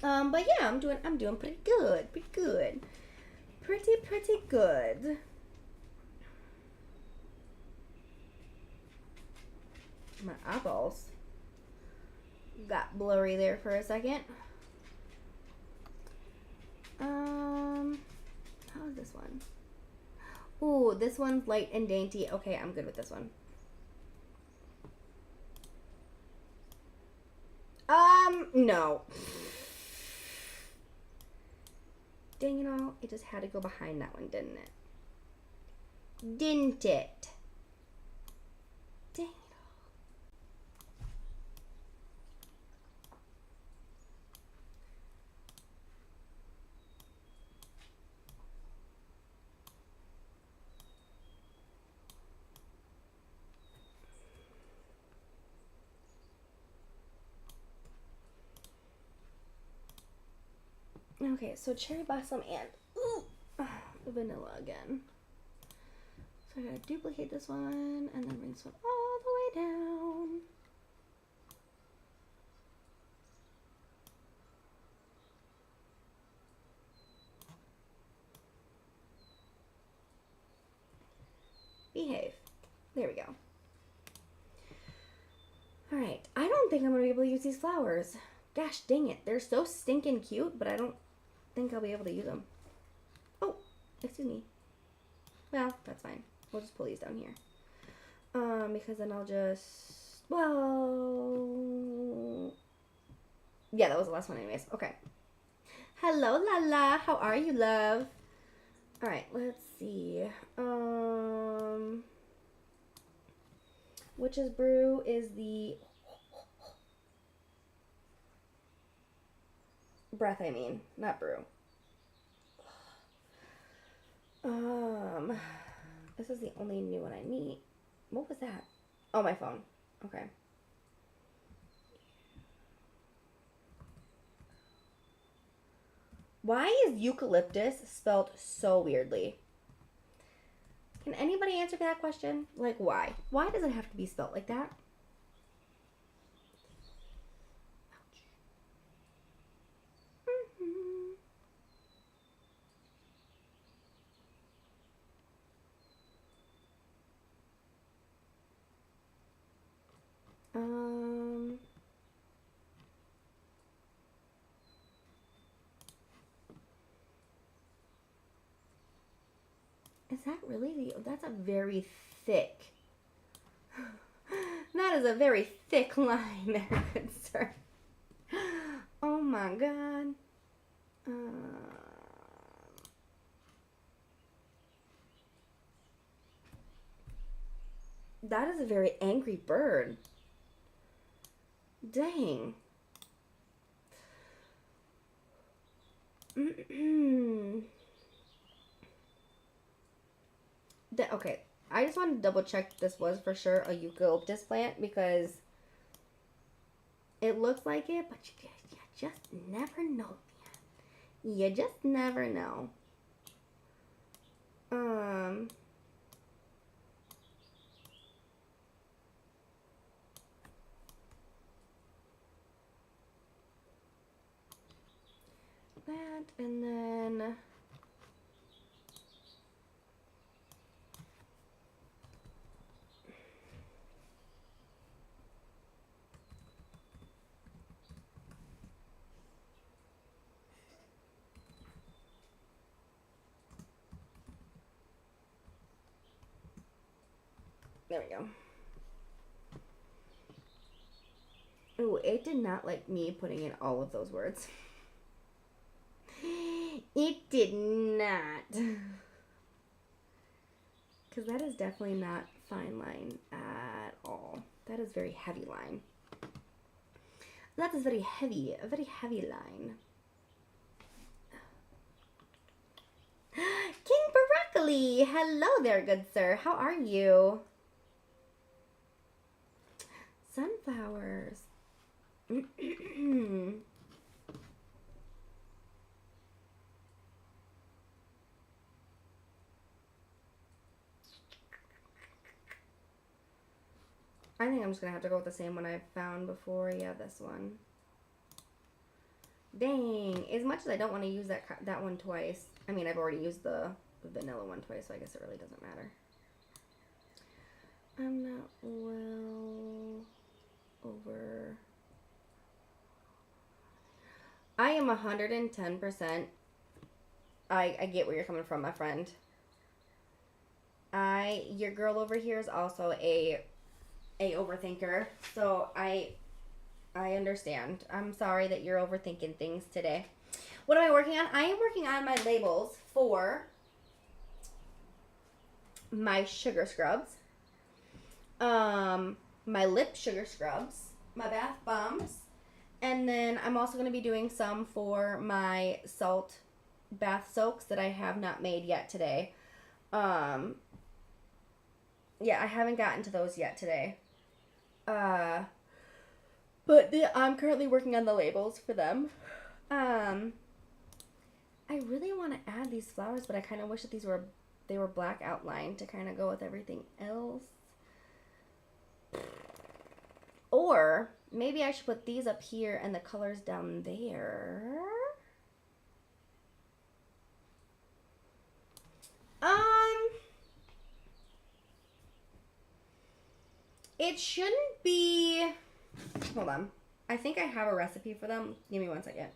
But yeah, I'm doing pretty good. Pretty good. Pretty good. My eyeballs got blurry there for a second. How is this one? Ooh, this one's light and dainty. Okay, I'm good with this one. No. Dang it all. It just had to go behind that one, didn't it? Didn't it? Dang it all. Okay, so cherry blossom and vanilla again. So I gotta duplicate this one and then bring this one all the way down. Behave. There we go. Alright, I don't think I'm gonna be able to use these flowers. Gosh dang it. They're so stinking cute, but I don't think I'll be able to use them. Oh, excuse me. Well, that's fine. We'll just pull these down here. Because then I'll just, well, yeah, that was the last one anyways. Okay. Hello, Lala. How are you, love? All right, let's see. Witch's Brew is the breath, I mean, not brew. This is the only new one I need. What was that? Oh, my phone. Okay. Why is eucalyptus spelled so weirdly? Can anybody answer that question? Like, why? Why does it have to be spelled like that? Is that really the, that's a very thick, that is a very thick line there, good sir. Oh my god. That is a very angry bird. Dang. Okay, I just want to double check this was for sure a eucalyptus plant because it looks like it, but you just never know, man. You just never know. That and then there we go. Oh, it did not like me putting in all of those words. It did not. Because that is definitely not fine line at all. That is very heavy line. That is very heavy, a very heavy line. King Broccoli! Hello there, good sir. How are you? Sunflowers. I think I'm just gonna have to go with the same one I found before. Yeah, this one. Dang. As much as I don't want to use that one twice. I mean, I've already used the vanilla one twice, so I guess it really doesn't matter. I'm not well over. I am 110%. I get where you're coming from, my friend. Your girl over here is also a overthinker, so I understand. I'm sorry that you're overthinking things today. What am I working on? I am working on my labels for my sugar scrubs, my lip sugar scrubs, my bath bombs, and then I'm also going to be doing some for my salt bath soaks that I have not made yet today. Yeah, I haven't gotten to those yet today. But I'm currently working on the labels for them. I really want to add these flowers, but I kind of wish that they were black outlined to kind of go with everything else. Or maybe I should put these up here and the colors down there. It shouldn't be. Hold on. I think I have a recipe for them. Give me one second.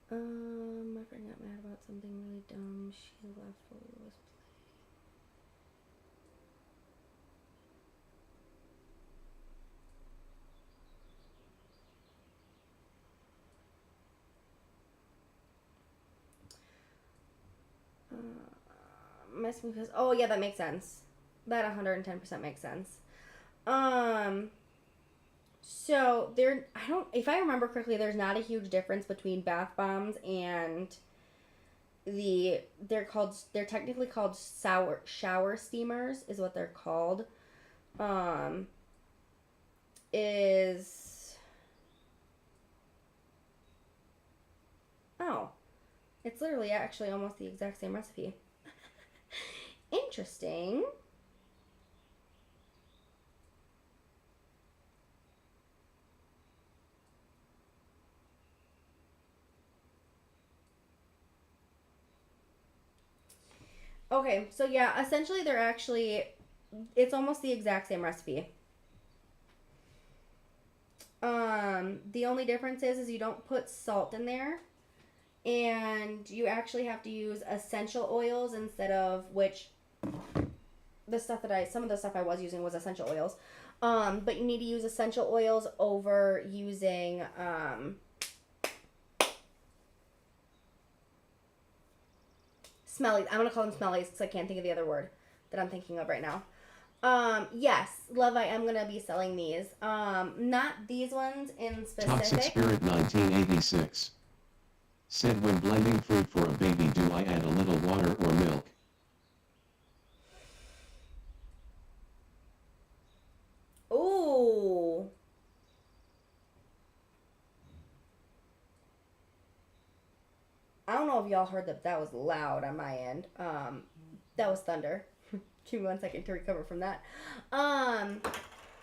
My friend got mad about something really dumb. She left while we was playing. Mess me because yeah, that makes sense. That 110% makes sense. So there, if I remember correctly, there's not a huge difference between bath bombs and they're technically called shower steamers is what they're called. It's literally actually almost the exact same recipe. Interesting. Okay, so yeah, essentially it's almost the exact same recipe. The only difference is you don't put salt in there, and you actually have to use essential oils instead of some of the stuff I was using was essential oils. But you need to use essential oils over using smellies. I'm gonna call them smellies because I can't think of the other word that I'm thinking of right now. Yes, love, I am gonna be selling these. Not these ones in Toxic specific. Spirit 1986. Said when blending fruit for a baby, do I add a little water or milk? Ooh. I don't know if y'all heard that was loud on my end. That was thunder. Give me 1 second to recover from that.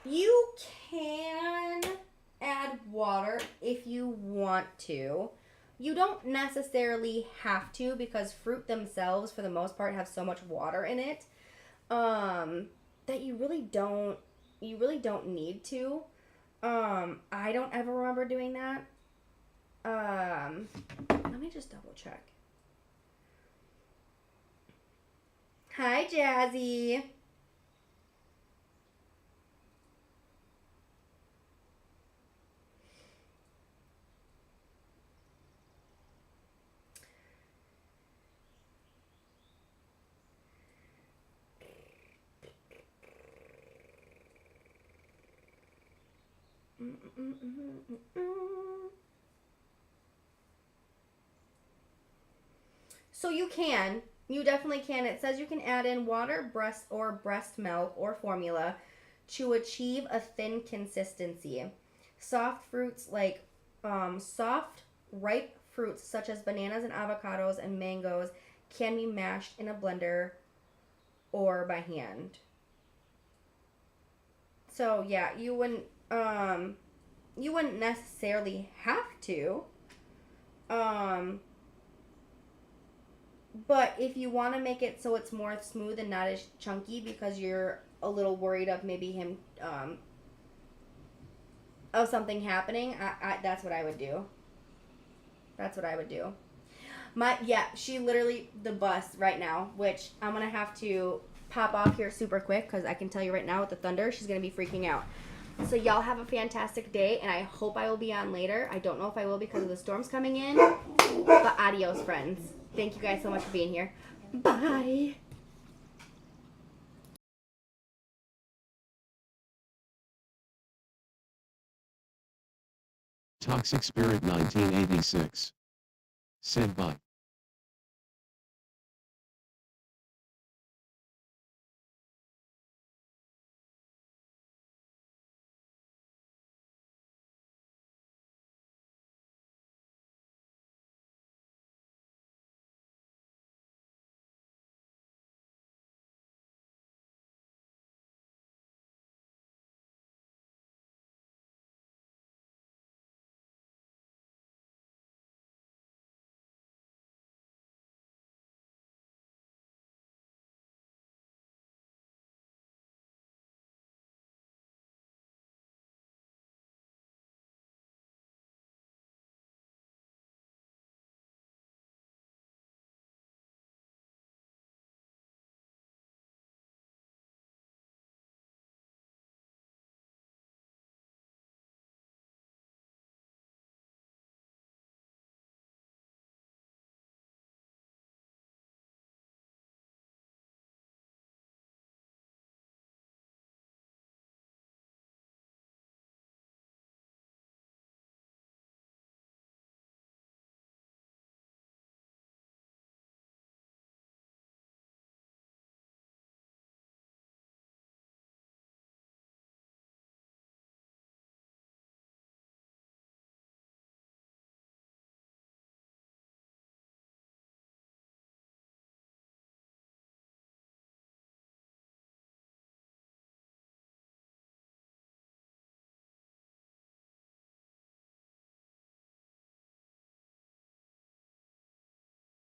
You can add water if you want to. You don't necessarily have to because fruit themselves, for the most part, have so much water in it that you really don't need to. I don't ever remember doing that. Let me just double check. Hi, Jazzy. So you definitely can. It says you can add in water, breast milk or formula to achieve a thin consistency. Soft fruits like soft, ripe fruits such as bananas and avocados and mangoes can be mashed in a blender or by hand. So yeah, you wouldn't necessarily have to. But if you want to make it so it's more smooth and not as chunky because you're a little worried of maybe him of something happening, I that's what I would do. That's what I would do. She literally the bus right now, which I'm gonna have to pop off here super quick because I can tell you right now with the thunder, she's gonna be freaking out. So y'all have a fantastic day, and I hope I will be on later. I don't know if I will because of the storms coming in, but adios, friends. Thank you guys so much for being here. Bye. Toxic Spirit 1986. Said bye.